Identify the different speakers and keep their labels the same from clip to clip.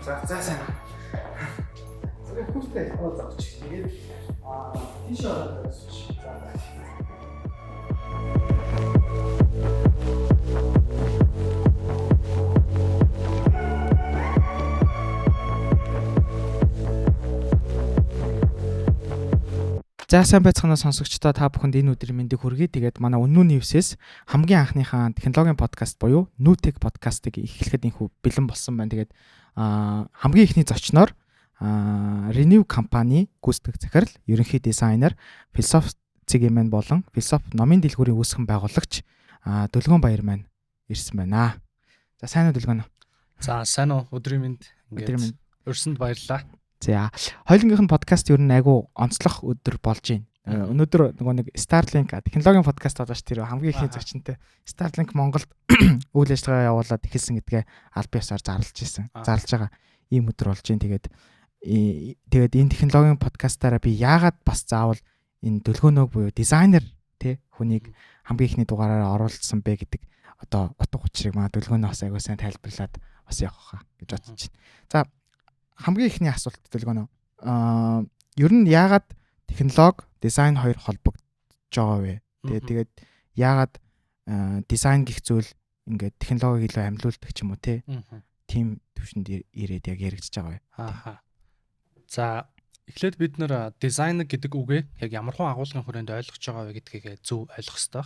Speaker 1: За сайн. Зөвхөн хүүхдээ зооч. Тэгээд тийш ороод байсан. За сайн байцгаана сонсогчдоо, та бүхэнд энэ өдрийн мэндийг хүргэе. Тэгээд манай Үнэн Ньюсээс хамгийн анхныхаа технологийн подкаст буюу Newtech подкастыг эхлэхэд инхүү бэлэн болсон байна. Тэгээд хамгийн ихний зочноор Renew компани гүйцэтгэх захирал, ерөнхий дизайнер, Philosophy цэгийн болон Philosophy номын дэлгүүрийн үүсгэн байгуулагч Дөлгөөн Баяр маань ирсэн байна. За сайн уу Дөлгөөн?
Speaker 2: За сайн уу, өдрийн мэнд. Ингээд өрсөнд баярлалаа.
Speaker 1: За хоёулынгийнх нь подкаст ер нь айгу онцлог өдөр болж байна. Өнөөдөр нөгөө нэг Starlink технологийн подкаст болж тэр хамгийн ихний зочинтой Starlink Монголд үйл ажиллагаа явуулаад эхэлсэн гэдгээ аль биесаар зарлж байгаа ийм өдөр болж байна. Тэгээд энэ технологийн подкастаараа би яагаад бас заавал энэ Дөлгөөнөөг буюу дизайнер хүнийг хамгийн ихний дугаараараа оруулсан бэ гэдэг одоо утга учирыг маа Дөлгөөнөө бас айгу сайн тайлбарлаад бас явах гэж бодож байна. За хамгийн ихний асуулт Дөлгөөнөө. Ер нь яагаад технологи, дизайн хоёр холбогдож байгаа вэ? Тэгээд яагаад дизайн гэх зүйл ингээд технологиг илүү амьлуулдаг ч юм уу тийм төвшөнд ирээд яг яригдж байгаа вэ?
Speaker 2: За эхлээд бид нэр дизайн гэдэг үгээ яг ямархан агуулгын хүрээнд ойлгож байгаа вэ гэдгийг зөв ойлгох хэрэгтэй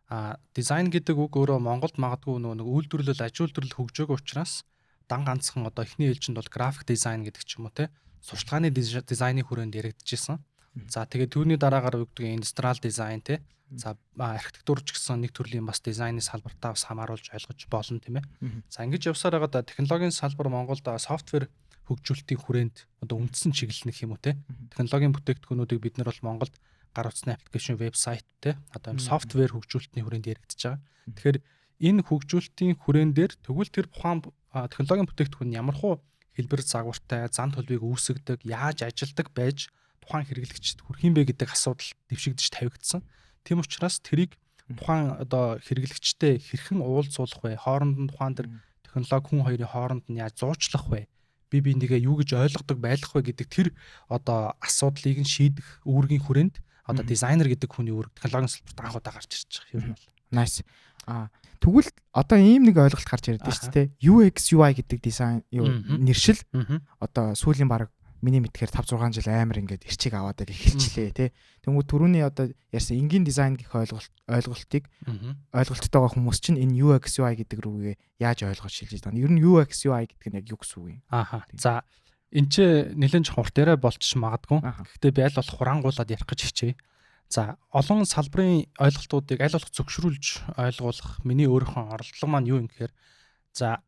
Speaker 2: байна. Дизайн гэдэг үг өөрөө Монголд магадгүй нэг үйлдвэрлэл, аж үйлдвэрлэл хөгжөөг учраас дан ганцхан одоо эхний ээлжинд бол график дизайн гэдэг ч юм уу сурталчилгааны дизайны хүрээнд яригдчихсэн. За тэгээд түүний дараагаар үгдгийн индустриал дизайн за архитектур ч гэсэн нэг төрлийн бас дизайны салбартаа бас хамааруулж ойлгож болно тийм ээ. За ингэж явсаар байгаа технологийн салбар Монголд софтвер хөгжүүлэлтийн хүрээнд одоо үндсэн чиглэл нэх юм уу технологийн бүтээгдэхүүнүүдийг бид нар бол Монголд гар утасны аппликейшн, вебсайт одоо юм софтвер хөгжүүлэлтийн хүрээнд яригдж байгаа. Тэгэхээр энэ хөгжүүлэлтийн хүрээн дээр тэгвэл тэр тухайн технологийн бүтээгдэхүүн ямархуу хэлбэр загвартай, зан төлөвийг үүсгэдэг, яаж ажилдаг байж тухайн хэрэглэгчд хүрх юм бэ гэдэг асуудал дэвшигдэж тавигдсан. Тийм учраас тэрийг тухайн одоо хэрэглэгчтэй хэрхэн уулзуулах вэ? Хооронд нь тухайн тэр технологи хүн хоёрын хооронд нь яаж зуучлах вэ? Би нэгээ юу гэж ойлгодог байх вэ гэдэг тэр одоо асуудлыг нь шийдэх үүргийн хүрээнд одоо дизайнер гэдэг хүний үүрэг технологийн салбарт анх удаа гарч ирж байгаа юм бол.
Speaker 1: Nice. Тэгвэл одоо ийм нэг ойлголт гарч ирээд байна шүү дээ. UX UI гэдэг дизайн нэршил одоо сүүлийн баг миний мэдхээр 5-6 жил амар ингээд эрчиг аваад эхэлчлээ Тэнгүү түрүүний одоо ярьсан энгийн дизайн гэх ойлголтыг ойлголттой байгаа хүмүүс чинь энэ UX UI гэдэг рүүгээ яаж ойлгож шилжиж байгаа. Ер нь UX UI гэдэг нь яг юу гэсэн үг юм?
Speaker 2: За энэ ч нэлээд хурд яриа болчих магадгүй. Гэхдээ би аль болох хурангуулад ярих гэж хичээе. За олон салбарын ойлголтуудыг аль болох зөвшөөрүүлж ойлгуулах миний өөрийнхөө оролдлого маань юу юм гэхээр за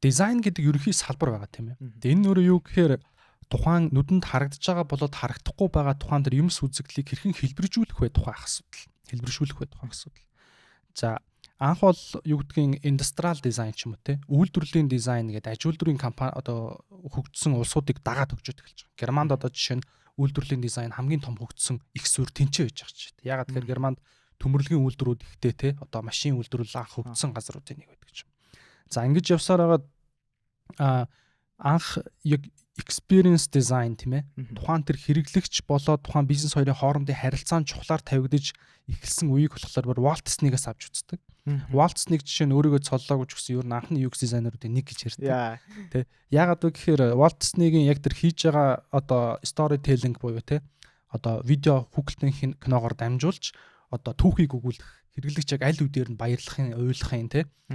Speaker 2: дизайн гэдэг ерөнхий салбар байгаа тийм ээ. Тэгээ энэ өөрөө юу гэхээр тухайн нүдэнд харагдаж байгаа болоод харагдахгүй байгаа тухайн тэр юмс үзэгдлийг хэрхэн хэлбэржүүлэх вэ тухайн асуудал. За анх бол юу гэдгийг индустриал дизайн ч юм уу үйлдвэрлэлийн дизайн гэдэг аж үйлдвэрийн компани одоо хөгжсөн улсуудыг дагаад хөгжөөд эхэлж байгаа. Германд одоо жишээ нь үйлдвэрлэлийн дизайн хамгийн том хөгжсөн их суурь тэнцээ байж байгаа ч. Ягаад гэхээр Германд төмөрлөгийн үйлдвэрүүд ихтэй одоо машин үйлдвэрлэл анх хөгжсөн газруудын нэг байдаг ч. За ингэж явсаар байгаа анх яг experience design тийм ээ. Тухайн тэр хэрэглэгч болоод тухайн бизнес хоёрын хоорондын харилцааны чухлаар тавигдаж эхэлсэн үеийг болохоор Walt Disney-гээс авч үздэг. Walt Disney жишээ нь өөрийгөө цоллоогүй ч гэсэн ер нь анхны UX дизайнеруудын нэг гэж ярьдаг. Тэ ягаад вэ гэхээр Walt Disney-гийн яг тэр хийж байгаа одоо storytelling буюу одоо видео хүүхэлдэйн киногоор дамжуулж одоо түүхийг өгүүлэх хэрэглэгч яг аль үдээр нь баярлахын, уйлахын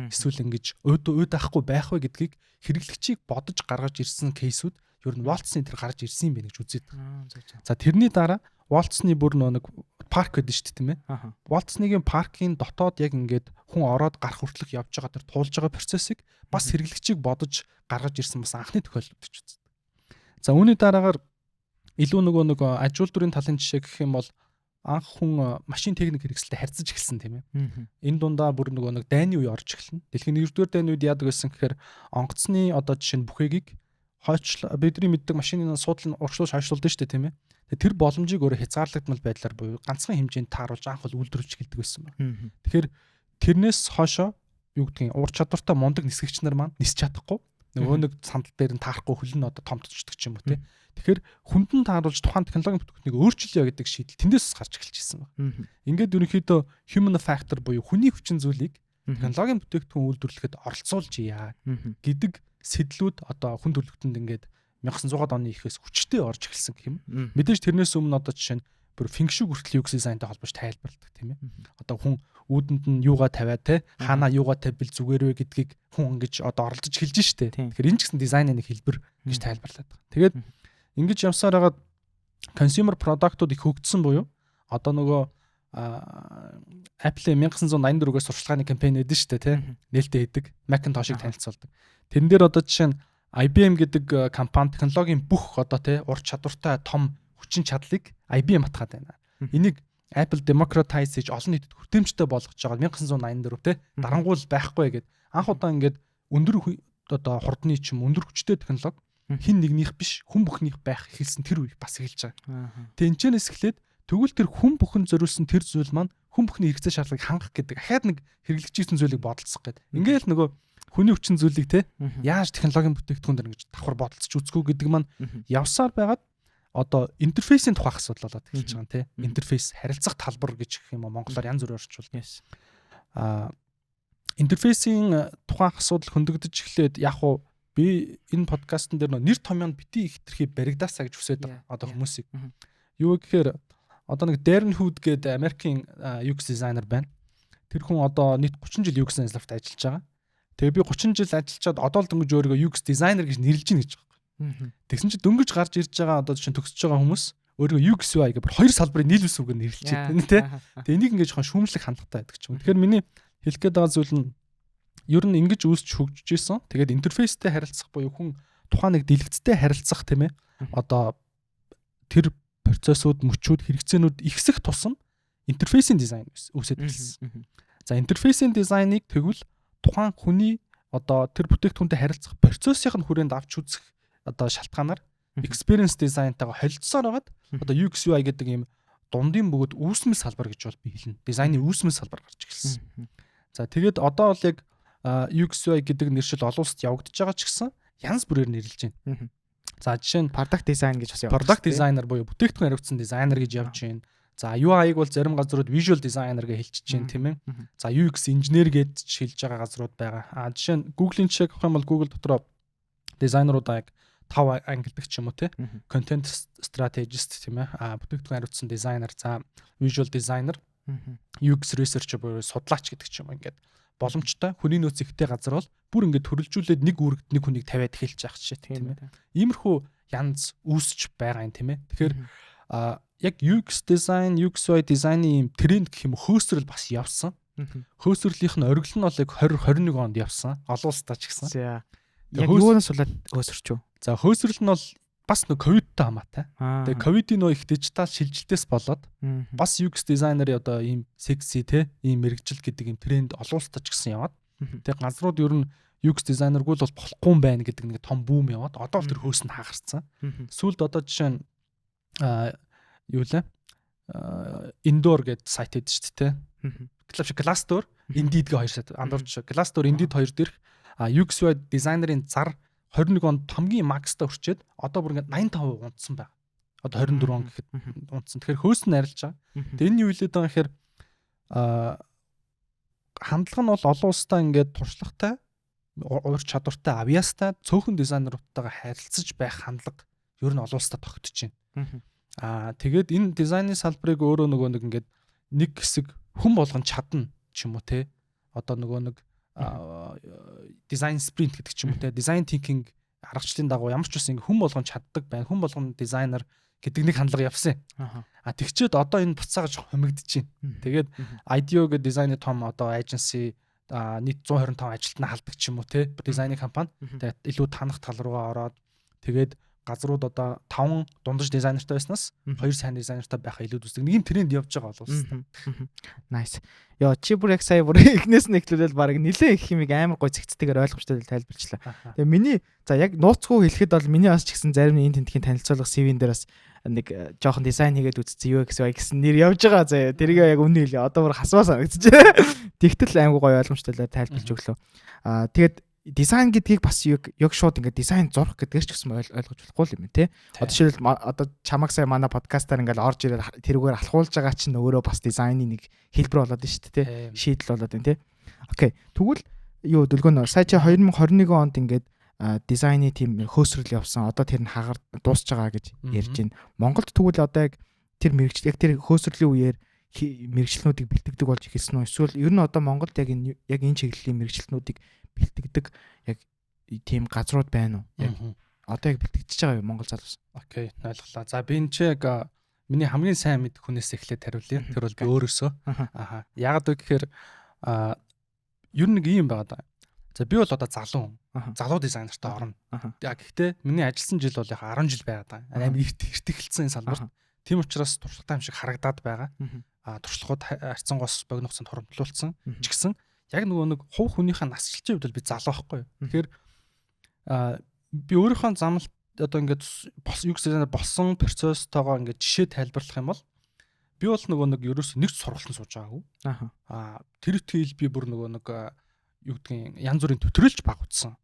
Speaker 2: эсвэл ингэж уйдаахгүй байх вэ гэдгийг хэрэглэгчийг бодож гаргаж ирсэн кейсүүд ер нь Walt Disney тэр гарч ирсэн юм байна гэж үзээд. За тэрний дараа Walt Disney бүр нэг парк гэдэг шүү дээ тийм ээ. Walt Disney-гийн паркын дотоод яг ингээд хүн ороод гарах хүртэлх явж байгаа тэр туулж байгаа процессыг бас хэрэглэгчийг бодож гаргаж ирсэн бас анхны тохиолдол гэж үздэг. За үүний дараагаар илүү нэг аж үйлдвэрийн талын жишээ гэх юм бол анх хүн машин техник хэрэгсэлтэй харьцаж эхэлсэн тийм ээ. Энэ дундаа бүр нэг дайны үе орж эхэлнэ. Дэлхийн 1-р дайны үед яадаг байсан гэхээр онгоцны одоо жишээ нь бүхээгийг бидний мэддэг машины суудлын урагшлуулж хойшлуулдаг шүү дээ тийм ээ. Тэр боломжийг өөрөө хязгаарлагдмал байдлаар буюу ганцхан хэмжээнд тааруулж анх бол үйлдвэрлэж эхэлдэг байсан байна. Тэгэхээр тэрнээс хойшоо юу гэдгийг ур чадвартай мундаг нисгэгч нар маань нисч чадахгүй. Нөгөө нэг сандал дээр нь таарахгүй хөлн одоо томтчдаг ч юм уу те. Тэгэхээр хүндэн тааруулж тухайн технологийн бүтээгдэхүүнийг өөрчилъё гэдэг шийдэл тэндээс гарч эхэлж ирсэн байна. Ингээд ерөнхийдөө human factor буюу хүний хүчин зүйлийг технологийн бүтээгдэхүүн үйлдвэрлэхэд оролцуулж яа гэдэг сэтлүүд одоо хүн төрөлхтөнд ингээд 1900-аад оны ихээс хүчтэй орж эхэлсэн гэх юм. Мэдээж тэрнээс өмнө одоо жишээ нь бүр фэнкшиг хүртэл UX дизайнтай холбож тайлбарладаг тийм ээ. Одоо хүн үүдэнд нь юугаа тавиа те хаана юугаа тавьбал зүгээр вэ гэдгийг хүн ингэж одоо оролдож хэлж штэ. Тэгэхээр энэ ч гэсэн дизайны нэг хэлбэр гэж тайлбарлаад байгаа. Тэгээд ингэж явсаар хагаад consumer product-ууд их хөгжсөн буюу одоо нөгөө Apple 1984-өөс сурчлагын кампань өгдөн штэ те. Нээлттэй хийдэг Macintosh-ыг танилцуулдаг. Тэрэн дээр одоо жишээ нь IBM гэдэг компани технологийн бүх одоо те ур чадвартай том хүчин чадлыг IBM атгаад байна. Энийг Apple democratize хийж олон нийтэд хүртээмжтэй болгож байгаа 1984 те дарангуул байхгүй гэд анх удаа ингээд өндөр одоо хурдны ч юм өндөр хүчтэй технологи хин нэгнийх биш хүн бүхнийх байх эхэлсэн тэр үе бас эхэлж байгаа. Тэгээ энэчнээс эхлээд тэгвэл тэр хүн бүхэн зориулсан тэр зүйл маань хүн бүхний хэрэгцээ шаардлагыг хангах гэдэг ахаад нэг хэрэглэгчсэн зүйлийг бодолцох гэдэг. Ингээл нөгөө хүний хүчин зүйлийг те яаж технологийн бүтээгдэхүүн дээр ингэж давхар бодолцож үзэхгүй гэдэг маань явсаар байгаад одоо интерфейсийн тухайх асуудал болоод эхэлж байгаа те. Интерфейс харилцах талбар гэж гэх юм уу монголоор янз бүрээр орчуулсан. Интерфейсийн тухайх асуудал хөндөгдөж эхлээд яг уу би энэ подкастн дээр нэр томьёонд бити их төрхий баригдаасаа гэж хүсээд байгаа одоо хүмүүсийг. Юу гэхээр одоо нэг Darren Hood гэдэг Америкийн UX дизайнер байна. Тэр хүн одоо нийт 30 жил UX дизайнерт ажиллаж байгаа. Тэгээ би 30 жил ажиллаад одоо л дөнгөж өөрийгөө UX дизайнер гэж нэрлэж гин гэж байгаа. Тэгсэн чинь дөнгөж гарч ирж байгаа одоо чинь төгсөж байгаа хүмүүс өөрийгөө UX UI гэх хоёр салбарын нийлүүлсэн үгээр нэрлэж байна тий. Тэгээ энийг ингэж хон шүүмжлэх хандлагатай байдаг ч юм. Тэгэхээр миний хэлэх гээд байгаа зүйл нь ер нь ингэж үүсч хөгжиж исэн. Тэгээд интерфейстэй харилцах буюу хүн тухайн нэг дэлгэцтэй харилцах тийм ээ. Одоо тэр процессууд, мөчүүд, хэрэгцээнүүд ихсэх тусам интерфейсийн дизайн үүсээд эхэлсэн. За интерфейсийн дизайныг тэгвэл тухайн хүний одоо тэр бүтээгдэхүүнтэй харилцах процессыг нь хүрээнд авч үзэх одоо шалтгаанаар experience design-тайгаа холилдсоор байгаад одоо UX UI гэдэг ийм дундын бөгөөд үүсмэл салбар гэж бол би хэлнэ. Дизайны үүсмэл салбар гарч эхэлсэн. За тэгээд одоо бол яг UX UI гэдэг нэршил олон улсад явагдаж байгаа ч гэсэн янз бүрээр нэрлэж байна. За жишээ нь
Speaker 1: product design гэж бас явагдаж байна.
Speaker 2: Product designer буюу бүтээгдэхүүн хариуцсан дизайнер гэж явж байна. За UI-г бол зарим газрууд visual designer гэж хэлчихэж байна тийм ээ. За UX engineer гэж хэлж байгаа газрууд байгаа. Жишээ нь Google-ийн жишээг авах юм бол Google дотроо дизайнеруудаа яг 5 ангилдаг ч юм уу те. Content strategist тийм ээ. Бүтээгдэхүүн хариуцсан дизайнер, за visual designer, UX researcher буюу судлаач гэдэг ч юм уу ингээд боломжтой хүний нөөц ихтэй газар бол бүр ингээд төрөлжүүлээд нэг үүрэгт нэг хүнийг тавиад эхэлж байгаа ч тийм ээ. Иймэрхүү янз үүсч байгаа юм тийм ээ. Тэгэхээр яг UX design, UX UI дизайны юм тренд гэх юм хөөсрөл бас явсан. Хөөсрөлийнх нь оргил нь бол яг 2021 онд явсан. Олон улстай ч гэсэн.
Speaker 1: За. Яг юунаас болоод хөөсөрч үү?
Speaker 2: За хөөсрөл нь бол бас нэг ковидтай хамаатай. Тэгээ ковидын нөө их дижитал шилжилтээс болоод бас UX дизайнер одоо ийм секси те ийм мэрэгжил гэдэг ийм тренд олон улстай ч гэсэн яваад. Тэгээ газрууд ер нь UX дизайнергүй л бол болохгүй юм байна гэдэг нэг том бүүм яваад одоо л тэр хөөс нь хагарсан. Сүүлд одоо жишээ нь юу лээ? Indoor гэдэг сайт байдаг шүү дээ те. Glassdoor, Indeed гээ хоёр сайт. Андуурч Glassdoor, Indeed хоёр дээрх UX UI дизайнерын зар 21 онд хамгийн макстай хүрчээд одоо бүр ингээд 85% унтсан байна. Одоо 24 он гэхэд унтсан. Тэгэхээр хөөс нь арилж байгаа. Тэгээ энэ юу хэлээд байгаа гэхээр хандлага нь бол олон улстай ингээд туршлагатай, ур чадвартай, авьяастай цөөхөн дизайнеруудтайгаа харилцаж байх хандлага ер нь олон улстай тогтож байна. Тэгээд энэ дизайны салбарыг өөрөө нөгөө нэг ингээд нэг хэсэг хүн болгон чадна ч юм уу те. Одоо нөгөө нэг дизайн спринт гэдэг ч юм уу те. Дизайн тинкинг аргачлалын дагуу ямар ч үсэн хүн болгон чаддаг байна. Хүн болгон дизайнер гэдэг нэг хандлага явсан. Тэгчээд одоо энэ буцааж хумигдэж байна. Тэгээд IDEO гэдэг дизайны том одоо эйженси нийт 125 ажилтнаа халдаг ч юм уу те. Дизайны компани. Тэгээд илүү танах тал руугаа ороод тэгээд газрууд одоо 5 дундаж дизайнертай байснаас 2 сайн дизайнертай байхаа илүү үздэг. Нэг юм тренд явж байгаа болов.
Speaker 1: Nice. Яа чи бүр яг сая бүр эхнээс нь эхлүүлэл баг нилээ их хэмиг амар гой зэгцтэйгээр ойлгомжтой тайлбарчлаа. Тэгээ миний за яг нууцгүй хэлэхэд бол миний бас ч гэсэн зарим нэг тентхийн танилцуулга CV-н дээр бас нэг жоохон дизайн хийгээд үзсэн UX UI гэсэн нэр явж байгаа. За тэрийг яг үнэн хэлээ. Одоо бүр хасваа санагдчихэ. Тэгтэл аймаг гой ойлгомжтой тайлбарж өглөө. Тэгээд дизайн гэдгийг бас яг шууд ингээд дизайн зурх гэдгээр ч гэсэн ойлгож болохгүй юм тий. Одоо жишээлбэл одоо чамаг сая манай подкастаар ингээд орж ирээд тэрүүгээр алхуулж байгаа чинь өөрөө бас дизайны нэг хэлбэр болоод байна шүү дээ тий. Шийдэл болоод байна тий. Окей. Тэгвэл юу дөлгөөнө сая чи 2021 онд ингээд дизайны тим хөөсрөл явсан. Одоо тэр нь хагаар дуусч байгаа гэж ярьж байна. Монголд тэгвэл одоо яг тэр мэрэгчлэл яг тэр хөөсрөлийн үеэр мэрэгчлэнүүдийг бэлтгэдэг болж эхэлсэн үү? Эсвэл ер нь одоо Монголд яг энэ чиглэлийн мэрэгчлэнүүдийг бэлтгэдэг яг тийм газрууд байна уу? Яг одоо яг бэлтгэж байгаа юм Монгол залуус.
Speaker 2: Окей, ойлголоо. За би энэ ч яг миний хамгийн сайн мэдэх хүнээс эхлээд хариулъя. Тэр бол би өөрөөсөө. Аха. Яагаад вэ гэхээр ер нь нэг юм байгаа даа. За би бол одоо залуу хүн. Залуу дизайнертай орно. Гэхдээ миний ажилласан жил бол яг 10 жил байгаа даа. Амар эрт эхэлсэн энэ салбарт. Тийм учраас туршлагатай юм шиг харагдаад байгаа. Туршлагууд харьцангуйс богинохсон хуримтлуулсан ч гэсэн яг нөгөө нэг хувь хүнийхээ насжилтын хувьд би залуу байхгүй. Тэгэхээр би өөрийнхөө замлалт одоо ингээд болсон процесстойгоо ингээд жишээ тайлбарлах юм бол би бол нөгөө нэг ерөөс нэг сургалтанд сууж байгаагүй. Тэр үтгэл би бүр нөгөө нэг юу гэдгийг янз бүрийн төтрөлж багуудсан.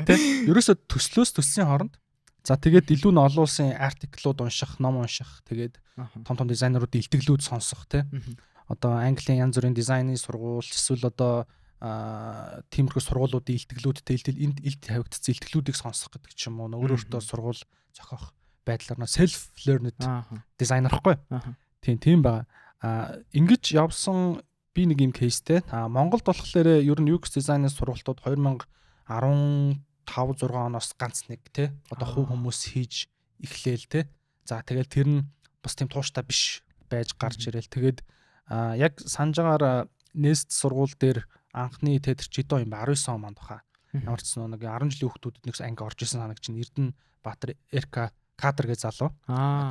Speaker 2: Тэ ерөөсө төслийн хооронд за тэгээд илүү нь олон улсын артиклууд унших, ном унших, тэгээд том дизайнеруудын илтгэлүүд сонсох тий. Одоо Английн янз бүрийн дизайны сургууль эсвэл одоо тиймэрхүү сургуулиудын илтгэлүүдтэй энд илт тавигдсан илтгэлүүдийг сонсох гэдэг ч юм уу. Өөрөөртөө сургууль зохиох байдлаар нь self learned дизайнер хгүй. Тийм байгаа. Ингэж явсан би нэг юм кейстэй. Монголд болохоор ер нь UX дизайны сургалтууд 2015-6 оноос ганц нэг тий одоо хувь хүмүүс хийж эхлээл тий. За тэгэл тэр нь бас тийм тууштай биш байж гарч ирэл. Тэгээд яг санаж байгаагаар Nest сургууль дээр анхны тэр чидо юм ба 19 он манд баха. Ямар ч нэг 10 жилийн хүүхдүүдэд нэг анги орж исэн санаг чинь Эрдэнэ Баатар РК кадр гэж залуу.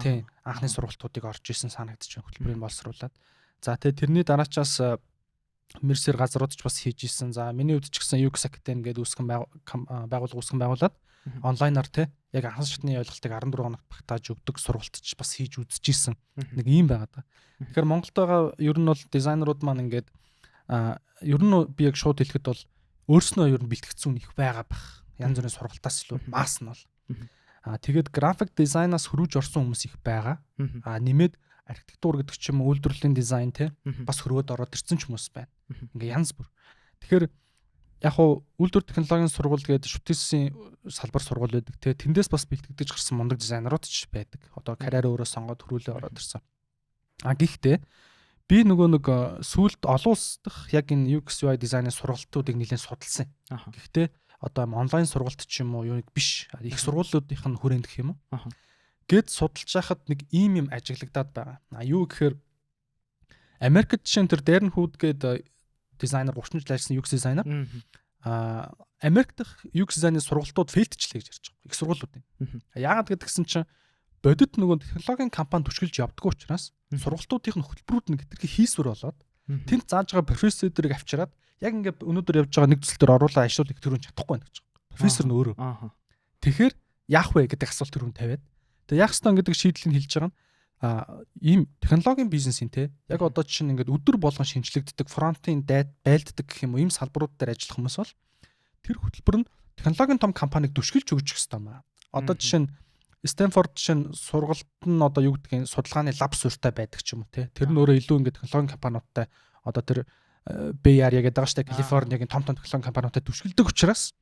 Speaker 2: Тийм анхны сургалтуудыг орж исэн санагдчих хөтөлбөрийн боловсруулад. За тэгээ тэрний дараачаас Мерсер газрууд ч бас хийж исэн. За миний хувьд ч гэсэн UX Academy гэдэг байгууллага үүсгэн байгуулад онлайнаар те яг анхны шатны ойлголтыг 14 хоногт багтааж өгдөг сургалт ч бас хийж үзчихсэн. Нэг юм байгаа. Тэгэхээр Монголд байгаа ер нь бол дизайнерууд маань ингээд ер нь би яг шууд хэлэхэд бол өөрснөө ер нь бэлтгэцсэн их байгаа бах. Янз бүрийн сургалтаас илүү масс нь бол. Тэгээд график дизайнаас хөрвж орсон хүмүүс их байгаа. Нэмээд архитектур гэдэг ч юм уу үйлдвэрлэлийн дизайн те бас хөрвөөд ороод ирсэн ч хүмүүс байна. Ингээ янз бүр. Тэгэхээр яг хуу үйлдвэр технологийн сургууль гэдэг шүтээсийн салбар сургууль байдаг те тэндээс бас бэлтгэж гарсан мундаг дизайнерууд ч байдаг. Одоо карьер өөрөө сонгоод хөрвүүлээ ороод ирсэн. Гэхдээ би нөгөө нэг сүүлд олон улс дахь яг энэ UX UI дизайны сургалтуудыг нэлээд судалсан. Гэхдээ одоо онлайн сургалт ч юм уу юу нэг биш. Их сургуулиудынх нь хүрээнд гэх юм уу? Гэд судалж байхад нэг ийм ажиглагдаад байгаа. Юу гэхээр Америкт чинь тэр Darren Hood гэдэг дизайнер 30 жил ажилласан UX дизайнер. Америк дахь UX дизайны сургалтууд фейлдчлээ гэж ярьж байгаа. Их сургуулиудын. Яагаад гэдгсэн чинь бодит нөгөө технологийн компани түшгэлж явдггүй учраас сургалтуудын хөтөлбөрүүд нэг хэтэрхий хийсвэр болоод тэнд зааж байгаа профессорыг авчираад яг ингээд өнөөдөр явж байгаа нэг төсөл төр оруулаа ашиглах төрөнд чадахгүй байна гэж байгаа. Профессор нь өөрөө. Тэгэхээр яах вэ гэдэг асуулт төрөнд тавиад тэгээ яах ёстой гэдэг шийдлийг хэлж байгаа нь ийм технологийн бизнесийн те яг одоо чинь ингээд өдөр болгон шинжлэгддэг фронтын байлддаг гэх юм уу ийм салбарууд дээр ажиллах хүмүүс бол тэр хөтөлбөр нь технологийн том компаниг түшгэлж өгчих ёстой маа. Одоо жишээ нь Стэнфорд жишээ нь сургалт нь одоо юу гэдгийг судалгааны лаб суурьтай байдаг ч юм уу те тэр нь өөрөө илүү ингээд технологийн компаниудтай одоо тэр Bay Area гэдэг байгаа шүү дээ Калифорниагийн том технологийн компаниудтай түшгэлдэг учраас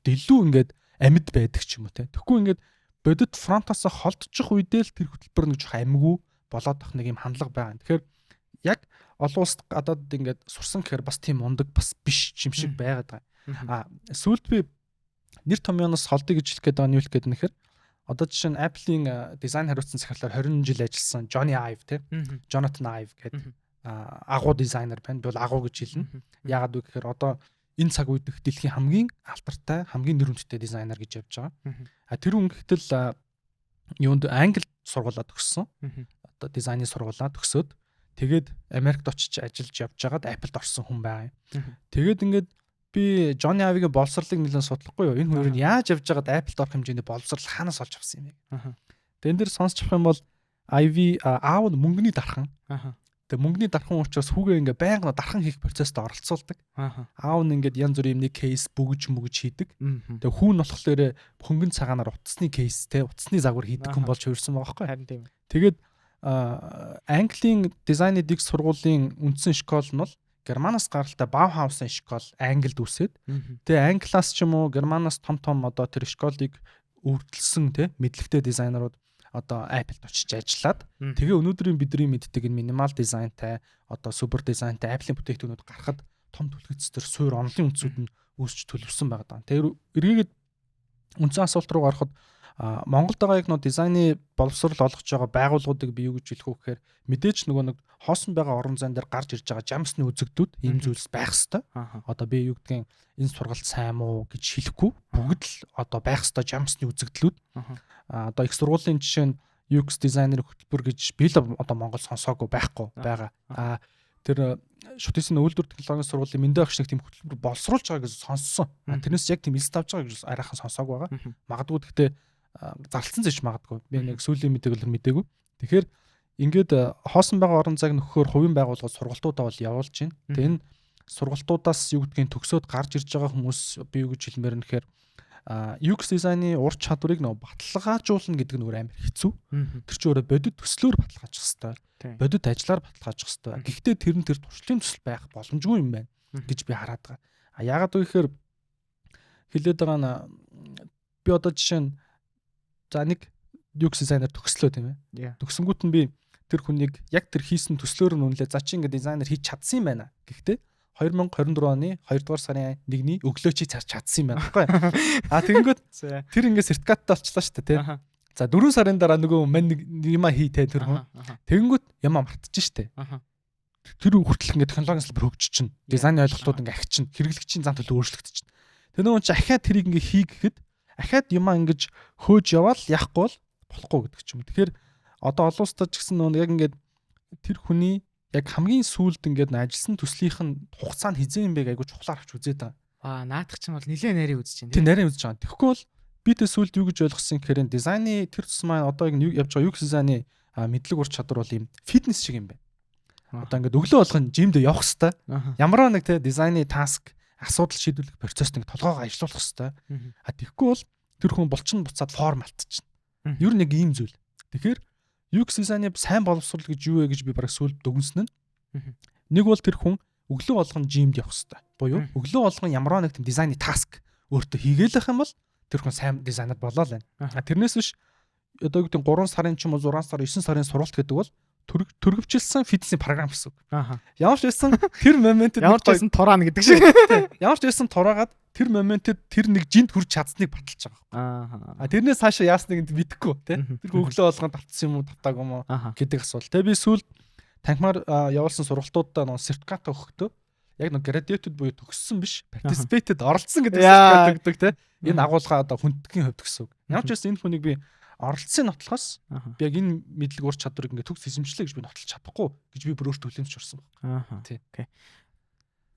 Speaker 2: илүү ингээд амьд байдаг ч юм уу те тэгэхгүй ингээд бодит фронтоос холдчих үедээ л тэр хөтөлбөр нэг жоох амгүй болоод ах нэг юм хандлага байгаа. Тэгэхээр яг олон улсад гадаад ингээд сурсан гэхээр бас тийм мундаг бас биш юм шиг байгаад байгаа. Сүүлд би нэр томьёоноос холдъё гэж хэлэх гээд байгаа нь юу гэдэг нэхэр одоо жишээ нь Apple-ийн дизайн хариуцсан захирлаар 20 жил ажилласан Johnny Ive те Jonathan Ive гэдэг агуу дизайнер байна. Би бол агуу гэж хэлнэ. Яагаад вэ гэхээр одоо энэ цаг үед дэлхийн хамгийн алтартай, хамгийн нэрвэнцтэй дизайнер гэж явж байгаа. Тэр хүн гэтэл юунд Англи сургуулаа төгссөн. Одоо дизайны сургуулаа төгсөөд тэгээд Америкт очиж ажиллаж явж байгаад Apple-д орсон хүн байгаа юм. Тэгээд ингээд би Johnny Ive-ийн боловсролыг нэлээд судлахгүй юу? Энэ хүн яаж явж байгаад Apple-д орох хэмжээний боловсрол хаанаас олж авсан юм бэ? Тэгээд энэ дэр сонсч авах юм бол Ive аав нь мөнгөний дархан. Тэгээ мөнгөний дархан учраас хүүгээ ингээ байнга дархан хийх процессд оролцуулдаг. Аав нь ингээд янз бүрийн юмны кейс бүгж хийдэг. Тэгээ хүү нь болохоор хөнгөн цагаанаар утасны кейс те утасны загвар хийдэг хүн болж хувирсан байгаа байхгүй.
Speaker 1: Харин тийм.
Speaker 2: Тэгээд Английн дизайн эдик сургуулийн үндсэн школ нь бол Германаас гаралтай Баухаусын школ Англид үсээд. Тэгээ Англиас ч юм уу Германаас том одоо тэр школыг өвдөлсөн те мэдлэгтэй дизайнерууд одоо Apple-д очиж ажиллаад тэгээ өнөөдрийн бидний мэддэг энэ минимал дизайнтай одоо супер дизайнтай Apple-ийн бүтээгдэхүүнүүд гарахад том түлхэцтэр суур онлын үндэсүүд нь үүсч төлөвсөн байгаа даа. Тэгээ эргээд үндсэн асуулт руу гарахад Монголд байгаа яг нөө дизайны боловсрол олгож байгаа байгууллагуудыг би юу гэж хэлэх вэ гэхээр мэдээж нөгөө нэг хоосон байгаа орон зайн дээр гарч ирж байгаа жамсны үзэгдүүд ийм зүйлс байх хэвээр. Одоо би юу гэдгийг энэ сургалт сайн муу гэж хэлэхгүй бүгд л одоо байх хэвээр жамсны үзэгдлүүд. Одоо их сургуулийн жишээ нь UX дизайнер хөтөлбөр гэж би л одоо Монгол сонсоогүй байхгүй байгаа. Тэр шүтээсийн үйлдвэр технологийн сургуулийн мэндэ багш нэг тийм хөтөлбөр боловсруулж байгаа гэж сонссон. Тэрнээс яг тийм илс тавж байгаа гэж арайхан сонсоогүй байгаа. Магадгүй гэхдээ зарлцсан зэвч магадгүй. Би нэг сүүлийн мэдээлэл мэдээгүй. Тэгэхээр ингээд хоосон байгаа орон зайг нөхөхөөр хувийн байгууллагууд сургалтуудаа бол явуулж байна. Тэгээ энэ сургалтуудаас юу гэдгийг төгсөөд гарч ирж байгаа хүмүүс би юу гэж хэлмээр нь гэхээр UX дизайны ур чадварыг нөө баталгаажуулна гэдэг нь өөр амар хэцүү. Тэр чинь өөрөө бодит төслөөр баталгаажих хэрэгтэй. Бодит ажиллаар баталгаажих хэрэгтэй. Гэхдээ тэр нь тэр туршлагын төсөл байх боломжгүй юм байна гэж би хараад байгаа. Яагаад вэ гэхээр хэлээд байгаа нь би одоо жишээ нь за нэг UX дизайнер төгслөө тийм ээ. Төгсөнгүүт нь би тэр хүнийг яг тэр хийсэн төслөөр нь үнэлээ. За чи ингээд дизайнер хийж чадсан юм байна. Гэхдээ 2024 оны 2 дугаар сарын 1-ний өглөө чи царч чадсан юм байна байхгүй. Тэгэнгүүт тэр ингээд сертификаттай болчлаа шүү дээ тий. За 4 сарын дараа нөгөө мань нэг юма хий те тэр хүн. Тэгэнгүүт яма мартчих штэ. Тэр хүртэл ингээд технологийн салбар хөгжиж чинь. Дизайны ойлголтууд ингээд ахичин, хэрэглэгчийн зам төлөв өөрчлөгдөж чинь. Тэр нөгөө чи ахаад тэрийг ингээд хий гэхэд ахаад юма ингээд хөөж яваал яахгүй бол болохгүй гэдэг ч юм. Тэгэхээр одоо олон улсад ч гэсэн нөгөө яг ингээд тэр хүний яг хамгийн сүүлд ингээд ажилласан төслийнх нь хугацаанд хизээ юм бэ айгуу чухлаар авч үзээд байгаа.
Speaker 1: Наадах чинь бол нэлээд нарийн үзэж байна.
Speaker 2: Тийм нарийн үзэж байгаа. Тэгэхгүй бол би тэ сүүлд юу гэж ойлгосон гэхээр дизайны тэр тус маань одоо явж байгаа UX дизайны мэдлэг ур чадвар бол юм фитнес шиг юм байна. Одоо ингээд өглөө болгон жимд явах хэвээр. Ямар нэг тэ дизайны таск асуудал шийдвэрлэх процесс нэг толгоогоо ажиллуулах хэвээр. Тэгэхгүй бол тэр хүн булчин буцаад форм алдчихна. Ер нь нэг ийм зүйл. Тэгэхээр UX дизайны сайн боловсрол гэж юу вэ гэж би бараг сүүлд дүгнсэн нь. Нэг бол тэр хүн өглөө болгон жимд явах хэвээр. Буюу өглөө болгон ямар нэг тийм дизайны таск өөртөө хийгээл ах юм бол тэр хүн сайн дизайнер болоо л байна. Тэрнээс биш одоо юу гэдэг 3 сарын ч юм уу 6 сар 9 сарын сургалт гэдэг бол төрөвчлсэн фитнесийн програм гэсэн үг. Ямар ч байсан тэр моментэд
Speaker 1: ямар ч байсан тураана гэдэг шиг.
Speaker 2: Ямар ч байсан тураагаад тэр моментэд тэр нэг жинт хүрч чадсныг баталж байгаа. Тэрнээс цаашаа яасныг мэдэхгүй тий. Тэр өглөө болгон татсан юм уу татаагүй юм уу гэдэг асуулт. Тэгээ би сүүлд танхимаар явуулсан сургалтуудаа нөө сертификат өгөхдөө яг нэг graduated буюу төгссөн биш participated оролцсон гэдэг сертификат өгдөг тий. Энэ агуулга одоо хүндэтгийн хувьд гэсэн үг. Ямар ч байсан энэ хүнийг би оролцсон нотлохоос би яг энэ мэдлэг ур чадварыг ингээд төгс эзэмшлээ гэж би нотлож чадахгүй гэж би бүр өөртөө хүлэмж орсон байна.
Speaker 1: Тий.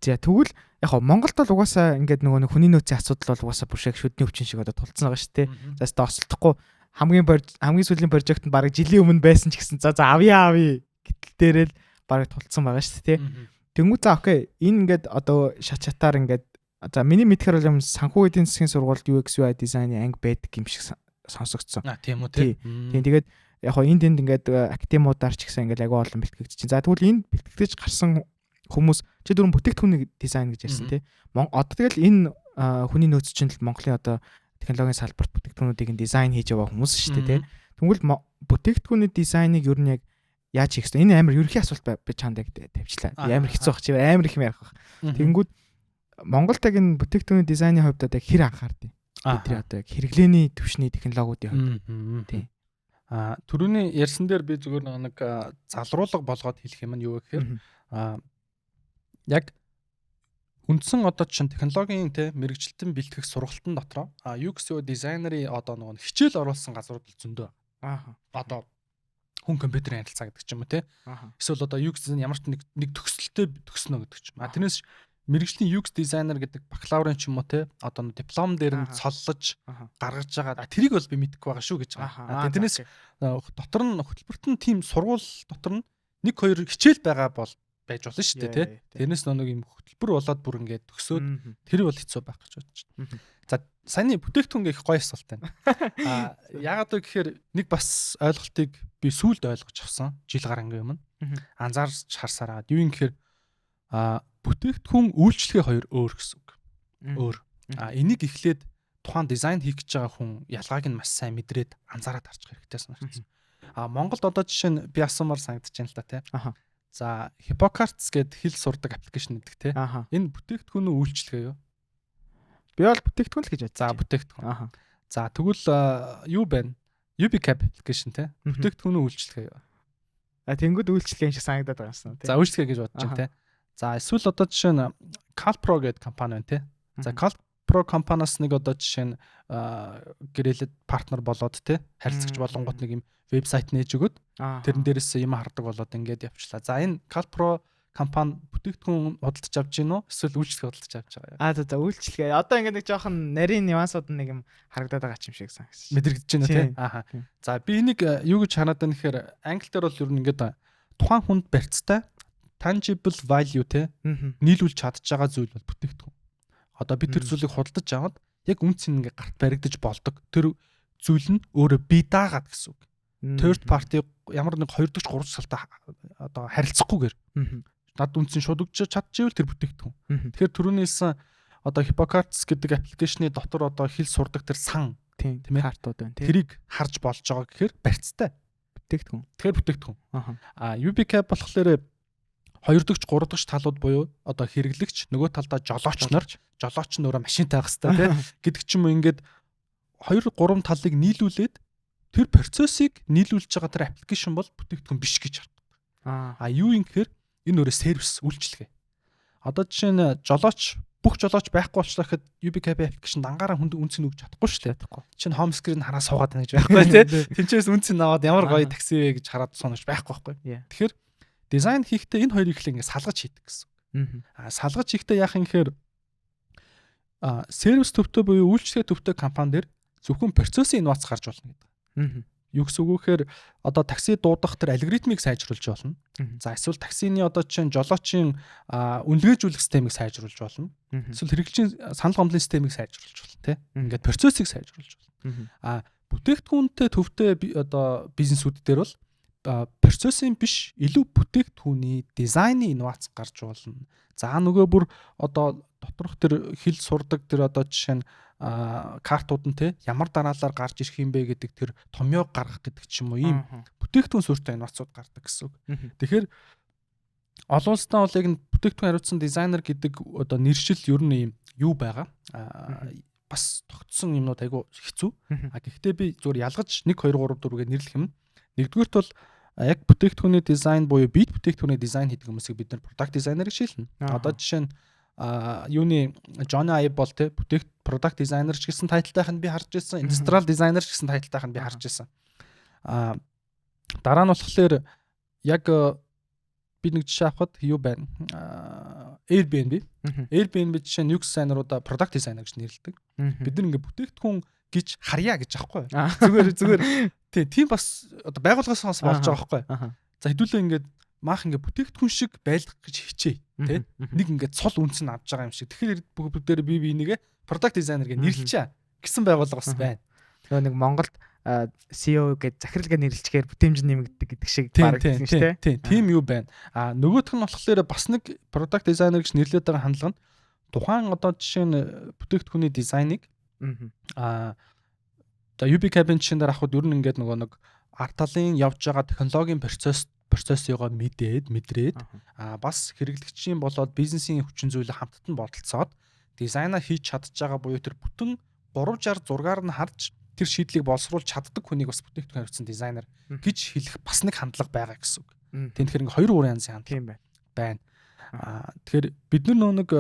Speaker 1: За тэгвэл яг хоо Монголд бол угаасаа ингээд нөгөө нэг хүний нөөцийн асуудал бол угаасаа бүр шиг шүдний өвчин шиг одоо тулцсан байгаа шүү дээ. За өстө ослохгүй хамгийн сүүлийн прожект нь бараг жилийн өмнө байсан ч гэсэн за авъя гэтэл дээрэл бараг тулцсан байгаа шүү дээ. Тэнгүү за окей энэ ингээд одоо шатаар ингээд за миний мэдхээр бол юм санхүү эдийн засгийн сургуульд UX UI дизайны анги байдаг юм шиг сонсогдсон.
Speaker 2: Тийм үү тий.
Speaker 1: Тийм тэгээд яг хоо энд ингээд академиудаар ч гэсэн ингээд агай олон бэлтгэгдэж чинь. За тэгвэл энэ бэлтгэгдэж гарсан хүмүүс чи дөрөв бүтээгдэхүүний дизайн гэж ярьсан тий. Одоо тэгэл энэ хүний нөөц чинь л Монголын одоо технологийн салбарт бүтээгдэхүүнүүдийг дизайн хийж яваа хүмүүс шүү дээ тий. Тэгвэл бүтээгдэхүүний дизайныг ер нь яг яаж хийх вэ? Энэ амар ерөнхий асуулт би чанд яг тавьчлаа. Амар хэцүү баг чи амар их юм ярих баг. Тэгэнгүүт Монголд яг энэ бүтээгдэхүүний дизайны хувьд одоо яг хэр анхаардیں۔ Бидний одоо яг хэрэглээний түвшний технологиудын хувьд. Тий.
Speaker 2: Түрүүний ярьсан дээр би зүгээр нэг залруулга болгоод хэлэх юм нь юу вэ гэхээр яг үндсэн одоо чинь технологийн те мэрэгчлэлтэн бэлтгэх сургалтын дотроо UX UI дизайнерын одоо нэг хичээл оруулсан газрууд л зөндөө. Одоо хүн компьютерийн харилцаа гэдэг ч юм уу те. Эсвэл одоо UX дизайн ямар ч нэг төгсөлтөй төгснө гэдэг ч юм. Тэрнээс мэрэгжлийн UX дизайнер гэдэг бакалаврын ч юм уу те одоо диплом дээр нь цоллож гаргаж байгаа. Тэрийг бол би мэдэхгүй байгаа шүү гэж байгаа. Тэрнээс дотор нь хөтөлбөрт нь тийм сургууль дотор нь 1 2 хичээл байгаа бол байж болно шүү дээ тий. Тэрнээс нэг юм хөтөлбөр болоод бүр ингээд төгсөөд тэр бол хэцүү байх гэж бодож байна. За саяны бүтээгдэхүүн их гоё асуулт байна. Яагаад вэ гэхээр нэг бас ойлголтыг би сүүлд ойлгож авсан. Жил гарангийн өмнө. Анзаарч харсараа. Юу юм гэхээр бүтээгдэхүүн үйлчлэгээ хоёр өөр гэсэн үг. Өөр. Энийг эхлээд тухайн дизайн хийх гэж байгаа хүн ялгааг нь маш сайн мэдрээд анзаараад харчих хэрэгтэй санагдсан. Монголд одоо жишээ нь би асуумаар санагдаж байна л да тий. За Hippocrates гэд хэл сурдаг аппликейшн гэдэг тий. Энэ бүтээгдэхүүнөө үйлчлэгээ юу?
Speaker 1: Би бол бүтээгдэхүүн л гэж бод.
Speaker 2: За бүтээгдэхүүн. За тэгвэл юу байна? UbiCab аппликейшн тий. Бүтээгдэхүүнөө үйлчлэгээ юу?
Speaker 1: Тэнгүүд үйлчлэгээ шиг санагдаад байгаа юм тий.
Speaker 2: За үйлчлэгээ гэж бодож байна тий. За эсвэл одоо жишээ нь CalPro гэдэг компани байна тий. За CalPro компаниас нэг одоо жишээ нь гэрээлэд партнер болоод тий харилцагч болонгууд нэг юм вебсайт нээж өгöd тэрэн дээрээс юм хардаг болоод ингээд явчлаа. За энэ CalPro компани бүтээгдэхүүн худалдаж авч гин үү? Эсвэл үйлчлэгээ худалдаж авч байгаа юу?
Speaker 1: За үйлчлэгээ. Одоо ингээд нэг жоохон нарийн нюансууд нэг юм харагдаад байгаа юм шиг санагс.
Speaker 2: Мэдрэгдэж байна тий. За би энийг юу гэж хараад байна гэхээр англи дээр бол ер нь ингээд тухайн хүнд барьцтай tangible value тий нийлүүлж чадж байгаа зүйл бол бүтээгдэхүүн. Одоо би тэр зүйлийг худалдаж аваад яг үнц нь ингээд гарт баригдаж болдог. Тэр зүйл нь өөрөө бие даагаад гэсэн үг. Third party ямар нэг 2 дахь 3 дахь салтаа одоо харилцахгүйгээр над үнцэн шууд өгч чадчихвэл тэр бүтээгдэхүүн. Тэгэхээр түрүүнээс одоо Hippocrates гэдэг аппликейшны дотор одоо хэл сурдаг тэр сан тийм ээ
Speaker 1: картууд байна.
Speaker 2: Тэрийг харж болж байгаа гэхээр барьцтай
Speaker 1: бүтээгдэхүүн.
Speaker 2: Тэгэхээр бүтээгдэхүүн. UbiCab болохоор 2 дахь 3 дахь талууд буюу одоо хэрэглэгч нөгөө талдаа жолооч нь өөрөө машинтай байх хэрэгтэй тийм гэдэг ч юм уу ингээд 2 3 талыг нийлүүлээд тэр процессыг нийлүүлж байгаа тэр аппликейшн бол бүтээгдэхүүн биш гэж харагдав. Юу юм гэхээр энэ өөрөө сервис үйлчлэгээ. Одоо жишээ нь бүх жолооч байхгүй болчлаа гэхэд UbiCab аппликейшн дангаараа хүнд үнц нь өгч чадахгүй шүү дээ. Чинь home screen хараа суугаад байна гэж байхгүй тийм. Тинчээс үнц нь аваад ямар гоё такси вэ гэж хараад сонирч байхгүй байхгүй. Тэгэхээр дизайн хийхдээ энэ хоёрыг их ингэ салгаж хийдэг гэсэн. Салгаж хийхдээ яах юм гэхээр сервис төвтэй буюу үйлчлэгээ төвтэй компани дээр зөвхөн процессын инновац гарч болно гэдэг. Юу гэсэн үг вэ гэхээр одоо такси дуудах тэр алгоритмыг сайжруулж болно. За эсвэл таксины одоо чинь жолоочийн үнэлгээжүүлэх системийг сайжруулж болно. Эсвэл хэрэглэгчийн санал гомдлын системийг сайжруулж болно тийм. Ингээд процессыг сайжруулж болно. Бүтээгдэхүүнтэй төвтэй одоо бизнесүүд дээр бол процессын биш илүү бүтээгдэхүүний дизайны инновац гарч болно. За нөгөө бүр одоо доторх тэр хэл сурдаг тэр одоо жишээ нь картууд нь те ямар дараалалаар гарч ирэх юм бэ гэдэг тэр томьёог гаргах гэдэг ч юм уу ийм бүтээгдэхүүн суурьтай инновацууд гардаг гэсэн үг. Тэгэхээр олон улстай бол яг бүтээгдэхүүн хариуцсан дизайнер гэдэг одоо нэршил ер нь ийм юу байгаа. Бас тогтсон юмнууд айгу хэцүү. Гэхдээ би зүгээр ялгаж 1 2 3 4 гэж нэрлэх юм. Нэгдүгürt бол яг бүтээгдэхүүний дизайн буюу бит бүтээгдэхүүний дизайн хийдэг хүмүүсийг бид нэр product designer гэж хэлнэ. Одоо жишээ нь юуны Johnny Ive бол те product designer ч гэсэн тайлтайх нь би харж ирсэн, industrial designer ч гэсэн тайлтайх нь би харж ирсэн. Дараа нь болохоор яг би нэг жишээ авахад юу байна? Airbnb. Airbnb жишээ нь UX дизайнеруудаа product designer гэж нэрлэдэг. Бид нар ингээ бүтээгдэхүүн гэж харьяа гэж аахгүй. Зүгээр тийм бас одоо байгууллагаас болж байгаа аахгүй. За хэдүүлээ ингээд маах ингээд бүтээгдэхүүн шиг байлгах гэж хичээ тий. Нэг ингээд цол үнц нь авч байгаа юм шиг. Тэгэхээр бүгдээр би нэгэ product designer гэж нэрлэлчээ гэсэн байгууллага бас байна.
Speaker 1: Нөгөө нэг Монголд CEO гэж захиралгаа нэрлэлчээр бүтээмж нэмэгддэг гэдэг шиг барагдсан шүү дээ.
Speaker 2: Тийм юу байна. Нөгөөх нь болохоор бас нэг product designer гэж нэрлээд байгаа хандлага нь тухайн одоо жишээ нь бүтээгдэхүүний дизайныг одоо UbiCab-ын чинь дээр авахд ер нь ингээд нөгөө нэг арт талын явж байгаа технологийн процессыг мэдрээд бас хэрэглэгчийн болоод бизнесийн хүчин зүйлийг хамтд нь бодолцоод дизайнаа хийж чадж байгаа буюу тэр бүтэн 360 зургаар нь харж тэр шийдлийг боловсруулж чаддаг хүнийг бас бүтээгдэхүүн хариуцсан дизайнер гэж хэлэх бас нэг хандлага байгаа гэсэн үг. Тэгэхээр ингээ хоёр янзын хандлага байна. Тэгэхээр бид нэг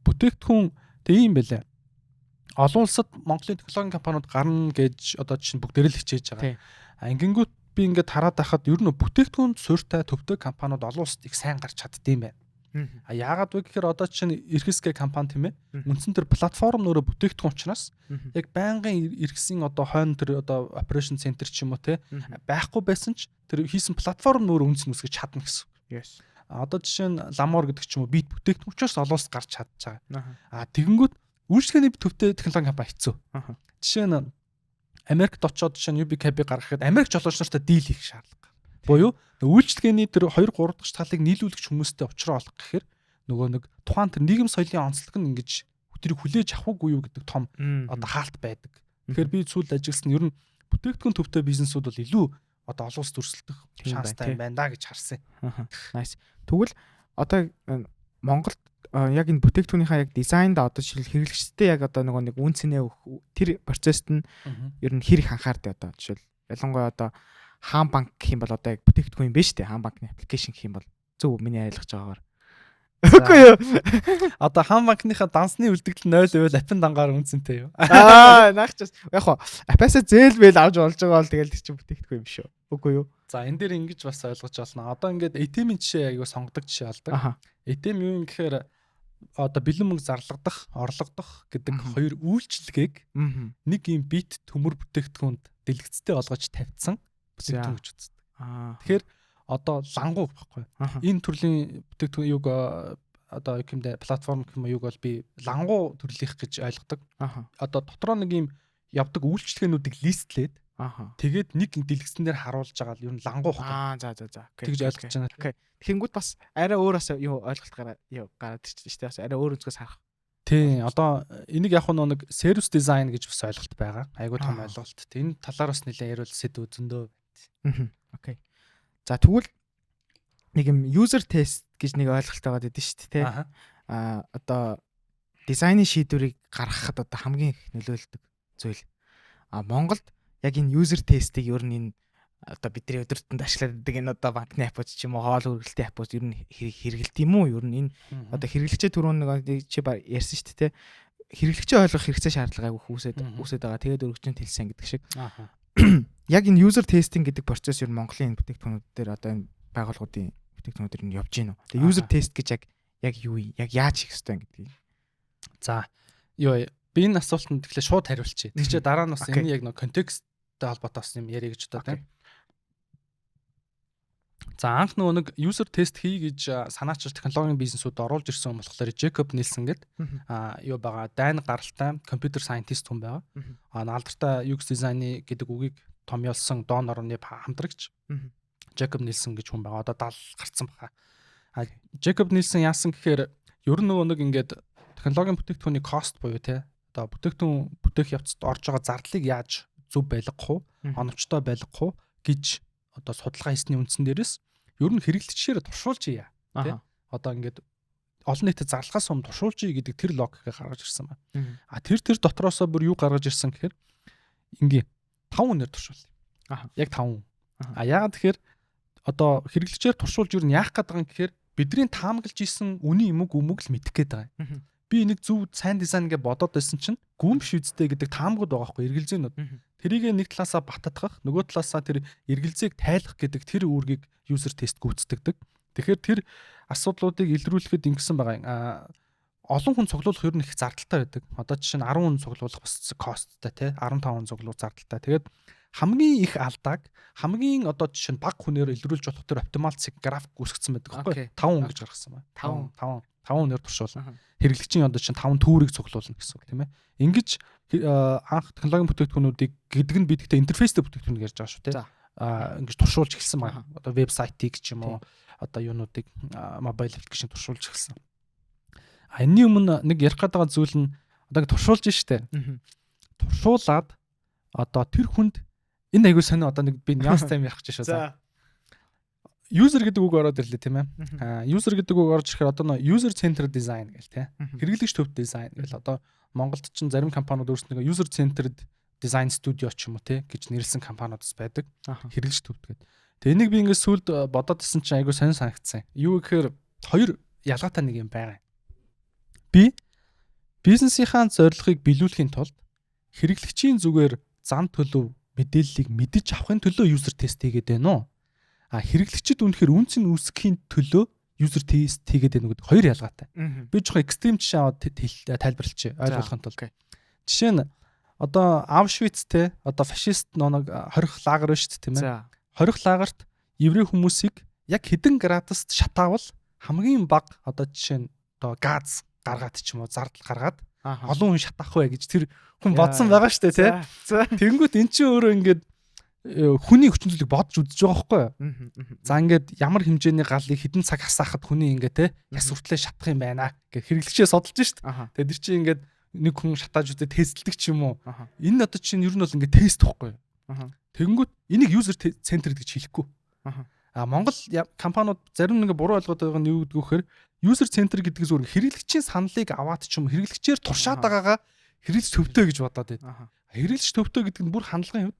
Speaker 2: бүтээгдэхүүн тэг юм бэлээ. Олон улсад Монголын технологийн компаниуд гарна гэж одоо чинь бүгдээр л хичээж байгаа. Ингэнгүүт би ингээд хараад байхад ер нь бүтээгдэхүүн суурьтай төвтэй компаниуд олон улсад их сайн гарч чаддсан байна. Яагаад вэ гэхээр одоо чинь эрхэсгээ компани тийм ээ. Үндсэн тэр платформ нөрөө бүтээгдэхүүн учраас яг байнгын эрхэсийн одоо хойно тэр одоо operation center ч юм уу те байхгүй байсан ч тэр хийсэн платформ нөрөө үнс нүсгэж чадна гэсэн.
Speaker 1: Yes.
Speaker 2: Одоо жишээ нь ламор гэдэг ч юм уу бит бүтээгдэхүүн учраас олоос гарч чадж байгаа. Тэгэнгүүт үйлчлэгээний төвтэй технологи компани хэцүү. Жишээ нь Америкт очоод жишээ нь UBKB гаргахад Америк жолооч нартай дийл хийх шаардлага. Буюу үйлчлэгээний тэр 2 3 дахь талыг нийлүүлэгч хүмүүстэй уулзраа олох гэхээр нөгөө нэг тухайн тэр нийгэм соёлын онцлог нь ингэж тэрийг хүлээж авахгүй юу гэдэг том одоо хаалт байдаг. Тэгэхээр би сүүл ажилласан ер нь бүтээгдэхүүн төвтэй бизнесүүд бол илүү одоо олон улс төрсөлдөх шанстай юм байна да гэж харсан.
Speaker 1: Nice. Тэгвэл одоо Монголд яг энэ бүтээгдэхүүнийхээ яг дизайнд одоо жишээл хэрэглэгчтэй яг одоо нэг үн цэнэ тэр процессд нь ер нь хэрэг анхаардаг одоо жишээл ялангуяа одоо хаан банк гэх юм бол одоо яг бүтээгдэхүүн юм байна шүү дээ. Хаан банкны аппликейшн гэх юм бол зөв миний ойлгож байгаагаар. Үгүй юу.
Speaker 2: Одоо хаан банкныхаа дансны үлдэгдэл 0 байвал аппын дангаар үнцэнтэй юу?
Speaker 1: Наагч яг хоо аппасаа зээлбэл авч болж байгаа бол тэгэл тэр чинь бүтээгдэхүүн юм шүү. Үгүй юу.
Speaker 2: За энэ дээр ингэж бас ойлгож байна. Одоо ингээд ATM-ийн жишээ аягүй сонгодог жишээ алдаг. ATM юу юм гэхээр одоо бэлэн мөнгө зарлагдах, орлогдох гэдэг хоёр үйлчилгээг нэг юм бит төмөр бүтээгдэхүүнд дэлгэцтэй олгож тавьсан бүтээгдэхүүн гэж үздэг. Тэгэхээр одоо лангуу баггүй. Энэ төрлийн бүтээгдэхүүн юг одоо юу гэмдэ платформ гэх юм юг бол би лангуу төрлийнх гэж ойлгодог. Одоо дотроо нэг юм явдаг үйлчлэгээнүүдийг листлээд тэгээд нэг дэлгэцэн дээр харуулж байгаа л ер нь лангуу баггүй.
Speaker 1: За.
Speaker 2: Тэгж ойлгож байна.
Speaker 1: Окей. Тэгэнгүүт бас арай өөр бас юу ойлголт гараад ирчихсэн шүү дээ. Бас арай өөр өнцгөөс харах.
Speaker 2: Тий, одоо энийг яг нэг сервис дизайн гэж бас ойлголт байгаа. Айгуу том ойлголт. Энэ талаар бас нэлээд ярил сэдв зөндөө.
Speaker 1: Окей. За тэгвэл нэг юм user test гэж нэг ойлголт байгаа гэдэг шүү дээ, тий. Одоо дизайны шийдвэрийг гаргахад одоо хамгийн их нөлөөлдөг зүйл. Монголд яг энэ user test-ийг ер нь энэ одоо бидний өдөртөнд ашигладаг энэ одоо банкны апп ч юм уу хоол үргэлтийн апп ер нь хэрэгэлт юм уу? Ер нь энэ одоо хэрэглэгчээ түрүүн нэг чи ярьсан шүү дээ, тий. Хэрэглэгчээ ойлгох хэрэгцээ шаардлага айгүй үүсээд байгаа. Тэгээд өргөжлөнд хэлсэн гэдэг шиг. Яг энэ user testing гэдэг процесс ер нь Монголын бүтээгдэхүүнүүд дээр одоо энэ байгууллагуудын бүтээгдэхүүнүүд нь явж гин үү? Тэгээ user test гэж яг юу юм? Яг яаж хийх ёстой гэдгийг.
Speaker 2: За би энэ асуултанд тэгэхээр шууд хариулчих. Тэгчээ дараа нь бас энэ яг нэг контексттэй холбоотой юм ярих гэж бодоо тийм. За анх нөгөө нэг user test хий гэж санаачилж технологийн бизнесүүд оруулж ирсэн болохоор Jacob Nielsen гэдэг юу байгаа дайны гаралтай компьютер сайентист хүн байгаа. Наалдартай UX дизайны гэдэг үгийг томьёолсон Дон орны хамтрагч Jacob Nielsen гэж хүн байгаа. Одоо 70 гарцсан баха. Jacob Nielsen яасан гэхээр ер нь нөгөө нэг ингээд технологийн бүтээгдэхүүний cost буюу те одоо бүтээгдэхүүн бүтээх явцад орж байгаа зардлыг яаж зөв байлгах уу, оновчтой байлгах уу гэж одоо судалгаа хийсний үндсэн дээрээс ер нь хэрэглэгчээр туршуулж ия тий. Одоо ингээд олон нийтэд зарлахаас өмнө туршуулж ий гэдэг тэр логикийг гаргаж ирсэн байна. Тэр дотроосоо бүр юу гаргаж ирсэн гэхээр ингээ 5 үнээр туршуул. Яг 5. Яагаад тэгэхээр одоо хэрэглэгчээр туршуулж ер нь яах гээд байгаа юм гэхээр бидний таамаглаж исэн үний юмг л мэдэх гээд байгаа юм. Би нэг зөв сайн дизайн гэж бодоод байсан чинь гүмш үздэй гэдэг таамагуд байгаа хгүй эргэлзээнүүд. Тэрийг нэг талаасаа баттгах, нөгөө талаасаа тэр эргэлзээг тайлах гэдэг тэр үүргийг user test гүйцэтгэдэг. Тэгэхээр тэр асуудлуудыг илрүүлэхэд ингэсэн байгаа. Олон хүн цуглуулах ер нь их зардалтай байдаг. Одоо жишээ нь 10 хүн цуглуулах бас косттай тий 15 хүн цуглуулах зардалтай. Тэгээд хамгийн их алдааг хамгийн одоо жишээ нь баг хүнээр илрүүлж болох тэр оптимал график үүсгэсэн байдаг байхгүй 5 хүн гэж гаргасан байна. 5 хүнээр туршуулна. Хэрэглэгчийн одоо чинь 5 түүрийг цуглуулна гэсэн үг тийм ээ. Ингэж анх технологийн бүтээгдэхүүнүүдийг гэдэг нь бид гэхдээ интерфейстэй бүтээгдэхүүн ярьж байгаа шүү тийм. Ингэж туршуулж эхэлсэн байна. Одоо вебсайтыг ч юм уу одоо юунуудыг мобайл аппликейшн туршуулж эхэлсэн. Энэний өмнө нэг ярих гэдэг зүйл нь одоо туршуулж штэ. Туршуулаад одоо тэр хүнд энэ аягүй сонио одоо нэг би нюанс тайм ярих гэж шүү. User гэдэг үг ороод ирлээ тийм ээ. User гэдэг үг орж ирэхээр одоо user centered design гэл тийм. Хэрэглэгч төвд дизайн гэл одоо Монголд ч зарим компаниуд өөрсдөө user centered design studio ч юм уу тий гэж нэрлсэн компаниудс байдаг. Хэрэглэгч төвд гэдэг. Тэгээ энийг би ингээд сүлд бодоод исэн чинь аягүй сонир санагдсан. Юу гэхээр хоёр ялгаатай нэг юм байгаа. Би бизнесийнхаа зорилгыг биелүүлэхийн тулд хэрэглэгчийн зүгээр зан төлөв мэдээллийг мэдэж авахын төлөө user test хийгээд байна уу? Хэрэглэгчид үнэхээр үнц нь үүсгэхийн төлөө user test хийгээд байна гэдэг хоёр ялгаатай.
Speaker 1: Мгм.
Speaker 2: Би жоохон экстрим жишээ аваад тайлбарлачих ойлгохын тулд.
Speaker 1: окей.
Speaker 2: Жишээ нь одоо Auschwitz те одоо фашист нэг хорих лагер байна шүү дээ тийм ээ.
Speaker 1: За.
Speaker 2: Хорих лагерт еврей хүмүүсийг яг хэдэн градуст шатаавал хамгийн бага одоо жишээ нь одоо газ гаргаад ч юм уу зардал гаргаад
Speaker 1: Аха.
Speaker 2: олон хүн шатаах вэ гэж тэр хүн
Speaker 1: Яа.
Speaker 2: бодсон байгаа шүү дээ тий.
Speaker 1: За.
Speaker 2: Тэнгүүт эн чинь өөрөө ингээд хүний хүчин зүйлийг бодож үзэж байгаа байхгүй юу?
Speaker 1: Мгм, мгм.
Speaker 2: За ингээд ямар хэмжээний галыг хэдэн цаг хасаахад хүний ингээд те яс хүртлээ шатах юм байна гэх хэрэглэгчээ судалж шít.
Speaker 1: Аха.
Speaker 2: Тэгээд тэр чинь ингээд нэг хүн шатааж үзээ тестэлдэг ч юм уу.
Speaker 1: Аха.
Speaker 2: Энэ одоо чинь ер нь бол ингээд тест байхгүй юу?
Speaker 1: Аха.
Speaker 2: Тэгэнгүүт энийг user centered гэж хэлэхгүй.
Speaker 1: Аха.
Speaker 2: Монгол компаниуд зарим нэг буруу ойлгоод байгаа нь юу гэдэг вэхээр user center гэдэг зүгээр хэрэглэгчийн саналыг аваад ч юм хэрэглэгчээр туршаад байгаагаа хэрэглэгч төвтэй гэж бодоод байна.
Speaker 1: Аха.
Speaker 2: Хэрэглэгч төвтэй гэдэг нь бүр хандлагын хувьд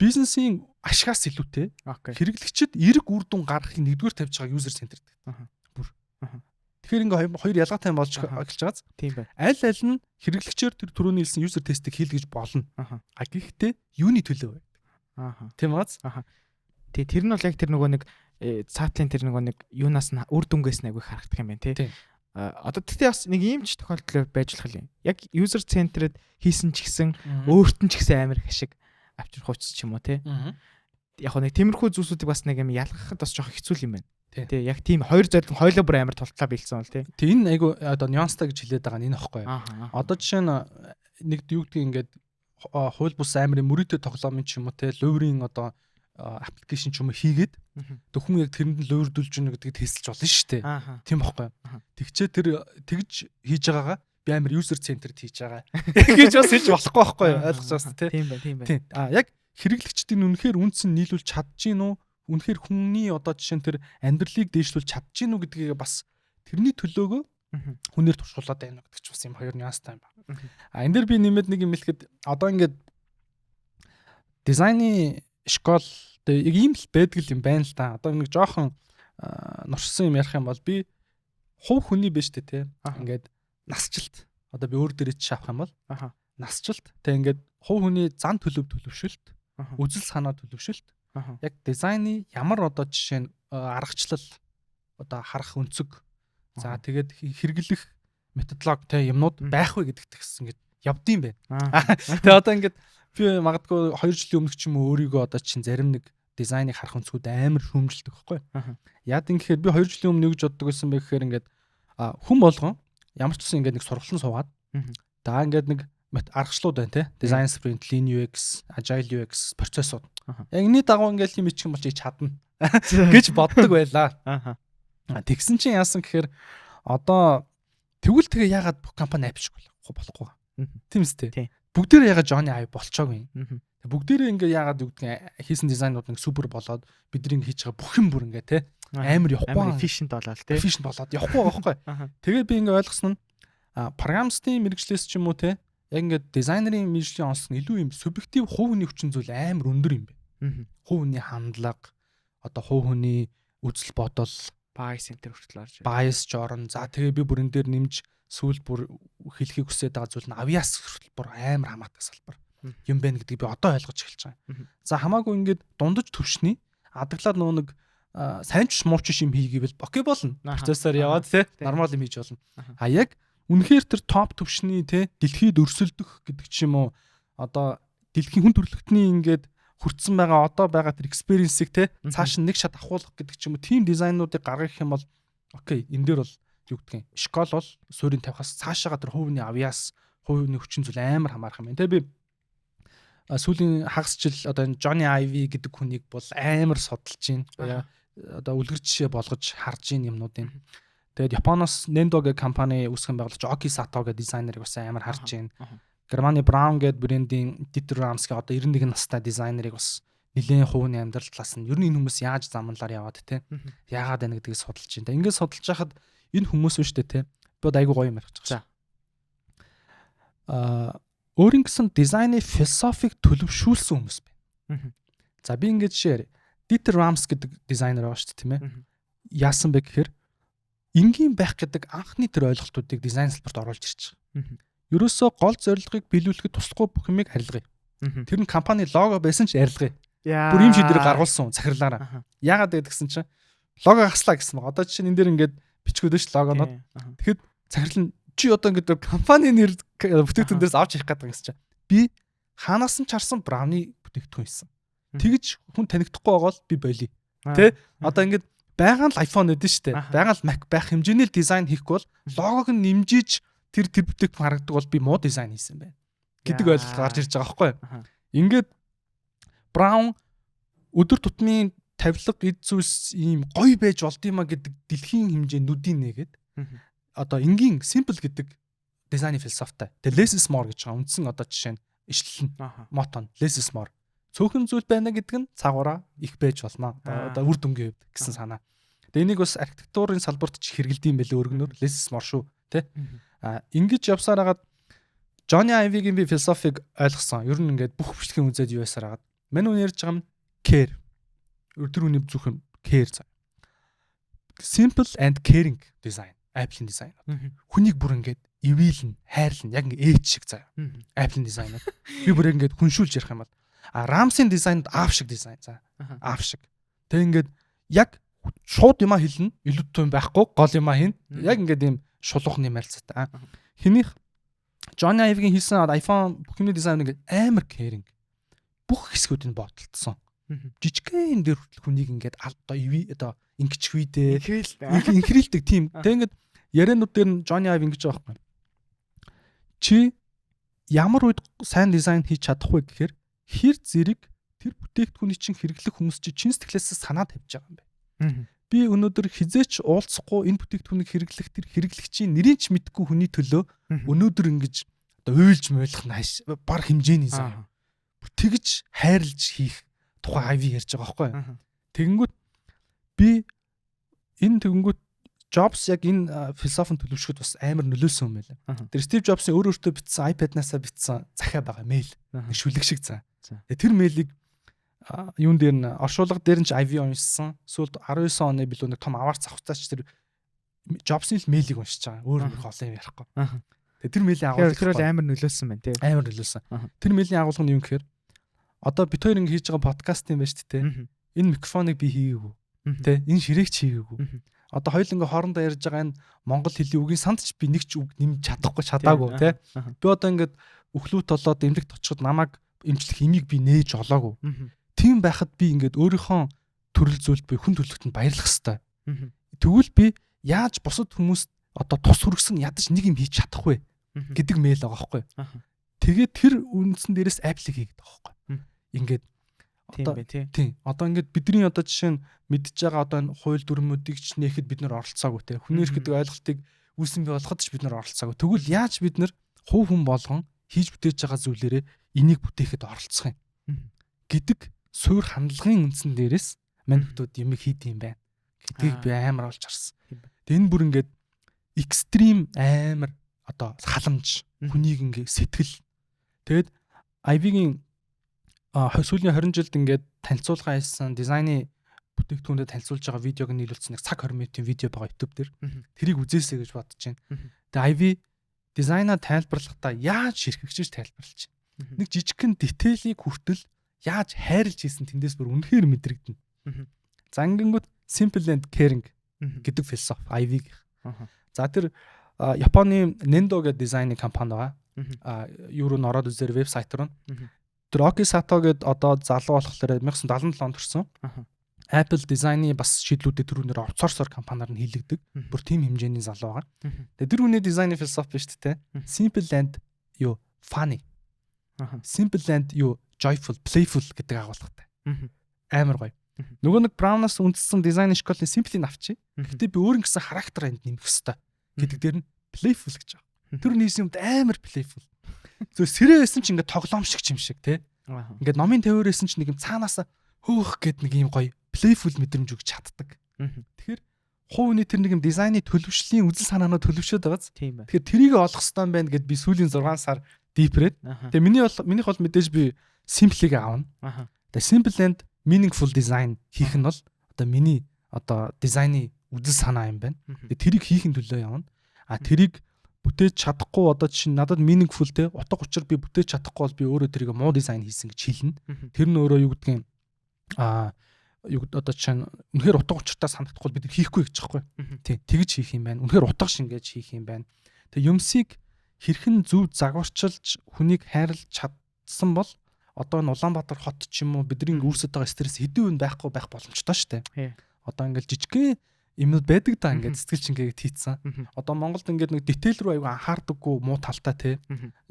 Speaker 2: бизнесийн ашигаас илүүтэй
Speaker 1: Окей.
Speaker 2: хэрэглэгчид эерэг үр дүн гаргахыг нэгдүгээр тавьж байгаа user centered.
Speaker 1: Аха.
Speaker 2: Бүр.
Speaker 1: Аха.
Speaker 2: Тэгэхээр ингээ хоёр ялгаатай болж
Speaker 1: Аха.
Speaker 2: эхэлж байгааз.
Speaker 1: Тийм байна.
Speaker 2: Аль аль нь хэрэглэгчээр тэр түрүүний хэлсэн user тестийг хийлгэж болно.
Speaker 1: Аха.
Speaker 2: А гэхдээ юуны төлөө вэ?
Speaker 1: Аха.
Speaker 2: Тийм бааз.
Speaker 1: Тэр нь бол яг тэр нөгөө нэг цаатлын тэр нөгөө нэг юунаас нь үр дүнгээс нэг харагдах юм байна тий.
Speaker 2: Тийм.
Speaker 1: Одоо тэгтээ бас нэг ийм ч тохиолдол байж болох юм. Яг user centered хийсэн ч гэсэн өөрт нь ч гэсэн амар их ашиг авчрах учраас ч юм уу тий. Яг нэг тиймэрхүү зүйлсүүдийг бас нэг юм ялгахад бас жоох хэцүү юм байна. Тий. Яг тийм хоёр зөөлөн хоёлоо бүр амар тултлаа бэлдсэн бол тий.
Speaker 2: Тэг энэ айгу одоо нюанстай гэж хэлээд байгаа нь энэ ихгүй.
Speaker 1: Аха.
Speaker 2: Одоо жишээ нь нэг юу гэдгийг ингээд хууль бус амарын мөрөөдө тоглоомын ч юм уу те луурийн одоо аппликейшн ч юм уу хийгээд тэг хүн яг тэрэнд нь луурдулж гэнэ гэдгийг тестэлж болно шүү дээ.
Speaker 1: Аха.
Speaker 2: Тийм байхгүй.
Speaker 1: Аха.
Speaker 2: Тэгчээ тэр тэгж хийж байгаагаа би амар user centered хийж байгаа. Гэж бас хэлж болохгүй байхгүй ойлгож байна те.
Speaker 1: Тийм байна, тийм байна.
Speaker 2: Тийм. Яг хэрэглэгчдийн үнэхээр үнц нь нийлүүлж чадж гин үү? Үнэхээр хүний одоо жишээ нь тэр амьдралыг дээшлүүлж чадж гин үү гэдгийг бас тэрний төлөөгөө хүнээр туршуулаад байна гэдэг ч бас юм хоёр нюанстай юм байна. Энэ дэр би нэмээд нэг юм хэлэхэд одоо ингээд дизайны школ яг ийм л байдаг юм байна л да. Одоо нэг жоохон нуршсан юм ярих юм бол би хувь хүний биш үү те. Ингээд насжилт. Одоо би өөр дээрээ ч авах юм бол насжилт. Тэ ингээд хувь хүний зан төлөвшөлт, үзэл санаа төлөвшөлт. Яг дизайны ямар одоо жишээ нь аргачлал одоо харах өнцөг. За тэгээд хэрэглэх методологи те юмнууд байх вэ гэдэгт гэсэн ингээд явдсан байна. Тэгээ одоо ингээд би магадгүй 2 жилийн өмнөх ч юм уу өөрийгөө одоо чинь зарим нэг дизайныг харах өнцгүүд амар шүүмжилдэг байхгүй. Яад ингэхээр би 2 жилийн өмнө юу гэж боддог байсан бэ гэхээр ингээд хүн болгон ямар ч гэсэн ингээд нэг сургалтын суугаад за ингээд нэг аргачлууд байна те. Design sprint, lean UX, agile UX процессууд. Яг энэний дагуу ингээд юм ичих юм бол чи чадна гэж боддог байлаа. Тэгсэн чинь яасан гэхээр одоо тэгвэл тэгээ яагаад бүх компани апчгүй болохгүй. Тийм үстэй. Бүгдээрээ яагаад Johnny Ive болчоогүй. Бүгдээрээ ингээ яагаад үгдэн хийсэн дизайнууд нэг супер болоод бидний хийж байгаа бүх юм бүр ингээ те амар явахгүй
Speaker 1: efficient болоод те.
Speaker 2: Efficient болоод явахгүй байхгүй. Тэгээ би ингээ ойлгосон нь программистын мэрэгчлээс ч юм уу те яг ингээ дизайнерын мэрэгжлийн онс нь илүү юм субъектив хувь хүний хүчин зүйл амар өндөр юм бэ. Хувь хүний хандлага одоо хувь хүний үзэл бодол
Speaker 1: bias center хүртэл орж.
Speaker 2: Bias жорон. За тэгээ би бүрэн дээр нэмж сүүл бүр хэлхийг хүсэж байгаа зүйл нь авьяас хүртэл бүр амар хамаатай салбар юм байна гэдгийг би одоо ойлгож эхэлж байгаа. За хамаагүй ингээд дундаж төвшний адаглаад нөгөө нэг сайн ч муу ч юм хийгээвэл окей болно. Процессор яваад те нормал юм хийж болно. А яг үнэхээр тэр топ төвшний те дэлхийд өрсөлдөх гэдэг ч юм уу одоо дэлхийн хүн төрөлхтний ингээд хүртсэн байгаа одоо байгаа тэр experience-ийг те цааш нэг шат авахуулах гэдэг ч юм уу team дизайнуудыг гаргах юм бол окей энэ дээр бол юу гэдгийг школ бол суурийн тавихаас цаашаага тэр хувийн авьяас хувийн хүчин зүйл амар хамаарах юм байна те би сүүлийн хагас жил одоо энэ Johnny Ive гэдэг хүнийг бол амар судалж байна одоо үлгэр жишээ болгож харж ийн юмнуудын тэгээд Японоос Nendo гэх компани үүсгэн байгуулагч Oki Sato гэх дизайнерыг бас амар харж байна. Germany Brown гэдэг брендийн Dieter Rams гэх одоо 91 настай дизайнерыг бас нэлээд хувийн амьдрал талаас нь ер нь энэ хүмүүс яаж замналаар яваад те яагаад байна гэдгийг судалж байна. Ингээд судалж хахад энэ хүмүүс биш те бод айгуу гоё юм ярих гэж. Өөрийн гэсэн дизайны философиг төлөвшүүлсэн хүмүүс байна. За би ингээд жишээр Dieter Rams гэдэг дизайнер байгаа шүү дээ тийм ээ. Яасан бэ гэхээр энгийн байх гэдэг анхны тэр ойлголтуудыг дизайн салбарт оруулж ирж байгаа. Ерөөсөө гол зорилгыг биелүүлэхэд туслахгүй бүх юмыг харилцгая. Тэр нь компани лого байсан ч арилгая. Бүр юм шийдвэр гаргуулсан захирлаараа. Яагаад гэдэг гэсэн чинь лого хаслаа гэсэн баг. Одоо жишээ нь энэ дээр ингээд бичгүүд ш логонод. Тэгэхэд захирал нь чи одоо ингээд компани нэр бүтээгдэхүүн дээрс авч ирэх гэдэг юм чинь. Би хаанаас нь чарсан брауны бүтээгдэхүүн хийсэн. Тэгж хүн танигдахгүй байгаа бол би болиё. Тэ? Одоо ингээд байгаан л iPhone өгдөн штэ. Байгаан л Mac байх хэмжээний л дизайн хийхгүй бол логог нь нэмжиж тэр бүтээгдэхүүн харагддаг бол би муу дизайн хийсэн байна гэдэг ойлголт гарч ирж байгаа байхгүй юу? Ингээд Браун өдөр тутмын тавилга эд зүйлс ийм гоё байж болд юма гэдэг дэлхийн хэмжээ нүдийн нэгэд одоо энгийн simple гэдэг дизайны философитой. Тэгээ less is more гэж байгаа. Үндсэн одоо жишээ нь ишлэл нь мотон less is more. Цөөхөн зүйл байна гэдэг нь цагаараа их байж болно. Одоо үр дүнгийн хувьд гэсэн санаа. Тэгээ энийг бас архитектурын салбарт ч хэрэгэлдэм байлээ өргөнөөр less is more шүү, тэ? Ингэж явсаар хагаад Johnny Ive-ийн би философиг ойлгосон. Ер нь ингээд бүх бичлэгийн үзээд юу ясаар хагаад. Мань үн ярьж байгаа юм care. Тэр үний зүх юм care цаа. Simple and caring design, Apple-ийн дизайн. Хүнийг бүр ингээд ивэлэн, хайрлан, яг ингээд ээж шиг цаа. Apple-ийн дизайн. Би бүр ингээд хүншүүлж ярих юм бол Ramsey-ийн дизайнд аав шиг дизайн цаа. Аав шиг. Тэг ингээд яг шууд юма хэлнэ, илүү том байхгүй, гол юма хийн. Яг ингээд ийм шулуухан юм ярилцаатай. Хэнийх Johnny Ive-ийн хийсэн iPhone бүх юмны дизайн ингээд амар caring. Бүх хэсгүүдийг бодолцсон. Жижигхэн дээр хүртэл хүнийг ингээд одоо ингэчих үедээ инхрилдэг тийм. Тэг ингээд ярианууд дээр нь Johnny Ive ингэж байгаа байхгүй. Чи ямар үед сайн дизайн хийж чадахгүй гэхээр хэр зэрэг тэр бүтээгдэхүүний чинь хэрэглэх хүмүүс чинь сэтгэлээсээ санаа тавьж байгаа юм байна. Би өнөөдөр хизээч уулзахгүй энэ бүтээгдэхүүнийг хэрэглэх тэр хэрэглэгчийн нэрийг ч мэдгүй хүний төлөө өнөөдөр ингэж одоо уйлж мойлох нааш баг хэмжээний зам. Тэгж хайрлж хийх тухай Ivy ярьж байгаа байхгүй. Тэгэнгүүт би энэ тэгэнгүүт Jobs яг энэ философийн төлөвшөхөд бас амар нөлөөсөн юм байна. Тэр Steve Jobs-ийн өөртөө бичсэн iPad-насаа бичсэн захиа байгаа мэйл. Шүлэг шиг цаа. Тэр мэйлийг юун дээр нь оршуулга дээр нь ч Ivy уншсан. Сүүлд 19 оны билүү нэг том аваарц авахтаач тэр Jobs-ийн мэйлийг уншиж байгаа. Өөр нэг олон юм ярихгүй. Тэгээ тэр мэйлийн агуулга
Speaker 1: тэр бол амар нөлөөсөн байна тий.
Speaker 2: Амар нөлөөсөн. Тэр мэйлийн агуулга нь юу гэхээр одоо бид хоёр ингэ хийж байгаа подкаст юм байна шүү дээ. Энэ микрофоныг би хийгээгүй. Тэ энэ ширээгч хийгээгүй. Одоо хоёул ингээ хоорондоо ярьж байгаа энэ монгол хэлний үгийн санд ч би нэг ч үг нэмж чадаагүй тий. Би одоо ингээд өхлүүт толоод эмнэлэгт очиход намайг эмчлэх имийг би нээж олоогүй. Тийм байхад би ингээд өөрийнхөө төрөл зүйлд би хүн төлөвлөлтөнд баярлах хэвээр. Тэгвэл би яаж бусад хүмүүст одоо тус хүргэсэн ядаж нэг юм хийж чадахгүй гэдэг мэйл байгаа байхгүй. Тэгээд тэр үндсэн дээрээс Apple-ийг хийгээд байгаа байхгүй. Ингээд тийм. Одоо ингээд бидний одоо жишээ нь мэдж байгаа одоо энэ хууль дүрмүүдийг ч нээхэд бид нар оролцоогүй те. Хүний эрх гэдэг ойлголтыг үүсэн бий болгоход ч бид нар оролцоогүй. Тэгвэл яаж бид нар хувь хүн болгон хийж бүтээж байгаа зүйлээрээ энийг бүтээхэд оролцох юм гэдэг суурь хандлагын үндсэн дээрээс маньхдууд юм хийд юм байна гэдгийг би амар олж харсан. Тэгээд энэ бүр ингээд экстрим амар одоо халамж хүнийг ингээ сэтгэл. Тэгэд Ivy-гийн сүүлийн 20 жилд ингээд танилцуулга хийсэн дизайны бүтээгдэхүүндэд танилцуулж байгаа видеог нийлүүлсэн нэг цаг 20 минутын видео байгаа YouTube дээр. Тэрийг үзээсэй гэж бодож байна. Тэгээ Ivy дизайнаа тайлбарлахдаа яаж ширхэгчж тайлбарлаж байна. Нэг жижигхэн детейлийг хүртэл яаж хайрлж хийсэн тэндээс бүр үнэхээр мэдрэгдэнэ. За ингэнгүүт simple and caring гэдэг философи Ivy-г. За тэр Японы Nendo гэдэг дизайны компани байгаа. Юу руу ороод үзээр вебсайт руу. Тэр Oki Sato гэдэг одоо залуу болохоор 1977 онд төрсэн. Apple дизайны бас шийдлүүдэд түрүүнээр outsourcer компаниар нь хийлэгдэг. Бүр тийм хэмжээний залуу байгаа. Тэгээ тэр үний дизайны философи биш үү те. Simple and funny. Simple and joyful, playful гэдэг агуулгатай. Амар гоё. Нөгөө нэг Brown-аас үндэссэн дизайн школын Simple-ийг авчи. Гэхдээ би өөр ингэсэн характер энд нэмэх хэрэгтэй гэдэг дээр нь playful гэж байгаа. Тэр нийс юмд амар playful. Зөв сэрээ байсан ч ингээд тоглоом шиг юм шиг те. Ингээд номын тавиурээсэн ч нэг юм цаанаасаа хөөх гэд нэг юм гоё playful мэдрэмж өгч чаддаг. Тэгэхээр хувийн тэр нэг юм дизайны төлөвшлийн үзэл санаанаа төлөвшөд байгааз. Тэгэхээр трийг олох хэрэгтэй байна гэд би сүүлийн 6 сар deep-рээд. Тэгээ минийх бол мэдээж би simple-ийг аавна. Тэгээ simple and meaningful design хийх нь бол одоо миний одоо дизайны үзэл санаа юм байна. Тэгээ трийг хийхин төлөө явна. Трийг бүтээж чадахгүй одоо чинь надад meaningful те утга учир би бүтээж чадахгүй бол би өөрөө тэрийг муу дизайн хийсэн гэж хэлнэ. Тэр нь өөрөө юу гэдгийг одоо чинь үнэхээр утга учиртаа санагдахгүй бид хийхгүй гэж байгаа байхгүй. Тийм тэгж хийх юм байна. Үнэхээр утга шингээж хийх юм байна. Тэгээ юмсыг хэрхэн зөв загварчилж хүнийг хайрлаж чадсан бол одоо энэ Улаанбаатар хот ч юм уу бидний үүсэж байгаа стресс хэдэн үн байх боломжтой шүү дээ. Одоо ингээл жижигхэн юмуд байдаг да ингээд сэтгэл шингээгээд хийцэн. Одоо Монголд ингээд нэг детейл рүү аягүй анхаардаггүй муу талтай те.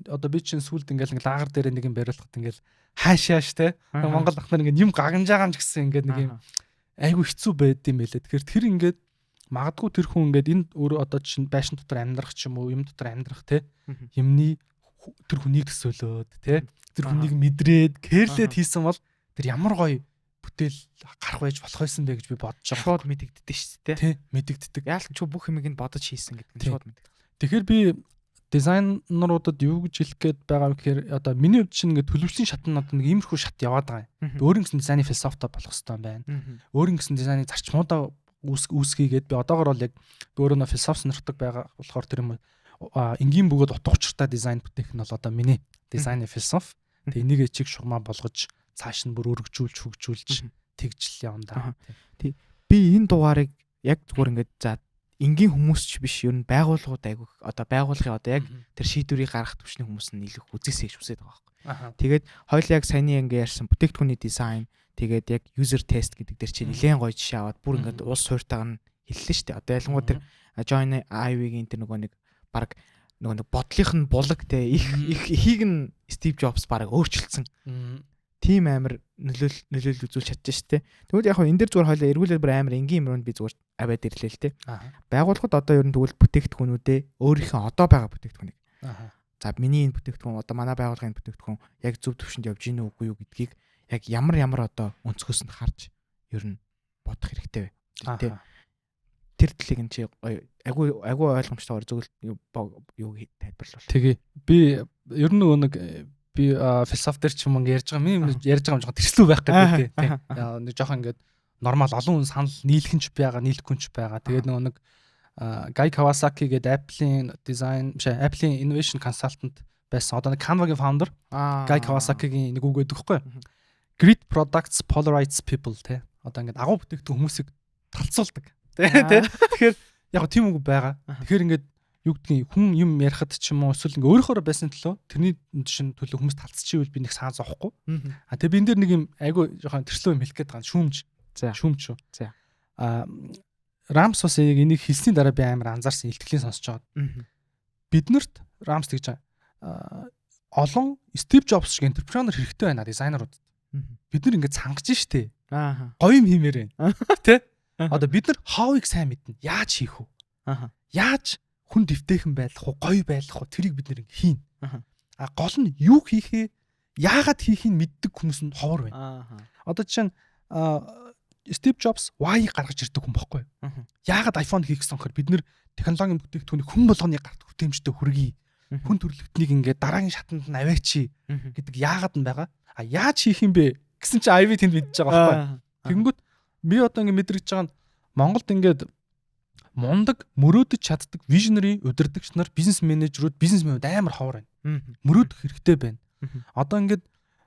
Speaker 2: Одоо би чинь сүлд ингээд нэг лагер дээр нэг юм бариулахад ингээд хаашааш те. Монгол ах нар ингээд юм гагнаж байгаа юм ч гэсэн ингээд нэг юм аягүй хэцүү байд юм байлээ. Тэгэхээр тэр ингээд магадгүй тэр хүн ингээд энэ өөр одоо чинь байшин дотор амьдрах ч юм уу юм дотор амьдрах те. Юмны тэр хүнийг төсөөлөөд те. Тэр хүнийг мэдрээд кэрлээд хийсэн бол тэр ямар гоё бүтээл гарах байж болох байсан бэ гэж би бодож байгаа.
Speaker 1: Шууд мэдэгддэг шүү дээ.
Speaker 2: Тий, мэдэгддэг.
Speaker 1: Яалтч бүх юмыг нь бодож хийсэн гэдэг нь шууд мэдэгддэг.
Speaker 2: Тэгэхээр би дизайнеруудад юу гэж хэлэх гээд байгаа юм гэхээр одоо миний хувьд чинь ингээд төлөвшлийн шатнууд нэг иймэрхүү шат яваад байгаа юм. Би өөрийн гэсэн дизайны философитой болох хэрэгтэй байна. Өөрийн гэсэн дизайны зарчмуудаа үүсгээгээд би одоогоор бол яг би өөрөө философи сонирхдаг байгаа болохоор тэр юм энгийн бөгөөд утга учиртай дизайн бүтээх нь бол одоо миний дизайны философи. Тэгээ энийг чиг шугамаа болгож цааш нь бүр өргөжүүлж хөгжүүлж тэгжл явна да.
Speaker 1: Тий. Би энэ дугаарыг яг зүгээр ингээд за энгийн хүмүүс ч биш ер нь байгууллагууд айгүйх одоо байгууллагын одоо яг тэр шийдвэрийг гаргах төвчний хүмүүс нь илүү үзээсэй хүсэж байгаа байхгүй. Тэгээд хоёул яг саяны ингээ ярьсан бүтээгдэхүүний дизайн тэгээд яг user test гэдэг дээр чи нэлээд гоё жишээ аваад бүр ингээд уус суурьтайг нь хэллээ шүү дээ. Одоо ялангуяа тэр Join Ivy-гийн тэр нөгөө нэг баг нөгөө бодлынх нь булаг те ихийг нь Steve Jobs бараг өөрчилсөн. Тим амар нөлөөлөл үзүүлж чадчих штэ. Тэгвэл яг хаа энэ дэр зүгээр хойлоо эргүүлээд бүр амар энгийн юмрууд би зүгээр аваад ирлээ л те. Байгууллагууд одоо ер нь тэгвэл бүтээгдэхүүнүүдээ өөрийнхөө одоо байгаа бүтээгдэхүүнийг. За миний энэ бүтээгдэхүүн одоо манай байгууллагын бүтээгдэхүүн яг зөв төвшөнд явж гинэ үгүй юу гэдгийг яг ямар одоо өнцгөөс нь харж ер нь бодох хэрэгтэй бай. Тэ. Тэр талыг нь чи агуу ойлгомжтойгоор зөвлөлт юу тайлбарлавал.
Speaker 2: Тэгээ би ер нь нэг би философи дээр ч юм ярьж байгаа юм ярьж байгаа юм жоохон тэрслүү байх гэдэг тийм. Нэг жоохон ингээд нормал олон хүн санал нийлхэнч байгаа, нийлэхгүйч байгаа. Тэгээд нэг Guy Kawasaki гэдэг Apple-ийн дизайн Apple-ийн innovation consultant байсан. Одоо нэг Canva-гийн founder Guy Kawasaki-гийн нэг үг өгдөг байхгүй. Great products polarize people те. Одоо ингээд агуу бүтээгдэхүүн хүмүүсийг талцуулдаг. Тэгэхээр яг тийм үг байгаа. Тэгэхээр ингээд юу гэдгийг хүн юм ярихад ч юм уу эсвэл ингээ өөрөөхөө байсан төлөө тэрний чинь төлөө хүмүүс талцчихвэл би нэг саан зоохгүй. Тэгээ би энэ дэр нэг юм айгу жоохон тэрслөө юм хэлэх гээд байгаа шүүмж. Шүүмж шүү. Рамс бас яг энийг хэлсний дараа би амар анзаарсан илтгэлийн сонсож байгаа. Биднэрт Рамс тэгж байгаа. Олон Steve Jobs шиг энтерпренер хэрэгтэй байна дизайнеруудад. Бид нар ингээ цангаж штэ. Гоё юм хиймээр байна. Тэ? Одоо бид нар ховыг сайн мэднэ. Яаж хийх вэ? Яаж хүн дэвтэйхэн байх уу, гоё байх уу тэрийг бид нэр хийн. Гол нь юу хийхээ, яагаад хийхийг мэддэг хүмүүс нь ховор байна. Одоо жишээ нь Steve Jobs Y-ыг гаргаж ирдэг хүн бохгүй. Яагаад iPhone хийх гэсэн хэрэг бид нэр технологийн бүтээгдэхүүнийг хүн болгоны гарт хүртээмжтэй хүргэе. Хүн төрөлхтнийг ингээд дараагийн шатанд нь аваачи гэдэг яагаад нь байгаа. Яаж хийх юм бэ гэсэн чи Ivy тэнд мэдчихэж байгаа байхгүй. Тэгэнгүүт би одоо ингээд мэдрэгдэж байгаа нь Монголд ингээд мундаг мөрөөдөж чаддаг вижнери удирдагч нар бизнес менежерүүд бизнесмэнүүд амар ховор байна. Мөрөөдөх хэрэгтэй байна. Одоо ингээд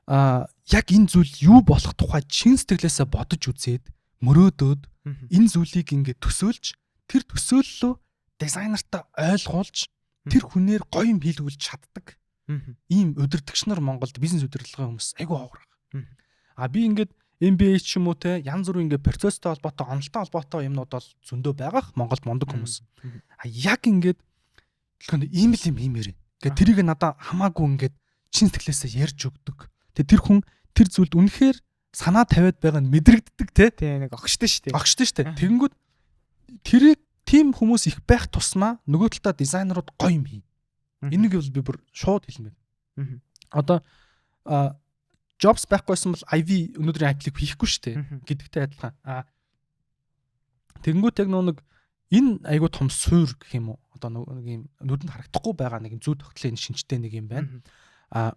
Speaker 2: яг энэ зүйл юу болох тухай чин сэтгэлээсээ бодож үзээд мөрөөдөөд энэ зүйлийг ингээд төсөөлж тэр төсөөллөө дизайнертаа ойлгуулж тэр хүнээр гоё юм хийлгүүлж чаддаг. Ийм удирдагч нар Монголд бизнес удирдлагын хүмүүс айгүй ховор байгаа. Би ингээд MBA ч юм уу те янз бүрийн ингээ процесстэй холбоотой, онолтой холбоотой юмнууд бол зөндөө байгаах Монголд мундаг хүмүүс. Яг ингээд ийм л юм хиймээр. Ингээ тэрийг надаа хамаагүй ингээд чин сэтгэлээсээ ярьж өгдөг. Тэгээ тэр хүн тэр зүйлд үнэхээр санаа тавиад байгаа нь мэдрэгддэг те.
Speaker 1: Тэгээ нэг огштой шүү дээ.
Speaker 2: Огштой шүү дээ. Тэгэнгүүт тэрийг тийм хүмүүс их байх тусмаа нөгөө талдаа дизайнерууд гоё юм хий. Энийг бол би бүр шууд хэлмээр. Одоо Jobs байхгүйсэн бол Ivy өнөөдрийн Apple-ийг хийхгүй шүү дээ гэдэгтэй адилхан. Тэгэнгүүт яг нэг энэ айгуу том суур гэх юм уу? Одоо нэг юм нүдэнд харагдахгүй байгаа нэг юм зүй тогтлын шинжтэй нэг юм байна.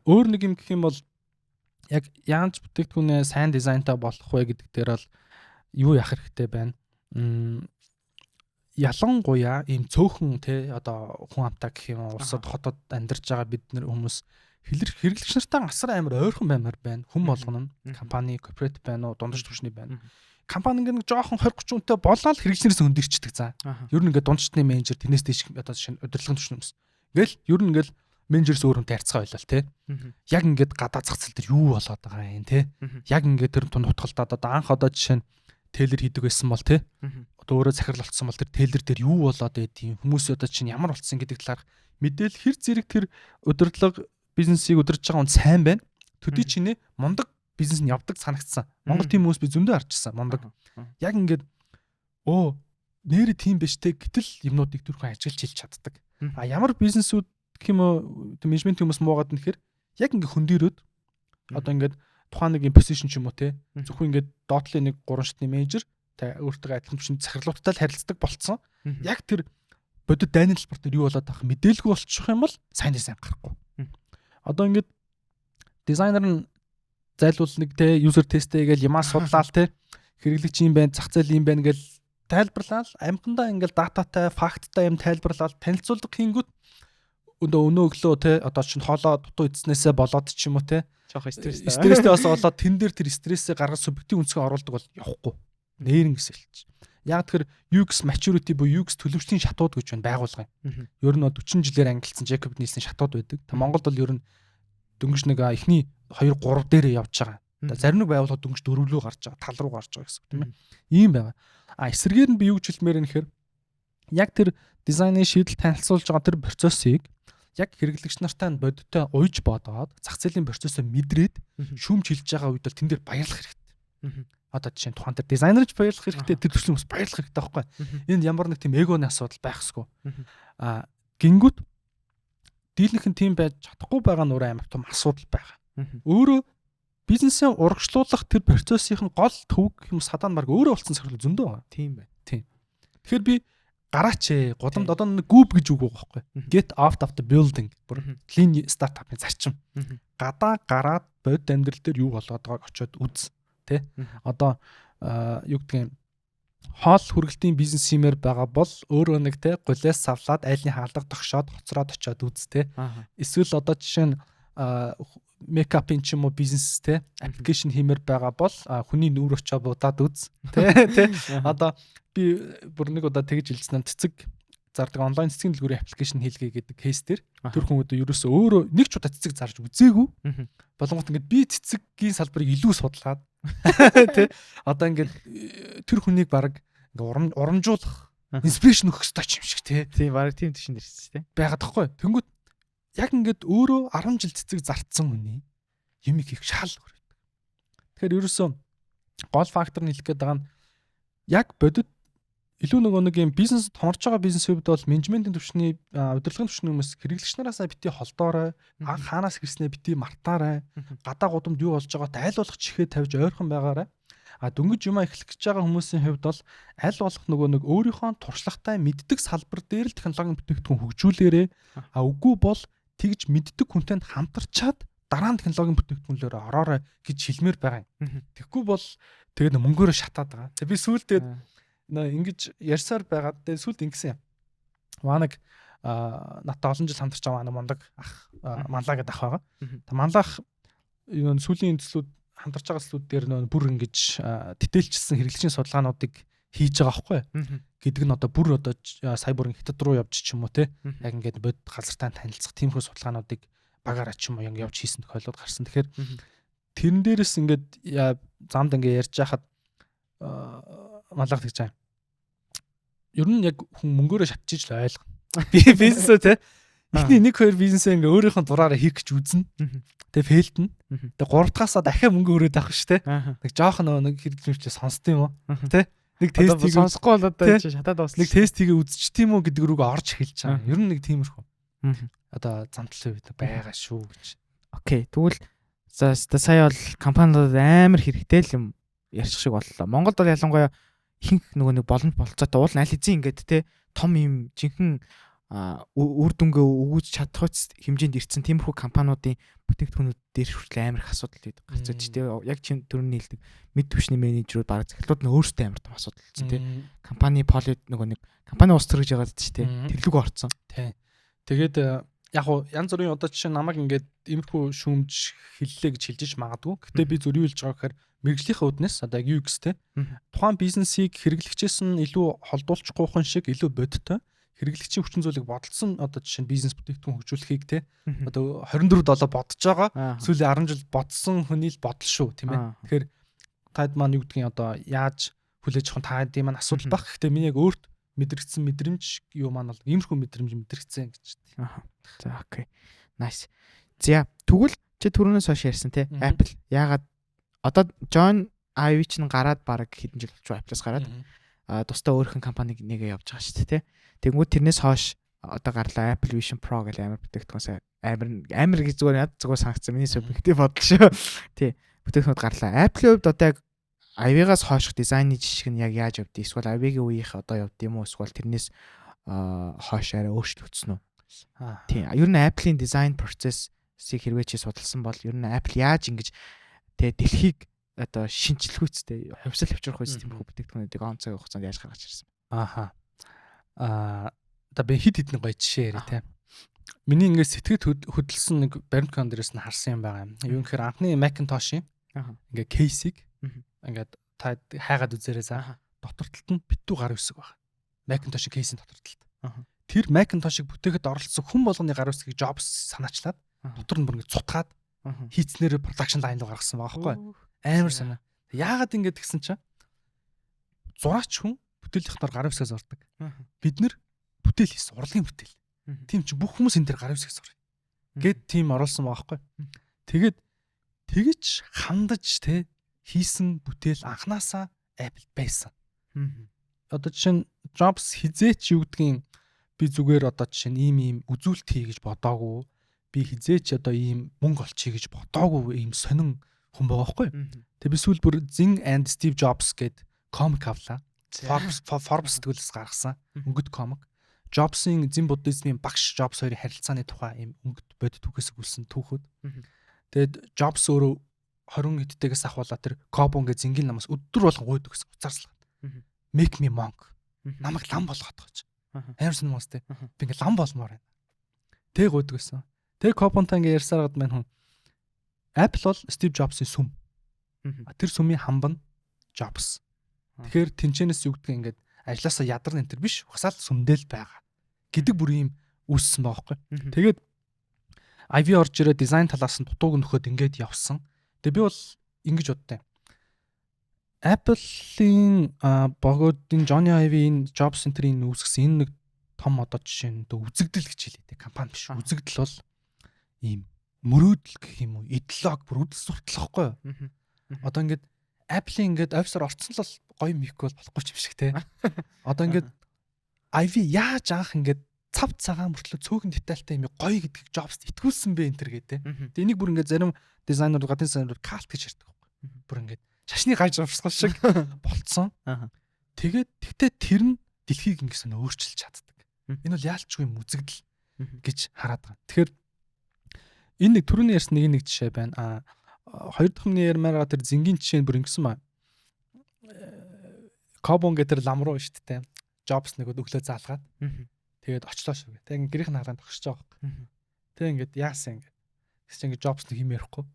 Speaker 2: Өөр нэг юм гэх юм бол яг яаж бүтээгдэхүүнээ сайн дизайнтай болох вэ гэдэг дээр бол юу яах хэрэгтэй байна. Ялангуяа ийм цөөхөн те одоо хүн амтаа гэх юм уу? Улсад хотод амьдарч байгаа бид нар хүмүүс хэрэглэгч нартай асар амар ойрхон баймаар байна. Хүн болгоно нь компани, корпорат байна уу, дундаж түвшний байна. компани ингээд нэг жоохон 20-30 үнэтэй болоод хэрэгжнээс өндөрчдөг за. Ер нь ингээд дундчны менежер тэрнээс дэш одоо жишээ нь удирдлагын түвшин юмс. Ингээл ер нь ингээл менежерс өөр хүнтэй харьцаа байлаа те. Яг ингээд гадаа зах зээл дээр юу болоод байгаа юм те. Яг ингээд тэр тун утгалдаад одоо анх одоо жишээ нь тейлер хийдэг байсан бол те. Одоо өөрөө захирал болцсон бол тэр тейлер дээр юу болоод байдгийг хүмүүс одоо чинь ямар болцсон гэдэг талаар мэдээл хэр зэрэг тэр удирдлага бизнесийг удирдах байгаа хүн сайн байна. Төдий чинээ мундаг бизнес нь явдаг санагдсан. Монгол тийм хүмүүс би зөндөө харчихсан. Мундаг. Яг ингээд нэрээ тийм биш те гэтэл юмнуудыг түрхэн ажиглаж хэлж чаддаг. А ямар бизнесүүд гэх юм уу менежмент хүмүүс муугаад нэхэр яг ингээд хөндөрөөд одоо ингээд тухайн нэг позишн ч юм уу те зөвхөн ингээд доотлын нэг 3 шатны менежер та өөртөө адилхан түвшинд захирлуудтай л харилцдаг болцсон. Яг тэр бодит дайны талбар дээр юу болоод байгаа мэдээлгүй болчих юм бол сайн гарахгүй. Одоо ингээд дизайнер нь зайлуул нэг те юзер тесттэй гээл ямаа судлаал те хэрэглэгч юм байна, зах зээл юм байна гээл тайлбарлал амхандаа ингээл дататай, факттай юм тайлбарлал танилцуулга хийнгүүт өнөө өглөө те одоо чинь хоолоо дутуу идснээсээ болоод ч юм уу те
Speaker 1: жоох
Speaker 2: стресстэй бас болоод тэн дээр тэр стрессээ гаргаж субъектив үнцгээ оруулдаг бол явахгүй. Нээрэн гэсэлч. Яг тэр UX maturity буюу UX төлөвчлийн шатууд гэж байна байгуулгын. Ер нь 40 жилээр ангилсан Jacob Nielsen шатууд байдаг. Та Монголд бол ер нь дөнгөж нэг эхний 2 3 дээрээ явж байгаа. Зарим нэг байгууллага дөнгөж 4 рүү гарч байгаа, тал руу гарч байгаа гэсэн үг тийм ээ. Ийм байгаа. Эсрэгээр нь би юу гэж хэлмээр юм гэхээр яг тэр дизайны шийдэл танилцуулж байгаа тэр процессыг яг хэрэглэгч нартай нь бодиттой уйж бодоод зах зээлийн процессыг мэдрээд шүүмж хэлж байгаа үед л тэн дээр баярлах хэрэгтэй. Одоо жишээ нь тухайн тэр дизайнерч баярлах хэрэгтэй, тэр төрлийн хүмүүс баярлах хэрэгтэй байхгүй. Энд ямар нэг тийм эгоны асуудал байхгүй. Гингүүд дийлэнх нь тийм байж чадахгүй байгаа нь өөр амар том асуудал байгаа. Өөрөө бизнесээ урагшлуулах тэр процессын гол төв юм садаан марг өөрөө болсон сахил зөндөө байгаа. Тийм байна. Тийм. Тэгэхээр би гараач гудамд одоо нэг гүүб гэж үг байгаа байхгүй. Get out of the building. Бүр clean startup-ын зарчим. Гадаа гараад бодит амьдрал дээр юу болоод байгааг очиод үз. Тэ? Одоо юу гэдгийг хоол хүргэлтийн бизнес хиймээр байгаа бол өөрөө нэг те гулээс савлаад айлны хаалга тогшоод хоцроод очиод үз те. Эсвэл одоо жишээ нь мейкапын ч юм уу бизнес те аппликейшн хиймээр байгаа бол хүний нүүр очоо будаад үз те. Одоо би бүр нэг удаа тэгж хэлсэн нь цэцэг зардаг онлайн цэцгийн дэлгүүрийн аппликейшн хийлгээ гэдэг кейс дээр тэр хүн ерөөсөө өөрөө нэг ч удаа цэцэг зарж үзээгүй. Болонгот ингээд би цэцгийн салбарыг илүү судлаад тэ одоо ингээд тэр хүнийг баг ингээд урамжуулах инспирэшн өгөх ёстой юм шиг
Speaker 1: тийм баг тийм тийшин ирсэн тийм
Speaker 2: байгаад тахгүй. Тэнгүүт яг ингээд өөрөө 10 жил цэцэг зартсан хүний юм хийх шал хүрээд. Тэгэхээр ерөөсөө гол фактор нь хэлэх гээд байгаа нь яг бодит илүү нэг юм бизнес томорч байгаа бизнесийн хувьд бол менежментийн түвшний удирдлагын түвшний хүмүүс хэрэглэгч нараасаа бити холдоорой, хаанаас ирснээ бити мартаарай, гадаа гудамд юу болж байгаатай аль болох чихээ тавьж ойрхон байгаарай. Дөнгөж юм эхлэх гэж байгаа хүмүүсийн хувьд бол аль болох нэг өөрийнхөө туршлагатай мэддэг салбар дээр л технологийн бүтээгдэхүүн хөгжүүлээрэй. Үгүй бол тэгж мэддэг хүнтэй хамтарчаад дараа нь технологийн бүтээгдэхүүнлөөр ороорой гэж хэлмээр байгаа юм. Тэгэхгүй бол тэгээд мөнгөөрөө шатаад байгаа. Би сүүлдээ ингэж ярьсаар байгаад тэгээд сүлд ингэсэн юм. Манаг надад олон жил хамтарч байгаа мундаг ах манлаа гэдэг ах байгаа. Та манлаах юу сүлийн төслүүд хамтарч байгаа төслүүд дээр бүр ингэж дэтэлчилсэн хэрэглэгчийн судалгаануудыг хийж байгаа байхгүй гэдэг нь одоо бүр одоо сая бүрэн хятад руу явж ч юм уу те яг ингээд бод газартаа танилцах тиймэрхүү судалгаануудыг багаараа ч юм уу явж хийсэн тохиолдол гарсан. Тэгэхээр тэрэн дээрээс ингээд замд ингээд ярьж байхад манлах гэж байгаа. Ер нь яг хүн мөнгөөрөө шатчихж л ойлгоно. Би бизнесөө те эхний 1-2 бизнесээ ингээ өөрийнхөө дураараа хийх гэж үзнэ. Тэгээ фейлтэн. Тэгээ 3 дахьаасаа дахиад мөнгө өрөөд авах шүү те. Нэг жоохон нэг хэрэглэмжлээ сонсд юм уу? Те нэг тестийг
Speaker 1: сонсохгүй бол одоо шатаад бас
Speaker 2: нэг тестийг үзчих тийм үү гэдэг рүүгээ орж эхэлж байгаа. Ер нь нэг тиймэрхүү. Одоо замтлал үед байгаа шүү гэж.
Speaker 1: Окей. Тэгвэл сая бол компаниудад амар хэрэгтэй л юм ярьчих шиг боллоо. Монголд бол ялангуяа ихэнх нэг боломж болцоотой уул аль хэзээ ингээд те том юм жинхэнэ үр дүнгээ өгүүлж чадах хэмжээнд ирсэн тиймэрхүү компаниудын бүтээгдэхүүнүүд дээр хүртэл амар их асуудал гарч ирж те яг чинь төрний хэлдэг мэд түвшний менежерүүд бараг захирлууд нь өөрсдөө амар том асуудал болсон те компани полит нэг компани ус төрөж байгаа ч те тэрлэг орцсон.
Speaker 2: Тэгээд яг уу янз бүрийн одоо жишээ намайг ингээд иймэрхүү шүүмж хэллээ гэж хэлж магадгүй. Гэтэ би зөв юу хэлж байгаа гэхээр мэрэгжлийнхээ үднэс одоо яг UX те тухайн бизнесийг хэрэглэгчээс нь илүү холдуулчихгүй хүн шиг илүү бодтой хэрэглэгчийн хүчин зүйлийг бодолсон одоо жишээ нь бизнес бүтээгдэхүүн хөгжүүлэхийг те одоо 24/7 бодож байгаа сүүлийн 10 жил бодсон хүний л бодол шүү тийм ээ. Тэгэхээр таад маань юу гэдгийг одоо яаж хүлээж авах таад юм асуудал баг. Гэхдээ миний яг өөрт мэдрэгдсэн мэдрэмж юу маань бол иймэрхүү мэдрэмж мэдрэгдсэн гэж тийм.
Speaker 1: За окей. Nice. За тэгвэл чи түрүүнээс хойш ярьсан те Apple яагаад одоо John Ive чинь гараад баг хэдэн жил болчих Apple-аас гараад тусдаа өөрхөн компаниг нэгэ явж байгаа шүү дээ те. Тэгвэл тэрнээс хойш одоо гарлаа Apple Vision Pro гэх амар бүтээгдэхүүнсээ амар гэж зүгээр санагдсан. Миний субъектив бодол шүү. Тий. Бүтээгдэхүүнүүд гарлаа. Apple-ийн хувьд одоо яг Ivy-гаас хойших дизайны жишг нь яг яаж явд? Эсвэл Ivy-гийн үеийнх одоо явд юм уу? Эсвэл тэрнээс хойш арай өөрчлөгдсөн үү? Тийм. Ер нь Apple-ийн дизайн процессыг хэрвээ чи судалсан бол ер нь Apple яаж ингэж тэ дэлхийг одоо шинжлэх үстэй хувьсал авчрах үс тиймэрхүү бүтээгдэхүүнүүдийг он цагийн хугацаанд яаж гаргаж ирсэн бэ?
Speaker 2: Одоо би хит гоё жишээ ярив те. Миний ингээд сэтгэд хөдөлсөн нэг баримт дээрээс нь харсан юм байгаа юм. Юу гэхээр анхны Macintosh-ийн ингээд кейсийг ингээд та хайгаад үзээрэй за. Дотор талд нь битүү гар үсэг байна. Macintosh-ийн кейсийн дотор талд. Тэр Macintosh-ыг бүтээхэд оролцсон хүн болгоны гар үсгийг Jobs санаачлаад дотор нь бүр ингээд цутгаад хийцнэр production line руу гаргасан байгаа байхгүй. Амар санаа. Яагаад ингэж тэгсэн чинь зураач хүн бүтээлийнх дор гар үсгээс ордог. Бид нэр бүтээл хийсэн, урлагийн бүтээл. Тийм чи бүх хүмүүс энэ дээр гар үсгээс орё. Гэт тийм оруулсан байгаа байхгүй. Тэгээд тэгэж хандаж те хийсэн бүтээл анханасаа Apple байсан. Одоо жишээ нь Jobs хизээч юу гэдгийг би зүгээр одоо жишээ нь ийм үзүүлэлт хий гэж бодоагүй. Би хизээч одоо ийм мөнгө олчихъя гэж бодоагүй ийм сонин хүн байгаа байхгүй. Тэгээ би сүүл бүр Zing and Steve Jobs гэд комик авлаа. Forbes тгүүлээс гаргасан өнгөт комик. Jobs-ийн Зин буддизмын багш Jobs хоёрын харилцааны тухай ийм өнгөт бодит түүхээс өгүүлсэн түүхүүд. Тэгээд Jobs өөрөө 20 эдтэйгээс ахуулаад тэр Cobon гэ зингийн намаас өдөр болгон гойд өгсөн уцаарслаад. Make me monk. Намайг лам болгоод гэж. Амарсан хүмүүс те. Би ингээ лам болмоор байна. Тэг гойд өгсөн. Тэг Cobonтай ингээ ярьсараад мань хүн. Apple бол Steve Jobs-ийн сүм. Тэр сүмийн хамб нь Jobs. Тэгэхээр тэнчэнэс юу гэдгийг ингээд ажлаасаа ядарна энэ төр биш. Угсаал сүмдэл байгаа гэдэг бүр юм үүссэн байгаа байхгүй. Тэгээд Ivy орж ирээ дизайн талаас нь дутууг нөхөд ингээд явсан. Тэгээ би бол ингэж боддоо. Apple-ийн богодын Johnny Ive-ийн Jobs Center-ийн үүсгэсэн энэ нэг том одоо жишээ нь үзэгдэл гэж хэлээ те компани биш. Үзэгдэл бол ийм мөрөөдөл гэх юм уу, идеолог бүр үдэл сурталхгүй. Одоо ингээд Apple-ийн ингээд офисаар орцсон л гоё микол болохгүй ч юм шиг те. Одоо ингээд Ivy яаж анх ингээд цав цагаан мөртлөө цөөхөн детальтай юм гоё гэдгийг Jobs итгүүлсэн бэ энэ төр гэдэг. Тэгээ энийг бүр ингээд зарим дизайнерууд гадны дизайнерууд калт гэж ярьдаг байхгүй. Бүр ингээд шашны гаж урсгал шиг болцсон. Тэгээд тэгтээ тэр нь дэлхийг ингэсэн өөрчилж чаддаг. Энэ бол яалчгүй юм үзэгдэл гэж хараад байгаа. Тэгэхээр энэ нэг түрүүний ярьсан нэг жишээ байна. Хоёр дахь нь ярмаараа тэр зингийн жишээ нь бүр ингэсэн ба. Cobon гэдэг лам руу шүү дээ. Jobs нэг өглөө заалгаад. Тэгээд очлоо шүү. Тэг ингээ гэрийнх нь хараанд тогсож байгаа байхгүй. Тэг ингээд яасан ингээд. Тэгс чи ингээд Jobs нэг юм ярихгүй.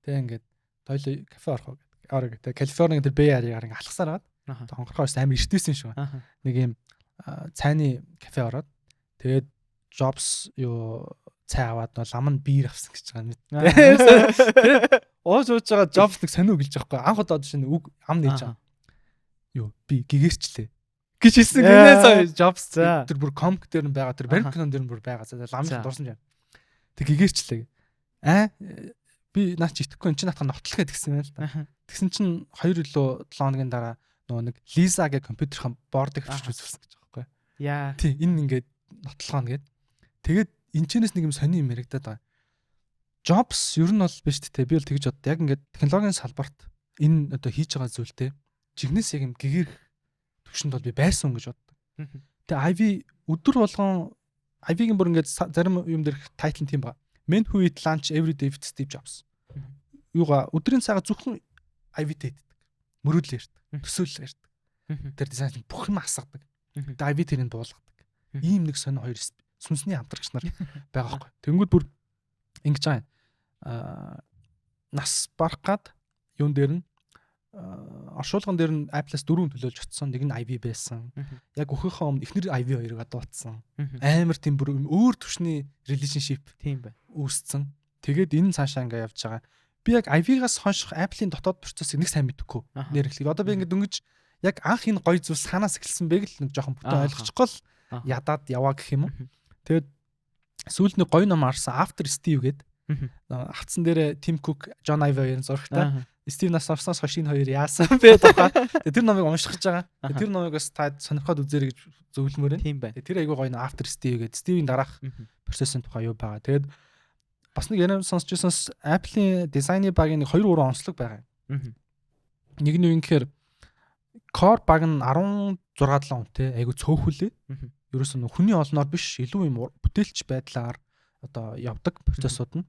Speaker 2: Тэг ингээд тойло кафе орох гэдэг. Ороо гэдэг. Калифорник тэр Bay Area-аар ингээ алхасаар аваад. Хонгорхоос амар иртээсэн шүү. Нэг юм цайны кафе ороод. Тэгээд Jobs юу цай аваад лам нь биер авсан гэж байгаа юм. Тэгээд ууж байгаа Jobs нэг сониу гэлж байгаа байхгүй. Анх удаа жишээ нь үг ам нээж байгаа. Юу би гэгэрчлээ гэж хэлсэн гинээс Jobs тэр бүр комк дээр нь байгаа тэр баримт кинон дээр нь бүр байгаа. Ламж дурсан жаа. Тэг гэгэрчлээ. Би наач итгэхгүй энэ чинь натхан нотлох гэдгсэн юм л да. Тэгсэн чинь 2 илүү 7 хоногийн дараа нөгөө нэг Lisa гэх компьютерийн бордыг авчиж үзүүлсэн гэж байгаа байхгүй. Яа. Тий энэ ингээд нотлохоо гээд. Тэгээд энэчнээс нэг юм сони юм яригадаад байгаа. Jobs ер нь бол биш тээ. Би бол тэгж боддог. Яг ингээд технологийн салбарт энэ одоо хийж байгаа зүйлтэй жигнэс яг юм гэгэр төвшөнд бол би байсан гэж боддог. Тэгээ Ivy өдөр болгон Ivy-гийн бүр ингээд зарим юм дээр тайтл тийм ба. Men who eat lunch every day with Steve Jobs. Юугаа өдрийн цагаа зөвхөн Ivy-тэй иддэг. Мөрөөдөл ярьдаг. Төсөөлөл ярьдаг. Тэр дизайн бүх юм асгадаг. Тэгээ Ivy тэрийг буулгадаг. Ийм нэг сони хоёр сүнсний хамтрагч нар байгаа байхгүй. Тэнгүүд бүр ингэж байгаа. Нас барах гад юун дээр нь оршуулган дээр нь Apple-аас 4 төлөөлж очсон. Нэг нь IV байсан. Яг өөхийнхөө өмнө эхнэр IV 2-ыг дуудсан. Амар тийм бүр өөр төвшний relationship
Speaker 1: тийм бай.
Speaker 2: үүссэн. Тэгээд энэ цаашаа ингээ явж байгаа. Би яг IV-гаас хойших Apple-ийн дотоод процессыг нэг сайн мэдэхгүй. Нэрхлээ. Одоо би ингээ дөнгөж яг анх энэ гоё зүйл санаас эхэлсэн бэ гэл нэг жоохон бүтэн ойлгочихгүй л ядаад яваа гэх юм уу. Тэгээд сүүлд нэг гоё ном харсан After Steve гээд хавцсан дээр Tim Cook, John Ive хоёрын зурагтай. Стив нас орсноос хойш энэ хоёр яасан бэ тухай. Тэр номыг уншиж байгаа. Тэр номыг бас та сонирхоод үзээрэй гэж зөвлөмөр байна.
Speaker 1: Тийм бай.
Speaker 2: Тэр айгүй гоё н After Steve гэдэг. Стивийн дараах процессын тухай юу байгаа. Тэгээд бас нэг ярим сонсчихсоос Apple-ийн дизайны багийн нэг 2-3 онцлог байгаа. Нэг нь юу гэхээр Core баг нь 16-7 үнэтэй айгүй цөөхүлээ. Ерөөсөө хүний олноор биш илүү юм бүтээлч байдлаар одоо явдаг процессууд нь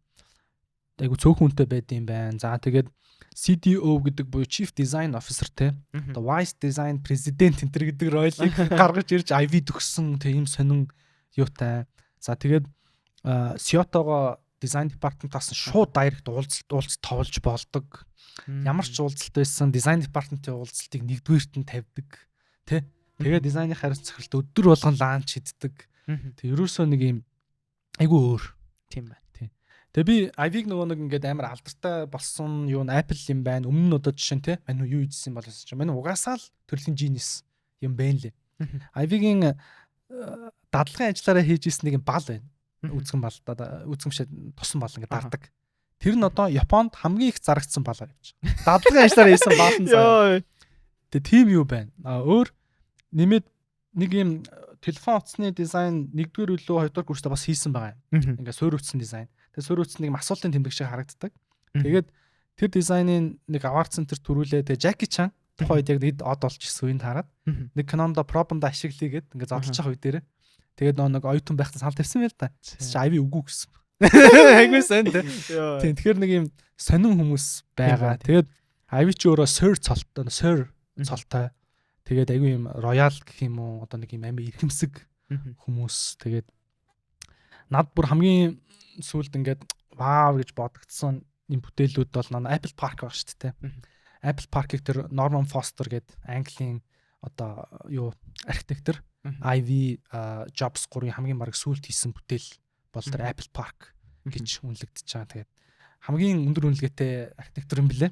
Speaker 2: айгүй цөөхөн үнэтэй байд юм байна. За тэгээд CDO гэдэг буюу Chief Design Officer те одоо Vice Design President энэ гэдэг ройлыг гаргаж ирж IV төгссөн тийм сонин юутай. За тэгээд Seattle-го Design Department-аас шууд direct уулзалт тоолж болдог. Ямар ч уулзалт байсан Design Department-ийн уулзалтыг нэгдүгээрт нь тавьдаг те. Тэгээд дизайны хариуц захиралт өдөр болгон ланч хийдэг. Тэг ерөөсөө нэг юм айгүй өөр
Speaker 1: тийм байна.
Speaker 2: Тэгээ би IV-г нөгөө нэг ингээд амар алдартай болсон юу н Apple юм байна. Өмнө нь одоо жишээ нь те мань юу хийжсэн бол гэсэн чинь мань угаасаа л төрлийн genius юм байна лээ. IV-гийн дадлагын ажиллаараа хийж ирсэн нэг бал байна. Үзгэн бал үзгэн бишээ тусан бал ингээд дардаг. Тэр нь одоо Японд хамгийн их зарагдсан бал явж байгаа. Дадлагын ажиллаараа хийсэн бал нь заа. Тэгээ тийм юу байна. Өөр нэмээд нэг юм телефон утасны дизайн 1-р үлөө 2-р курстаа бас хийсэн байгаа юм. Ингээ суурь утасны дизайн. Тэгээ суурь утас нэг асуултын тэмдэг шиг харагддаг. Тэгээд тэр дизайныг нэг award center төрүүлээ. Тэгээ Jackie Chan тухайд яг нэг од олж ирсэн үеинд хараад нэг Canon-до problem-да ашиглая гэд ингээ зодолж байгаа үе дээр. Тэгээд нэг оюутан байхад санал тавьсан байл та. Чи IV үгүй гэсэн. Айгүй сэн тэ. Тийм тэгэхээр нэг юм сонин хүмүүс байгаа. Тэгээд IV ч өөрөө sir цолтой. Тэгээд айгүй юм роял гэх юм уу одоо нэг юм амин эрхэмсэг хүмүүс. Тэгээд над бүр хамгийн сүүлд ингээд вау гэж бодогдсон юм бүтээлүүд бол Apple Park баг шүү дээ. Apple Park-ийг тэр Norman Foster гэдэг Английн одоо юу архитектор IV Jobs 3-ын хамгийн баг сүүлд хийсэн бүтээл бол тэр Apple Park гэж үнэлэгдэж байгаа. Тэгээд хамгийн өндөр үнэлгээтэй архитектор юм блэ.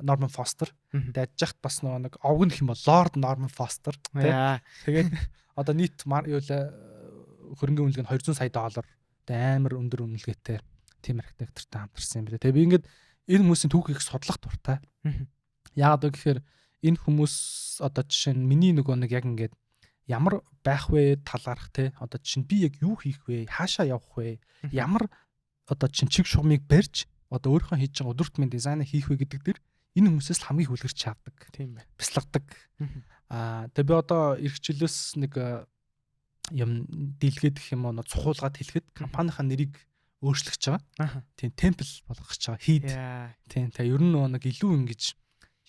Speaker 2: Norman Foster. Тэгээд яжхад бас нэг овг нөх юм бол Lord Norman Foster. Тэгээд одоо нийт юу л хөрөнгөний үнэлгээ нь $200 сая. Амар өндөр үнэлгээтэй тийм архитектортай хамтарсан юм блэ. Тэгээд би ингээд энэ хүмүүсийн түүхийг судлах дуртай. Яагаад вэ гэхээр энэ хүмүүс одоо жишээ нь миний нөгөө нэг яг ингээд ямар байх вэ талаарх те одоо чинь би яг юу хийх вэ хаашаа явах вэ ямар одоо чинь чиг шугамыг барьж одоо өөрийнхөө хийж байгаа өдөртмийн дизайныг хийх вэ гэдэг дэр энэ хүмүүсээс л хамгийн хүлгэрч чаддаг тийм бай бяцлагдаг тэгээ би одоо эрхчлөөс нэг юм дэлгээд гэх юм уу цухуулгаад хэлэхэд компанийнхаа нэрийг өөрчлөгч байгаа тийм темпл болгож байгаа хийд тийм та ер нь нэг илүү ингэж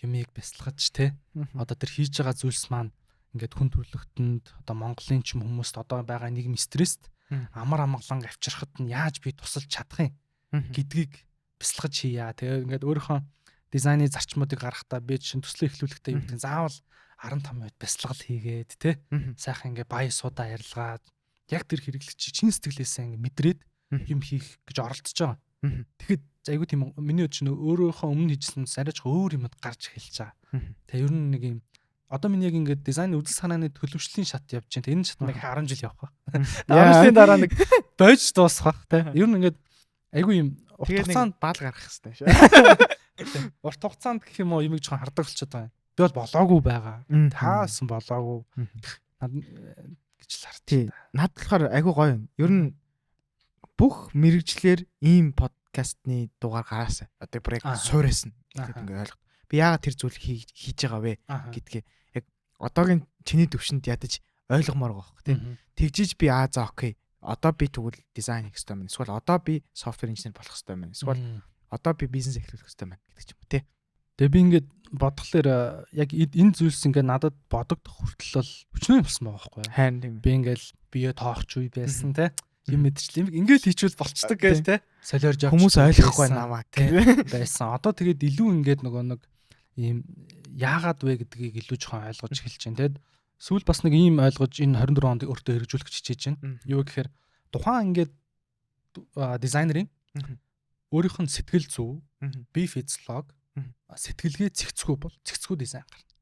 Speaker 2: юмыг бяцлагаж те одоо тэр хийж байгаа зүйлс маань ингээд хүн төрөлхтөнд одоо Монголын ч хүмүүст одоо байгаа нийгэм стресст амар амгалан авчрахад нь яаж би тусалж чадах юм гэдгийг бяцлагаж хийя. Тэгээ ингээд өөрийнхөө дизайны зарчмуудыг гаргахдаа би чинь төслийн эхлүүлэхдээ юм гэдэг заавал 15 минут бяцлагал хийгээд те сайхан ингээд бая суудаа ярилгаад яг тэр хэрэглэгч чин сэтгэлээсээ ингээд мэдрээд юм хийх гэж оролдож байгаа. Тэгэхэд айгуу тийм миний чинь өөрөөхөө өмнө хийжсэн арайч өөр юмд гарч эхэлж байгаа. Тэгээ ер нь нэг юм одоо миний яг ингээд дизайн үзэл санааны төлөвшлийн шат явж байна. Энэ шат нэг 10 жил явах ба. 10 жилийн дараа нэг дойж дуусах те. Ер нь ингээд айгүй юм урт хугацаанд
Speaker 1: баал гарах хэрэгтэй шүү.
Speaker 2: Урт хугацаанд гэх юм уу юм жоохон хардаг болчиход байгаа. Би бол болоогүй байгаа. Таасан болоогүй гэж л харт.
Speaker 1: Тий. Над болохоор айгүй гоё юм. Ер нь бүх мэрэгчлэр ийм подкастны дугаар гараасаа. Одоо проект суурайсан. Тэгэхэд ингээд ойлго. Би яагаад тэр зүйлийг хийж байгаа вэ гэдгээ яг одоогийн чиний төвшөнд ядаж ойлгомоор байгаа хөх тийм. Тэгжиж би за окей. Одоо би тэгвэл дизайн хийх хэрэгтэй байна. Эсвэл одоо би софтвер инженер болох хэрэгтэй байна. Эсвэл одоо би бизнес эхлүүлэх хэрэгтэй байна гэдэг ч юм уу тий.
Speaker 2: Тэгээ би ингээд бодглохлоор яг энэ зүйлс ингээд надад бодогдох хүртэл бол өчнөө болсон байгаа байхгүй юу?
Speaker 1: Харин тийм.
Speaker 2: Би ингээд бие тоохч үе байсан те. Юм мэдчихлээ. Ингээд хийчихвэл болцдог гээл те. Солиорж авч
Speaker 1: Хүмүүс ойлгохгүй намаа
Speaker 2: те байсан. Одоо тэгээд илүү ингээд нөгөө нэг ийм яагаад вэ гэдгийг илүү жоохон ойлгож эхэлж байна те. Сүүл бас нэг ийм ойлгож энэ 24 онд өөртөө хэрэгжүүлэх хичээж байна. Юу гэхээр тухайн ингээд дизайнерын өөрийнх нь сэтгэл зүй, бие физиолог, сэтгэлгээ зэгцгүй бол зэгцгүй дизайн гарна.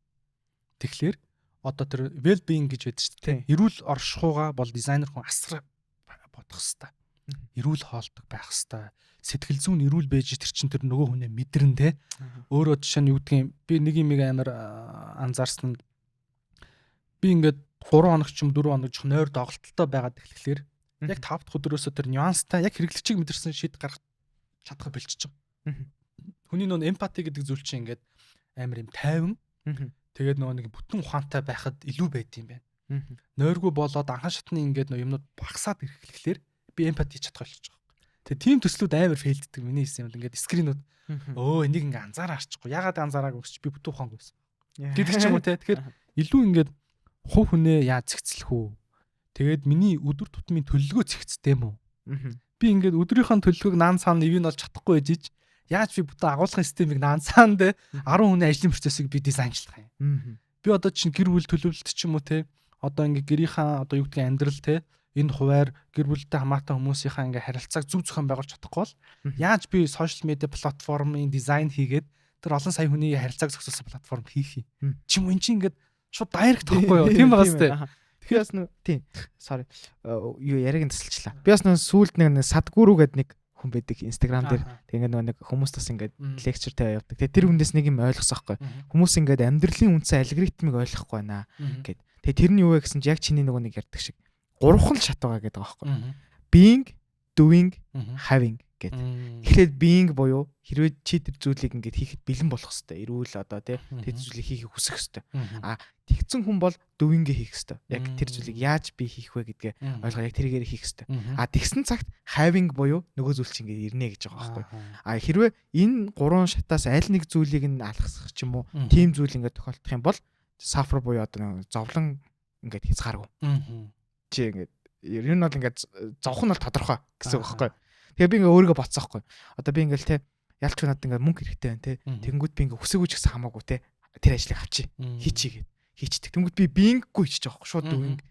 Speaker 2: Тэгэхээр одоо тэр well being гэж байдаг шүү дээ. Эрүүл оршихуйгаа бол дизайнер хүн асар бодох хэвээр. Эрүүл хоолдог байх хэвээр. Сэтгэл зүйн эрүүл байж тэр чин тэр нөгөө хүнээ мэдэрнэ те. Өөрөө жишээ нь юу гэдгийг би нэг юм амар анзаарсан нь би ингээд 3 хоног ч юм 4 хоног ч нойр доголтолтой байгаад эхлэхлээр яг 5 дахь өдрөөсөө тэр нюанстай яг хэрэглэгчийг мэдэрсэн шийд гаргах чадхаа бэлчиж байгаа. Хүний нөө эмпати гэдэг зүйл чинь ингээд амар юм тайван. Тэгээд нөгөө нэг бүтэн ухаантай байхад илүү байд юм байна. Нойргүй болоод анхан шатны ингээд нөө юмнууд багасаад ирэхлээр би эмпати чадах болчих жоох. Тэгээд тийм төслүүд амар фейлддэг. Миний хэлсэн юм л ингээд скринүүд энийг ингээд анзаараа арчихгүй. Ягаад анзаараагүй гэж би бүтэн ухаангүй байсан. Гэдэг ч юм уу те. Тэгэхээр илүү ингээд хувь хүнээ яаж зэгцлэх үү? Тэгээд миний өдөр тутмын төлөвлөгөө зэгцтэй юм уу? Би ингээд өдрийнхөө төлөвлөгөөг наан цаана ивэн болж чадахгүй байж яаж би бүтэн агуулгын системийг наан цаанд 10 хүний ажлын процессыг би дизайнчлах юм. Би одоо чинь гэр бүл төлөвлөлт ч юм уу те одоо ингээд гэрийнхаа одоо юу гэдгийг амьдрал те энэ хуваар гэр бүлтэй хамаатай хүмүүсийнхаа ингээд харилцааг зөв зөвхөн байгуулж чадахгүй бол яаж би сошиал медиа платформын дизайн хийгээд тэр олон сая хүний харилцааг зохицуулсан платформ хийх юм. Чим энэ чинь ингээд шууд дайрект тахгүй юу? Тийм байгаас те.
Speaker 1: Тэгэхээр бас тийм sorry юу яриаг нь тасалчлаа. Би бас сүүлд нэг Садгүрүү гэдэг нэг хүн байдаг Instagram дээр тэгээд нэг хүмүүс бас ингээд лекчер тавиа явдаг. Тэгээд тэр хүнээс нэг юм ойлгосохгүй. Хүмүүс ингээд амьдралын үндсэн алгоритмыг ойлгохгүй байна гэд. Тэгээд тэр нь юу вэ гэсэн чинь яг чиний нөгөө нэг ярьдаг шиг 3 шат байгаа гэдэг байгаа байхгүй. Being, doing, having гэд. Тэгэхээр being буюу хэрвээ чи тэр зүйлийг ингээд хийхэд бэлэн болох хэвээр. Эрүүл одоо тэр зүйлийг хийхийг хүсэх хэвээр. Тэгсэн хүн бол doing-гээ хийх хэвээр. Яг тэр зүйлийг яаж би хийх вэ гэдгээ ойлгоо яг тэрийгээр хийх хэвээр. Тэгсэн цагт having буюу нөгөө зүйл чинь ингээд ирнэ гэж байгаа байхгүй. Хэрвээ энэ 3 шатаас аль нэг зүйлийг нь алгасгах ч юм уу, тийм зүйл ингээд тохиолдох юм бол suffer буюу одоо зовлон ингээд хязгааргүй. Чи ингээд ер нь бол ингээд зовх нь бол тодорхой гэсэн үг байхгүй. Тэгээ би ингээ өөрийгөө боцсоохгүй. Одоо би ингээл те ялч надад ингээ мөнгө хэрэгтэй байна те. Тэнгүүд би ингээ хүсээгүй ч гэсэн хамаагүй те. Тэр ажлыг авчи. Хийчихье гэд. Хийчдэг. Тэнгүүд би бинггүй хийчих жоохгүй шууд дүүн.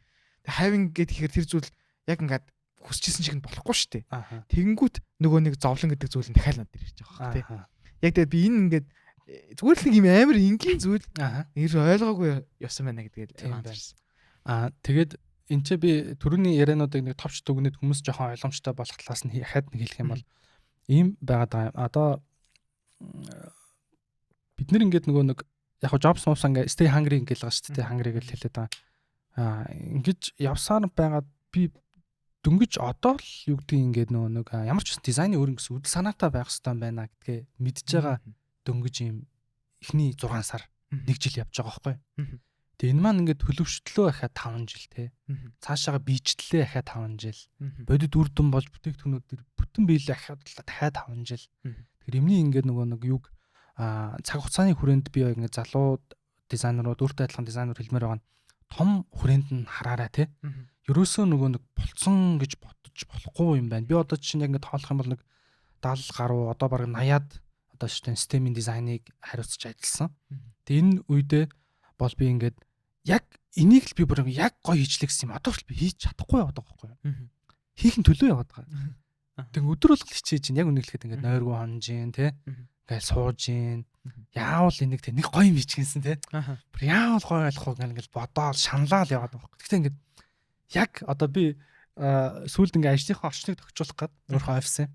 Speaker 1: Тэг having гэд ихээр тэр зүйл яг ингээд хүсчихсэн шиг нь болохгүй шүү дээ. Тэнгүүд нөгөө нэг зовлон гэдэг зүйл нь дахиад надад ирж байгаа те. Яг тэгээд би энэ ингээд зүгээр л нэг юм амар энгийн зүйл нэр ойлгоогүй явсан байна гэдгээд анзаарсан.
Speaker 2: Тэгээд энэ ч би түрүүний яриануудыг нэг товч дүгнээд хүмүүс жоохон ойлгомжтой болох талаас нь хахад нэг хэлэх юм бол ийм байгаад байгаа. Одоо бид нэр ингээд нөгөө нэг яг jobs мовс ингээд stay hungry гэж байгаа шүү дээ. Hungry гэж хэлээд байгаа. Ингэж явсаар байгаад би дөнгөж одоо л юу гэдгийг ингээд нөгөө нэг ямар ч дизайны өөр ингэсэн үдэл санаатай байх хэрэгтэй байна гэдгээ мэдж байгаа дөнгөж ийм эхний 6 сар 1 жил явж байгаа байхгүй. Тэгээ энэ маань ингээд төлөвшөлтөө ахаа 5 жил те. Цаашаага биечлээ ахаа 5 жил. Бодит үрдэн болж бүтээгдэхүүнүүд төр бүтэн биелээ ахаад дахиад 5 жил. Тэгэхээр юмний ингээд нөгөө нэг юг цаг хугацааны хүрээнд би ингээд залуу дизайнерууд өөртөө адилхан дизайнер хэлмээр байгаа нь том хүрээнд нь хараарай те. Ерөөсөө нөгөө нэг болцсон гэж бодож болохгүй юм байна. Би одоо чинь яг ингээд тоолох юм бол нэг 70 гаруй одоо бараг 80-аад одоо шин системийн дизайныг хариуцж ажилласан. Тэгээ энэ үедээ бол би ингээд яг энийг л би бүр яг гоё хийчлээ гэсэн юм. Одоо л би хийж чадахгүй яваад байгаа байхгүй юу? Хийх нь төлөө яваад байгаа. Тэг өдөр болго хичээж чинь яг үнэглэхэд ингээд нойргүй хонж гин те. Ингээд сууж гин. Яавал энийг те нэг гоё юм хийчихсэн те. Бүр яавал гоё ойлгох уу ингээд бодоол шаналал яваад байгаа. Гэхдээ ингээд яг одоо би сүүлд ингээд ажлынхаа орчныг тохижуулах гээд өөрийнхөө офисын.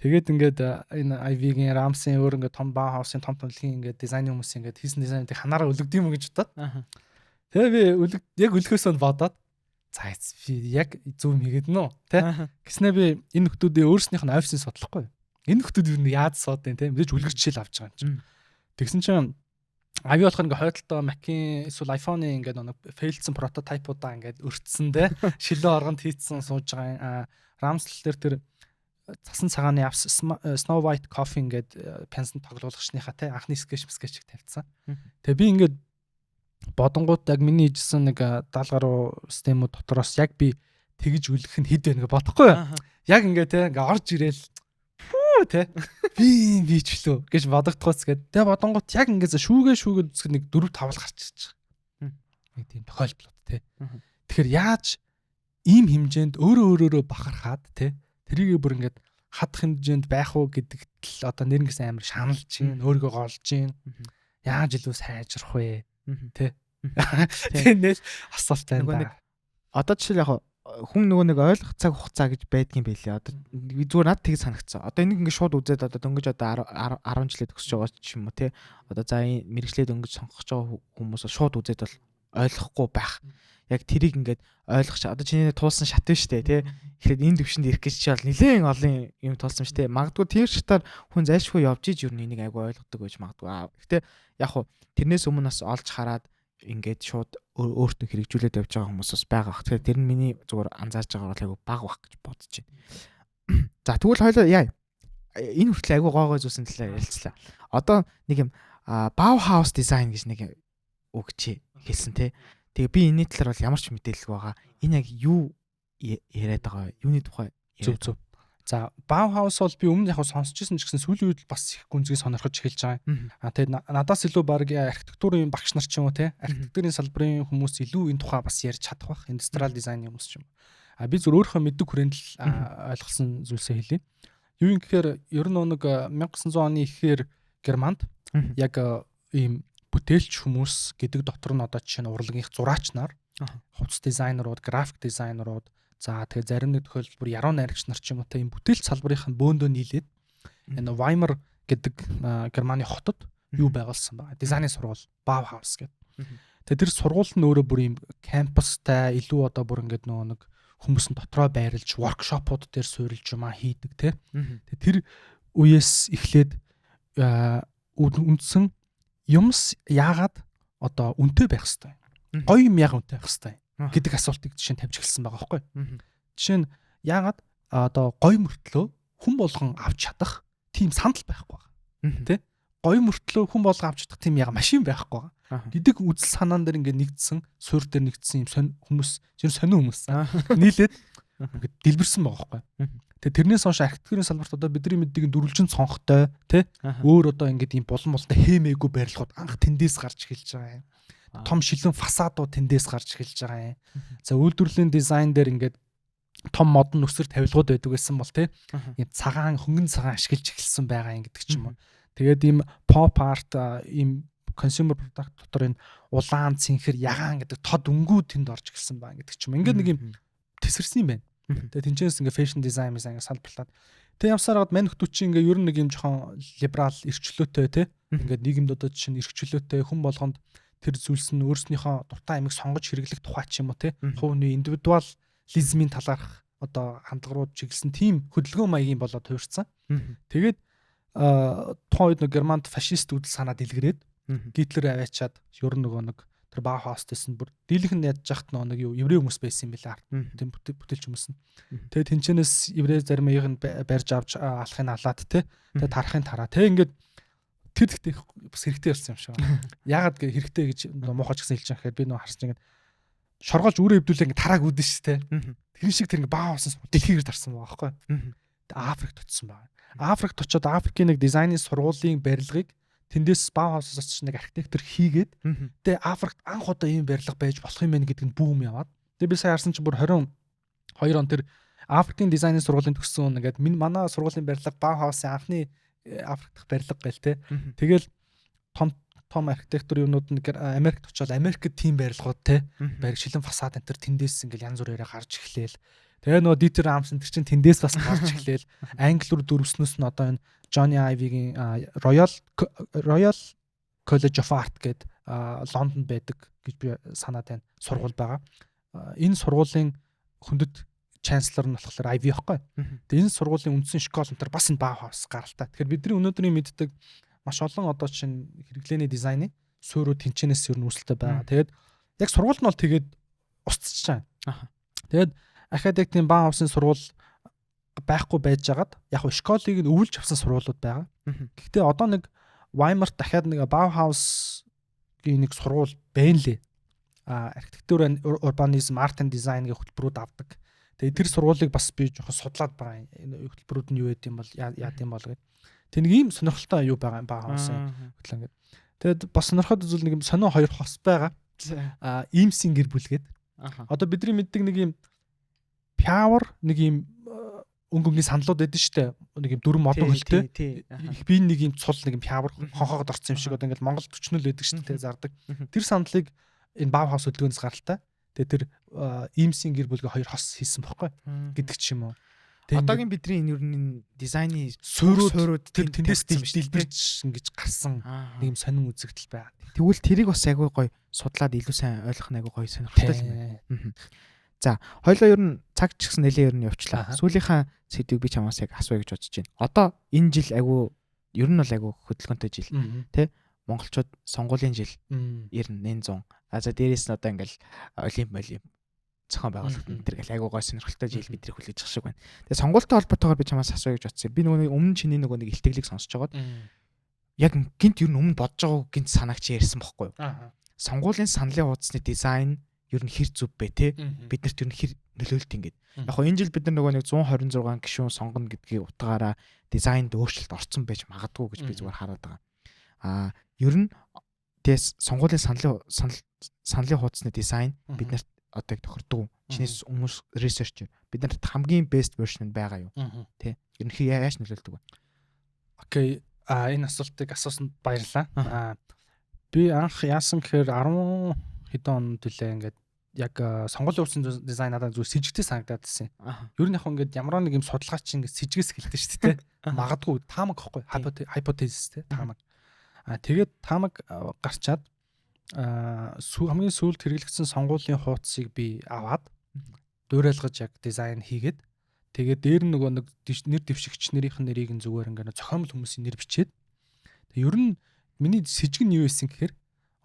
Speaker 2: Тэгээд ингээд энэ IV-гийн Ramsey өөр ингээд том Bauhaus-ын том төлөхийн ингээд дизайны хүмүүс ингээд хийсэн дизайныг ханаараа өлөгдөв юм гэж бодоод. Тэгээ би яг өлөхөөсөө бодоод за би яг зөв юм хийгээд нөө тий. Гэснээр би энэ хүмүүсийн өөрснийх нь офисын судлахгүй. Энэ хүмүүсд юу яаж суудیں۔ Тий. Мэдээж үлгэрчил авч байгаа юм чинь. Тэгсэн чинь IV болохоор ингээд хойдолтой Mac-ийн эсвэл iPhone-ийн ингээд нэг фейлдсэн прототипуудаа ингээд өртсөн тий. Шилэн оргонд хийцсэн сууж байгаа. Ramsey дээр тэр цасан цагааны авс Snow White Coffee ингээд пянсан тоглоулагчныхаа те анхны скетч тавьчихсан. Тэгээ би ингээд бодонгууд яг миний хийжсэн нэг 70 гаруй системүүд дотроос яг би тэгж үлгэх нь хэд вэ гэж бодохгүй юу? Яг ингээд те ингээд орж ирээл фүү те би ч лөө гэж бодогдохоос гээд тэгээ бодонгууд яг ингээд шүүгээ үзэхэд нэг 4 5 л гарч ирж байгаа. Нэг тийм тохиолдлууд те. Тэгэхээр яаж ийм хэмжээнд өөрөө бахархаад те тэрийг бүр ингээд хадах хэмжээнд байх уу гэдэгт л одоо нэрнгэс амар шаналж чинь өөрийгөө голж чинь яаж илүү сайжрах вэ те. Тэнийг асуулт байна.
Speaker 1: Одоо жишээл яг хүн нөгөө нэг ойлгох цаг хугацаа гэж байдгийн байлээ. Одоо зүгээр над тийг санагцсан. Одоо энийг ингээд шууд үзээд одоо дөнгөж одоо 10 жилээ төгсөж байгаа ч юм уу те. Одоо за энэ мэрэгчлээ дөнгөж сонгож байгаа хүмүүс шууд үзээд бол ойлгохгүй байх. Яг тэрийг ингээд ойлгох. Одоо чиний туулсан шат вэ штэ те. Ихэд энэ төвшөнд ирэх гэж чи бол нэлээд олон юм туулсан штэ. Магадгүй тэр шатаар хүн зайлшгүй явж иж юу нэг айгу ойлгодог байж магадгүй. Гэтэ яг хуу тэрнээс өмнө бас олж хараад ингээд шууд өөртөө хэрэгжүүлээд явж байгаа хүмүүс бас байгаа. Тэгэхээр тэр нь миний зүгээр анзаарж байгаа бол айгу бага бах гэж бодож байна. За тэгвэл хоёлоо яа. Энэ хүртэл айгу гой зүйлсэн талаар ярилцлаа. Одоо нэг юм Bauhaus design гэж нэг үг чи хэлсэн те. Тэгээ би энэний талаар бол ямар ч мэдээлэл байгаа. Энэ яг юу яриад байгаа вэ? Юуны тухай?
Speaker 2: Зөв. За Bauhaus бол би өмнө яг сонсчихсан ч гэсэн сүүлийн үед бас их гүнзгий сонирхож эхэлж байгаа. Тэгээд надаас илүү баг архитектурын багш нар ч юм уу те архитектурын салбарын хүмүүс илүү энэ тухай бас ярьж чадах бах индустриал дизайны хүмүүс ч юм. Би зөв өөрийнхөө мэддэг хүрээнд л ойлгосон зүйлсээ хэлье. Юу юм гэхээр ер нь нэг 1900 оны ихээр Германд яг ийм бүтээлч хүмүүс гэдэг дотор нь одоо жишээ нь урлагийнх зураач нар, хувцас дизайнерууд, график дизайнерууд, за тэгээ зарим нэг тохиолдолд бүр яруу найрагч нар ч юм уу те ийм бүтээлч салбарынхын бөөндөө нийлээд энэ Weimar гэдэг Германы хотод юу байгуулсан байгаа. Дизайны сургууль Bauhaus гэдэг. Тэгээ тэр сургууль нь өөрөө бүр ийм кампустай илүү одоо бүр ингээд нөгөө нэг хүмүүс нь дотроо байрлаж воркшопууд дээр суурилж юмаа хийдэг те. Тэгээ тэр үеэс эхлээд үндсэн юмс яагаад одоо үнэтэй байх хэвээр. Гоё юм яагаад үнэтэй байх хэвээр гэдэг асуултыг жишээ нь тавьж эхэлсэн байгаа байхгүй. Жишээ нь яагаад одоо гоё мөртлөө хүн болгон авч чадах тийм сандал байхгүй байгаа. Тэ? Гоё мөртлөө хүн болгон авч чадах тийм яга машин байхгүй байгаа. Гэдэг үзэл санаан дээр ингээд нэгдсэн, суурь дээр нэгдсэн юм хүмүүс, жишээ нь сонин хүмүүс нийлээд ингээд дэлбэрсэн байгаа байхгүй. Тэгээ тэрнээс хойш архитектурын салбарт одоо бидний мэддэг дөрвөлжин цонхтой тэ өөр одоо ингээд ийм булан бултай хэмээгүй барилгууд анх тэндээс гарч эхэлж байгаа юм. Том шилэн фасадууд тэндээс гарч эхэлж байгаа юм. За үйлдвэрлэлийн дизайн дээр ингээд том модон нүсэр тавилгууд байдаг гэсэн бол тэ ийм цагаан хөнгөн цагаан ашиглаж эхэлсэн байгаа юм гэдэг ч юм уу. Тэгээд ийм pop art ийм consumer product дотор энэ улаан цэнхэр ягаан гэдэг тод өнгүүд тэнд орж эхэлсэн байгаа гэдэг ч юм. Ингээд нэг юм тесвэрсэн юм байна. Тэгээ тэнцэнээс ингээ fashion design ингээ салбарлаад. Тэгээ явсараад мань хөтөчийн ингээ ер нь нэг юм жоохон либерал эрхчлөөтэй те. Ингээд нийгэмд одоо чинь эрхчлөөтэй хүн болгонд тэр зүйлс нь өөрснийхөө дуртай амиг сонгож хэрэглэх тухай ч юм уу те. Хувь хүний индивидуализмын талаарх одоо хандлагууд чиглэсэн тийм хөдөлгөөн маягийн болоод хувирсан. Тэгээд тухайн үед нэг Германд фашист үзэл санаа дэлгэрээд Гитлер аваачаад ер нь нөгөө нэг тэр Bauhaus-тэйсэн бүр дийлэх нь ядж яхад нэг юу еврей хүмүүс байсан юм билээ. Тийм бүтээлч хүмүүс нь. Тэгээд тэнчэнээс еврей заримыг нь барьж авч алахыг алаад те. Тэгээд тарахын тараа. Тэгээд ингээд тэр ихтэй бас хэрэгтэй болсон юм шиг байна. Яагаад хэрэгтэй гэж муухайч гэсэн хэлж байгаа гэхээр би нөө харж ингээд шоргоолж өөрөө хөвдүүлээ ингээд тарааг үүдэн шүү те. Тэр шиг тэр ингээд Bauhaus-ын дэлхийгээр тарсан байгаа байхгүй. Тэгээд Африкт очсон байгаа. Африкт очиод Африкийн нэг дизайны сургуулийн барилгыг тэндээс Bauhaus-аас ч нэг архитектор хийгээд тэгээ Африкт анх удаа ийм барилга байж болох юм байна гэдэг нь бүүм яваад. Тэгээ би сая харсан чинь бүр 22 он тэр Африкийн дизайны сургуулийн төгссөн ингээд манай сургуулийн барилга Bauhaus-ын анхны Африк дахь барилга байл те. Тэгэл том архитектур юмнууд нь Америкт очиод Америкт тийм барилгууд те. Бариг шилэн фасад энэ төр тэндээс ингээд янз бүрээрээ гарч эхлээл. Тэгээ нөгөө Dieter Rams энэ чинь тэндээс бас гарч эхлээл. Англи руу дөрвснөөс нь одоо энэ Johnny Ive-ийн Royal College of Art гэдэг Лондонд байдаг гэж би санаад байна. Сургууль байгаа. Энэ сургуулийн хөндөд chancellor нь болохоор Ivy байхгүй. Тэгээ энэ сургуулийн үндсэн школ энэ бас энэ Bauhaus гаралтай. Тэгэхээр бидний өнөөдрийн мэддэг маш олон одоо чинь хэрэглээний дизайны суурьуд тэнчэнээс ер нь үүсэлтэй байгаа. Тэгээд яг сургууль нь бол тэгээд устсаж байгаа. Тэгээд архитектийн Bauhaus-ын сургууль байхгүй байжгаад яг школыг нь өвлж авсан сургуулиуд байгаа. Гэхдээ одоо нэг Weimar дахиад нэг Bauhaus-гийн нэг сургууль байна лээ. Архитектур, урбанизм, арт энд дизайн гэх хөтөлбөрүүд авдаг. Тэгээд тэр сургуулийг бас би жоохон судлаад байгаа. Энэ хөтөлбөрүүд нь юу гэдэг юм бол яа гэм бол гэдэг. Тэг нэг ийм сонирхолтой юу байгаа юм Bauhaus-ын хөтөл ингээд. Тэгэд бас сонирхоод үзвэл нэг юм сонио хоёр хос байгаа. Иймсийн гэр бүлгээд. Одоо бидний мэддэг нэг юм Power нэг юм өнгөнгийн саналууд байдаг шүү дээ. Нэг юм дөрвөн модон хөлтэй. Их би нэг юм цул нэг юм Power хонхоогод орсон юм шиг одоо ингээд Монгол төчнөл байдаг шүү дээ зардаг. Тэр саналыг энэ Bauhaus хөдөлгөөнөөс гаралтай. Тэгээ тэр Иймсийн гэр бүлгээ хоёр хос хийсэн бохгүй гэдэг ч юм уу.
Speaker 1: Одоогийн бидний энэ юу дизайны
Speaker 2: суурууд тэр тэндээс дэлбэрч ингэж гарсан нэг юм сонин үзэгдэл байна.
Speaker 1: Тэгвэл тэрийг бас айгүй гоё судлаад илүү сайн ойлгох нь айгүй гоё сонирхолтой юм. За, хоёлоо ер нь цаг ч гэсэн нэлээд ер нь явчлаа. Сүүлийнхаа сэдвийг би чамаас яг асууя гэж бодож байна. Одоо энэ жил айгүй ер нь бол айгүй хөдөлгөөнтэй жил. Тэ? Монголчууд сонгуулийн жил 90 за дээрээс нь одоо ингээл олимп зохион байгуулалт энэ гэл айгүй гой сонирхолтой жил бидний хүлээж авах шиг байна. Тэгээ сонгуультай холбоотойгоор би чамаас асууя гэж бодсон. Би нөгөө өмнө чиний нөгөө нэг илтгэлийг сонсож байгаад яг гинт ер нь өмнө бодож байгааг гинт санаагч ярьсан бохгүй юу? Сонгуулийн саналын хуудасны дизайн ер нь хэр зүв бэ те? Биднэрт ер нь хэр нөлөөлт ингээд. Яг хоо энэ жил бид нар нөгөө нэг 126 гишүүн сонгоно гэдгийг утгаараа дизайнд өөрчлөлт орсон байж магадгүй гэж би зүгээр хараад байгаа. Ер нь тэс сонгуулийн саналын хуудасны дизайн биднэрт одоо тохирдог. Чиний хүмүүс researcher биднэрт хамгийн best version нь байгаа юу? Тэ? Ерөнхий яаж нөлөөлдөг вэ?
Speaker 2: Окей. Энэ асуултыг асуусанд баярлалаа. Би анх яасан гэхээр 10 хэдэн он төлөө ингээд яг сонгуулийн хуудасны дизайн надад зүгээр сэжигтэй санагдаад байсан. Ер нь яг ингээд ямар нэг юм судалгаач ингээд сэжигээс эхэлдэг шүү дээ. Магадгүй таамаг гэхгүй hypothesis те таамаг. Тэгээд таамаг гарчаад хамгийн сүүлд хэрэглэгдсэн сонгуулийн хуудсыг би аваад дуурайлгаж яг дизайн хийгээд тэгээд дээр нөгөө нэг нэр дэвшигч нэрийнх нь нэрийг зүгээр ингээд зохиомл хүмүүсийн нэр бичээд тэг ер нь миний сэжиг нь юу байсан гэхээр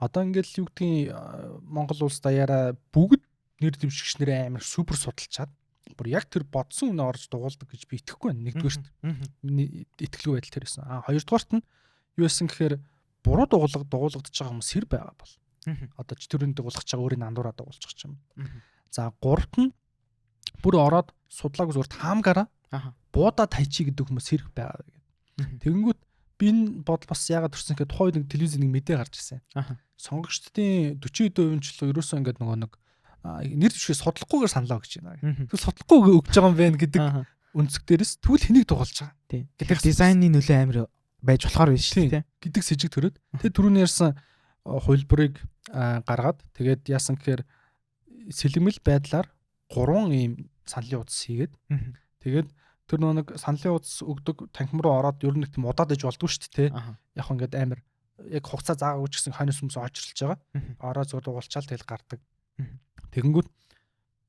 Speaker 2: одоо ингээд юу гэдгийг Монгол улс даяараа бүгд нэр дэвшигч нэрээ амар супер судалчаад бүр яг тэр бодсон үнэ орж дугуулдаг гэж би итгэхгүй байна. Нэгдүгээрт миний итгэлгүй байдал тэр байсан. Хоёрдугаарт нь юу байсан гэхээр буруу дугуулгадж байгаа хүмүүс хэр байгаа бол. Одоо ч төрөнд дугуулгах чагаа өөрийн андуураа дугуулчих юм. За гуравт нь бүр ороод судлаагүй зүгээр таамгаараа буудаа тайчи гэдэг хүмүүс хэрэг байгаа гэдэг. Тэгэнгүүт би энэ бодол бас яагаад төрсөн гэхээр тухайн үед нэг телевизэд нэг мэдээ гарч ирсэн. Сонгогчдын 40% ч л ерөөсөө ингээд нөгөө нэг нэр дэвшгээ судлахгүйгээр саналаа гэж байна. Тэгвэл судлахгүй өгж байгаа юм байна гэдэг өнцөг дээрээс тэгвэл хэнийг дугуулж байгаа.
Speaker 1: Тэгэхээр дизайны нөлөө амар байж болохоор байна шүү дээ
Speaker 2: гэдэг сэжиг төрөөд тэгээ түрүүний ярьсан хувилбарыг гаргаад тэгээд яасан гэхээр сэлгэмэл байдлаар 3 ийм саналын утас хийгээд тэгээд тэр нэг саналын утас өгдөг танхим руу ороод ер нь нэг тийм удаад иж болдгоо шүү дээ яг ингээд амар яг хугацаа заагаагүй ч гэсэн хойноос хүмүүс очрлж байгаа ороо зур дугуулчаал тэгэл гардаг тэгэнгүүт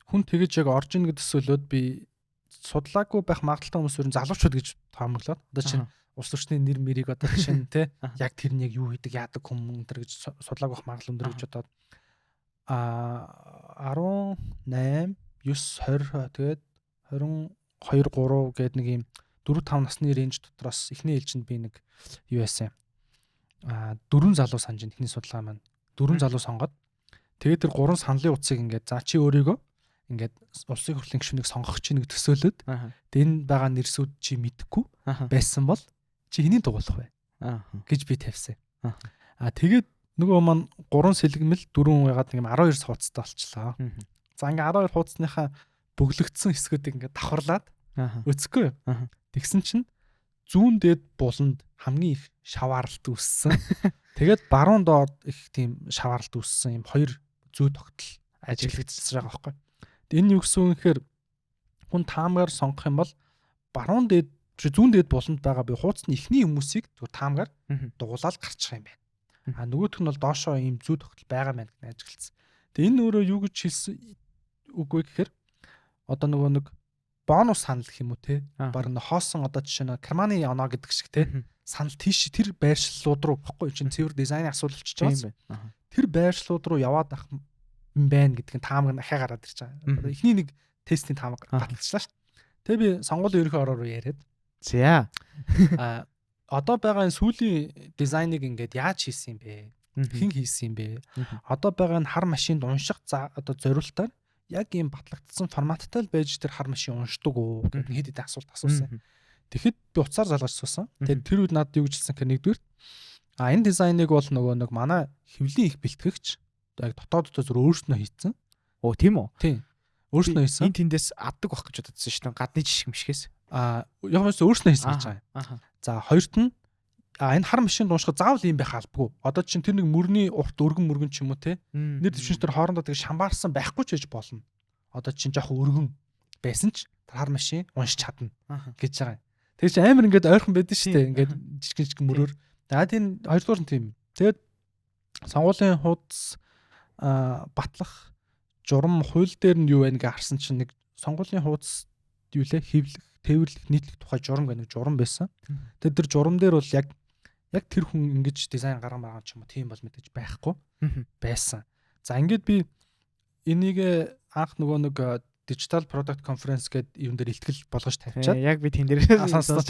Speaker 2: хүн тэгэж яг орж ийн гэдэг төсөөлөд би судлаагүй байх магадaltaй хүмүүс ер нь залуучууд гэж таамаглаад одоо чинь улс орчны нэр мэрийг одоо жишээ нь те яг тэр нь яг юу хийдэг яадаг хүмүүс өндөр гэж судлаагүй байх магадлал өндөр гэж бодоод 18 9 20 тэгээд 22 3 гээд нэг юм 4 5 насны рейнж дотроос эхний ээлжинд би нэг юу яасан 4 залуу санаж ихний судалгаа маань 4 залуу сонгоод тэгээд тэр 3 саналын утсыг ингээд за чи өөрийгөө ингээд улсын хурлын гишүүнийг сонгох чинь нэг төсөөлөд энэ байгаа нэрсүүд чи мэдэхгүй байсан бол чи хэнийг дугуулах вэ гэж би тавьсан. Тэгээд нөгөө маань 3 сэлгэмэл 4 ягаад нэг 12 хуудастай болчлоо. За ингээ 12 хуудасныхаа бөглөгдсөн хэсгүүдийг ингээ давхарлаад өцөхгүй. Тэгсэн чинь зүүн дээд буланд хамгийн их шавааралт үүссэн. Тэгээд баруун доод их тийм шавааралт үүссэн юм хоёр зүй тогтол ажиглагдсан байгаа байхгүй. Энэ юу гэсэн юм гэхээр хүн таамгаар сонгох юм бол баруун дээд зүүн дээд буланд байгаа би хуудасны ихний хүмүүсийг зүгээр таамгаар дугуулаад гарчих юм байна. Нөгөөх нь бол доошоо ийм зүй тогтол байгаа мэн гэж ажиглагдсан. Тэгээ энэ өөрөө юу гэж хэлсэн үгүй гэхээр одоо нөгөө нэг бонус санал гэх юм уу те баг н хоосон одоо жишээ нь карманы оноо гэдэг шиг те санал тийш тэр байршлууд руу бохгүй чинь цэвэр дизайны асуудал болчихж байгаа юм. Тэр байршлууд руу яваад ах юм байна гэдгийг таамаг нь ахаа гараад ирж байгаа. Одоо эхний нэг тестийн таамаг баталчлаа шүү. Тэгээ би сонгуулийн ерөнхий ороо руу яриад.
Speaker 1: За.
Speaker 2: Одоо байгаа энэ сүүлийн дизайныг ингээд яаж хийсэн юм бэ? Хэн хийсэн юм бэ? Одоо байгаа энэ хар машинд унших одоо зориултаар яг ийм батлагдсан форматтай л байж тэр хар машин уншдаг уу гэдэг хэд хэдэн асуулт асуусан. Тэгэхэд би уцаар залгаж суусан. Тэгээд тэр үед надад юу гэж хэлсэн гэхээр нэгдүгээр энэ дизайныг бол нөгөө нэг манай хэвлийн их бэлтгэгч яг дотооддоо зөв өөрснөө хийцэн.
Speaker 1: Оо тийм үү?
Speaker 2: Тийм. Өөрснөө хийсэн.
Speaker 1: Энэ тэндээс авдаг байх гэж боддсон шүү дээ. Гадны жишг мишгээс.
Speaker 2: Яг нь өөрснөө хийсэн гэж байгаа. За хоёрт нь энэ хар машинд уншихад заавал юм байх албагүй. Одоо чинь тэр нэг мөрний урт өргөн мөргөн ч юм уу те. Нэр дэвшинч тэр хоорондоо тэг шамбаарсан байхгүй ч гэж болно. Одоо чинь жоох өргөн байсан ч тэр хар машин уншиж чадна гэж байгаа. Тэг чи амар ингээд ойрхон байдэн шүү дээ. Ингээд жижиг жижиг мөрөөр. Тийм хоёрдугаар нь тийм. Тэгээд сонгуулийн хуудас батлах журам хууль дээр нь юу вэ гэж харсан чинь нэг сонгуулийн хуудас юу лээ хэвлэх, тээвэрлэх, нийтлэх тухай журам гэх нэг журам байсан. Тэгээд тэр журам дээр бол яг тэр хүн ингэж дизайн гарган байгаа ч юм уу тийм бол мэдээж байхгүй байсан. За ингээд би энийг анх нөгөө нэг Digital Product Conference гэдэг юм дээр илтгэл болгож тавьчаад
Speaker 1: яг би тэн дээр
Speaker 2: сонссон.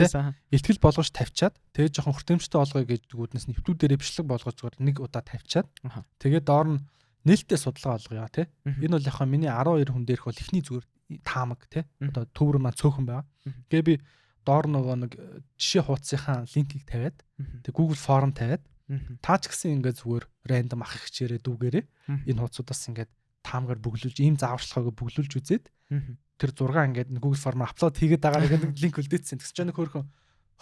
Speaker 2: Илтгэл болгож тавьчаад тэгээд жоохон хүртээмжтэй болгоё гэж үүднээс нэвтрүүдээр бичлэг болгож зүгээр нэг удаа тавьчаад тэгээд доор нь нээлттэй судалгаа олгоё тий. Энэ бол яг миний 12 хүн дээрх бол ихний зүгээр таамаг тий. Одоо төвөр маань цөөхөн байгаа. Тэгээ би доор нөгөө нэг жишээ хуудасынхаа линкийг тавиад тэг Google Form тавиад таа ч гэсэн ингээд зүгээр рандом ах хичээрээ дүүгээрээ энэ хуудасуудаас ингээд таамгаар бүглүүлж ийм зааварчилгааг бүглүүлж үзээд тэр 6 ингээд Google Form-аар апплод хийгээд байгаа нэг линк үлдээсэн. Тэгс чинь хөөрхөн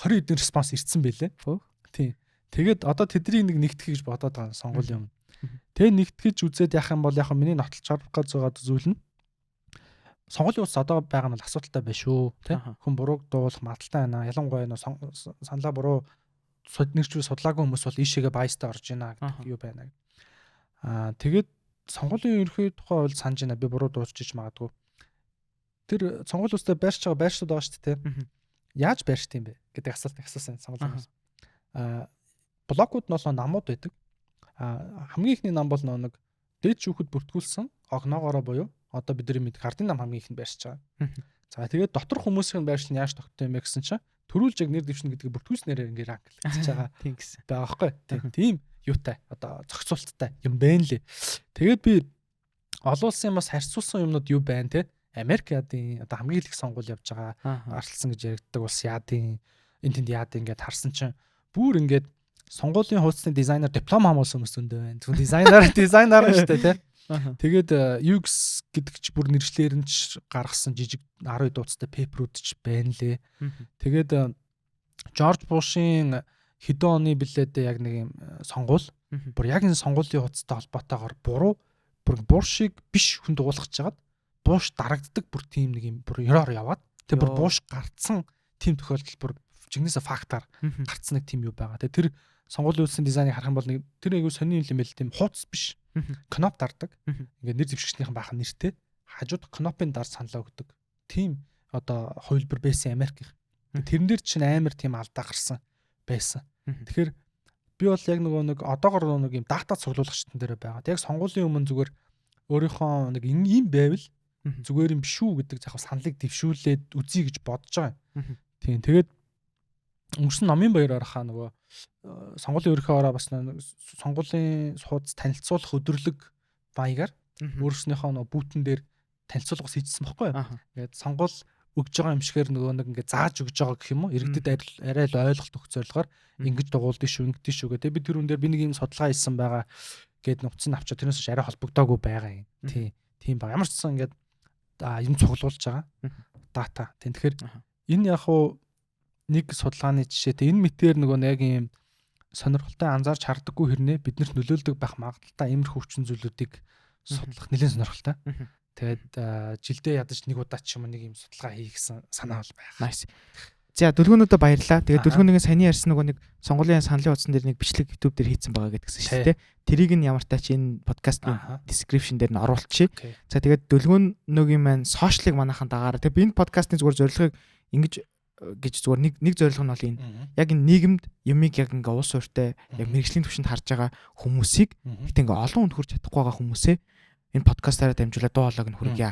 Speaker 2: 20 хэдэн респонс ирсэн байлээ. Тийм. Тэгээд одоо тэднийг нэгтгэх гэж бодоод байгаа сонгуулийн өмнө. Тэгээ нэгтгэж үзээд яах юм бол яг миний нотолж харах гэж байгаа зүйл нь сонгуулийн ус одоо байгаа нь бол асуудалтай байна шүү. Тэ? Хүн бурууг дуулах магадaltaй байна. Ялангуяа саналаа буруу нэгчүү судлаагүй хүмүүс бол ийшээгээ байстай орж байна гэдэг юу байна. Тэгээд сонгуулийн ерөнхий тухай бол санаж байна. Би буруу дуусч иж магадгүй. Тэр сонгуулийн устай байрч байгаа байршууд байгаа шүү дээ. Яаж байршд юм бэ гэдэг асуулт асуусан сонгуулийн ус. Блокууд нь бол намууд байдаг. Хамгийн ихний нам бол нэг дээд шүүхэд бүртгүүлсэн огноогоороо буюу одоо бидний мэд гардын нам хамгийн ихэнд байршиж байгаа. За тэгээд дотор хүмүүсийн байрш нь яаж тогтсон юм бэ гэсэн чинь төрүүлж яг нэр дэвшнэ гэдгийг бүртгүүлснээр ингээд ангилж байгаа. Тийм гэсэн. Байгаа байхгүй. Тийм юутай одоо зохицуулттай юм байна лээ. Тэгээд би олон улсын бас харьцуулсан юмнууд юу байна те? Америк яадын одоо хамгийн их сонгуул явж байгаа арлцсан гэж яригддаг улс яадын энэ тэнд яадын ингээд харсан чинь бүр ингээд сонгуулийн хуудасны дизайнер диплом хамуулсан хүмүүс өндөө байна. Тэгвэл дизайнер шүү дээ те. Тэгээд UX гэдэг чи бүр нэршлэр нь ч гаргасан жижиг 10 дууцтай пейперүүд ч байна лээ. Тэгээд Жорж Бушийн хэдэн оны билээд яг нэг юм сонгуул бүр яг энэ сонгуулийн хуудастай холбоотойгоор бүр буушиг биш хүн дуулах гэж хагаад бууш дарагддаг бүр тийм нэг юм бүр ёроор яваад тэг бүр бууш гарцсан тийм тохиолдол бүр жигнэсээ фактаар гарцсан нэг тийм юу байгаа. Тэг тэр сонгуулийн улсын дизайныг харах юм бол нэг тэр айгу сони юм байл тийм хуудас биш. Кноп дардаг. Ингээд нэр дэвшигчнийхэн баахан нэртэй хажууд кнопын дар саналаа өгдөг. Тийм одоо хувилбар байсан Америк. Тэрэн дээр чинь амар тийм алдаа гарсан байсан. Тэгэхээр би бол яг нэг одоогор нэг юм дата цуглуулагчтан дээр байгаа. Яг сонгуулийн өмнө зүгээр өөрийнхөө нэг ийм байвал зүгээр юм биш үү гэдэг яг саналыг дэвшүүлээд үзье гэж бодож байгаа юм. Тийм. Тэгээд өнгөрсөн номын баяр арахаа нөгөө сонгуулийн ерөнхий ороо бас сонгуулийн хуудас танилцуулах өдрлөг маягаар өөрснийхөө нөгөө бүүтэн дээр танилцуулгаас хийжсэн байхгүй юу. Тэгээд сонгуул өгж байгаа юм шигээр нөгөө нэг ингээд зааж өгж байгаа гэх юм уу. Иргэдэд арай л ойлголт өгөх зорилгоор ингэж дугуулдээ шүү, ингэдэж шүү гэдэг. Би тэр хүн дээр би нэг юм судалгаа хийсэн байгаа гэд нуцсан авчаа тэрнээс ч арай холбогдоогүй байгаа юм. Тийм ба. Ямар ч гэсэн ингээд юм цуглуулж байгаа дата. Тэгэхээр энэ яг уу нэг судалгааны жишээ. Энэ мэтээр нөгөө яг юм сонирхолтой анзаарч хардаггүй хэрнээ биднэрт нөлөөлдөг байх магадaltaй иймэрхүү хүчин зүйлүүдийг судлах нэлээд сонирхолтой. Тэгээд жилдээ ядаж нэг удаа ч юм уу нэг юм судалгаа хийх гэсэн санаа бол байна. Nice.
Speaker 1: За дөлгөөнүүдэд баярлалаа. Тэгээд дөлгөөнийгээ саяны ярьсан нөгөө нэг сонгуулийн саналын утсан дээр нэг бичлэг YouTube дээр хийцэн байгаа гэдгсэн шүү дээ. Тэрийг нь ямар тач энэ подкастын description дээр нь оруулчихъя. За тэгээд дөлгөөнөөгийн маань сошиалыг манайхан дагаараа. Тэгээд энэ подкастын зүгээр зорилгыг ингэж гэж зүгээр нэг зорилго нь бол энэ. Яг энэ нийгэмд юмыг яг ингээ уус ууртай яг мэрэгжлийн түвшинд харж байгаа хүмүүсийг гэтээ ингээ олон хүнд хүрч чадахгүй байгаа хүмүүсээ энэ подкастаараа дамжуулаад дуу хоолойг нь хүргье.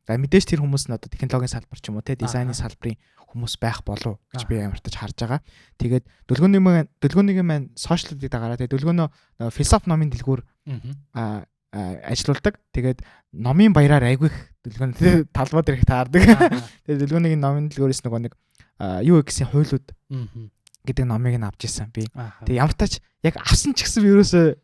Speaker 1: За мэдээж тэр хүмүүс нь одоо технологийн салбар ч юм уу те дизайны салбарын хүмүүс байх болов гэж би ямартаж харж байгаа. Тэгээд дэлгөөний маань сошиалуудыг дагараа тэгээд дэлгөөнөө философи номын дэлгүүр ажилуулдаг. Тэгээд номын баяраар айгүйх дэлгөөн талбай дээрх таардаг. Тэгээд дэлгөөний номын дэлгүүрээс нэг UX-ийн хуйлууд гэдэг номыг нь авч ирсэн би. Тэгээд ямар тач яг авсан ч гэсэн ерөөсөө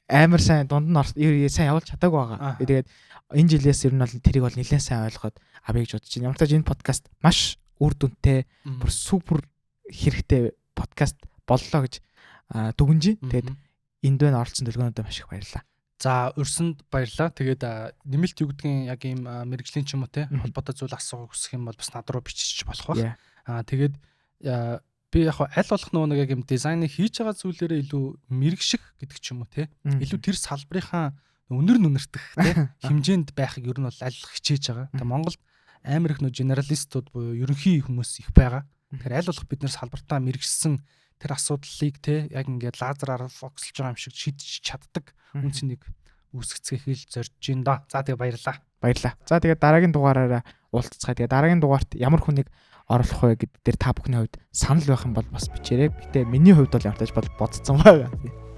Speaker 1: амар сайн дунд нь сайн явуулж чадаагүй байгаа. Тэгээд энэ жилээс ер нь бол тэрийг бол нэлээд сайн ойлгоод авъя гэж бодож байна. Ямар тач энэ подкаст маш үр дүнтэй, бүр супер хэрэгтэй подкаст боллоо гэж дүгнэж байна. Тэгээд энд байна оролцсон дэлгөөнөдөө маш их баярлалаа.
Speaker 2: За урьсанд баярлалаа. Тэгээд нэмэлт юу гэдгийг яг ийм мэрэгжлийн ч юм уу те холбоотой зүйл асуух хүсэх юм бол бас над руу бичиж болох байх. Тэгээд би яг аль болох нэг яг юм дизайныг хийж байгаа зүйлээрээ илүү мэрэгших гэдэг ч юм уу те илүү тэр салбарынхаа үнэртэх те хэмжээнд байхыг ер нь бол аль болох хичээж байгаа. Тэгээ Монголд амар их генералистууд буюу ерөнхий хүмүүс их байгаа. Тэгэхээр аль болох бид нэр салбартаа мэрэгшсэн тэр асуудлыг те яг ингээд лазераар фокуслж байгаа юм шиг шийдэж чаддаг үнцнийг үүсгэцгээ хэл зорж гин доо. За тэгээ баярлаа.
Speaker 1: За тэгээ дараагийн дугаараараа уулзцгаая. Тэгээ дараагийн дугаарт ямар хүнийг оруулах вэ гэдэг дээр та бүхний хувьд санал байх юм бол бас бичээрэй. Гэтэ миний хувьд бол ямтаж бодцсон байгаа.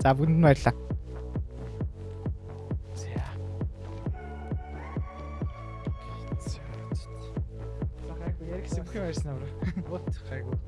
Speaker 1: За бүгдэнд нь баярлалаа. Ярих юм ярьсан аа. Вот хайгуу.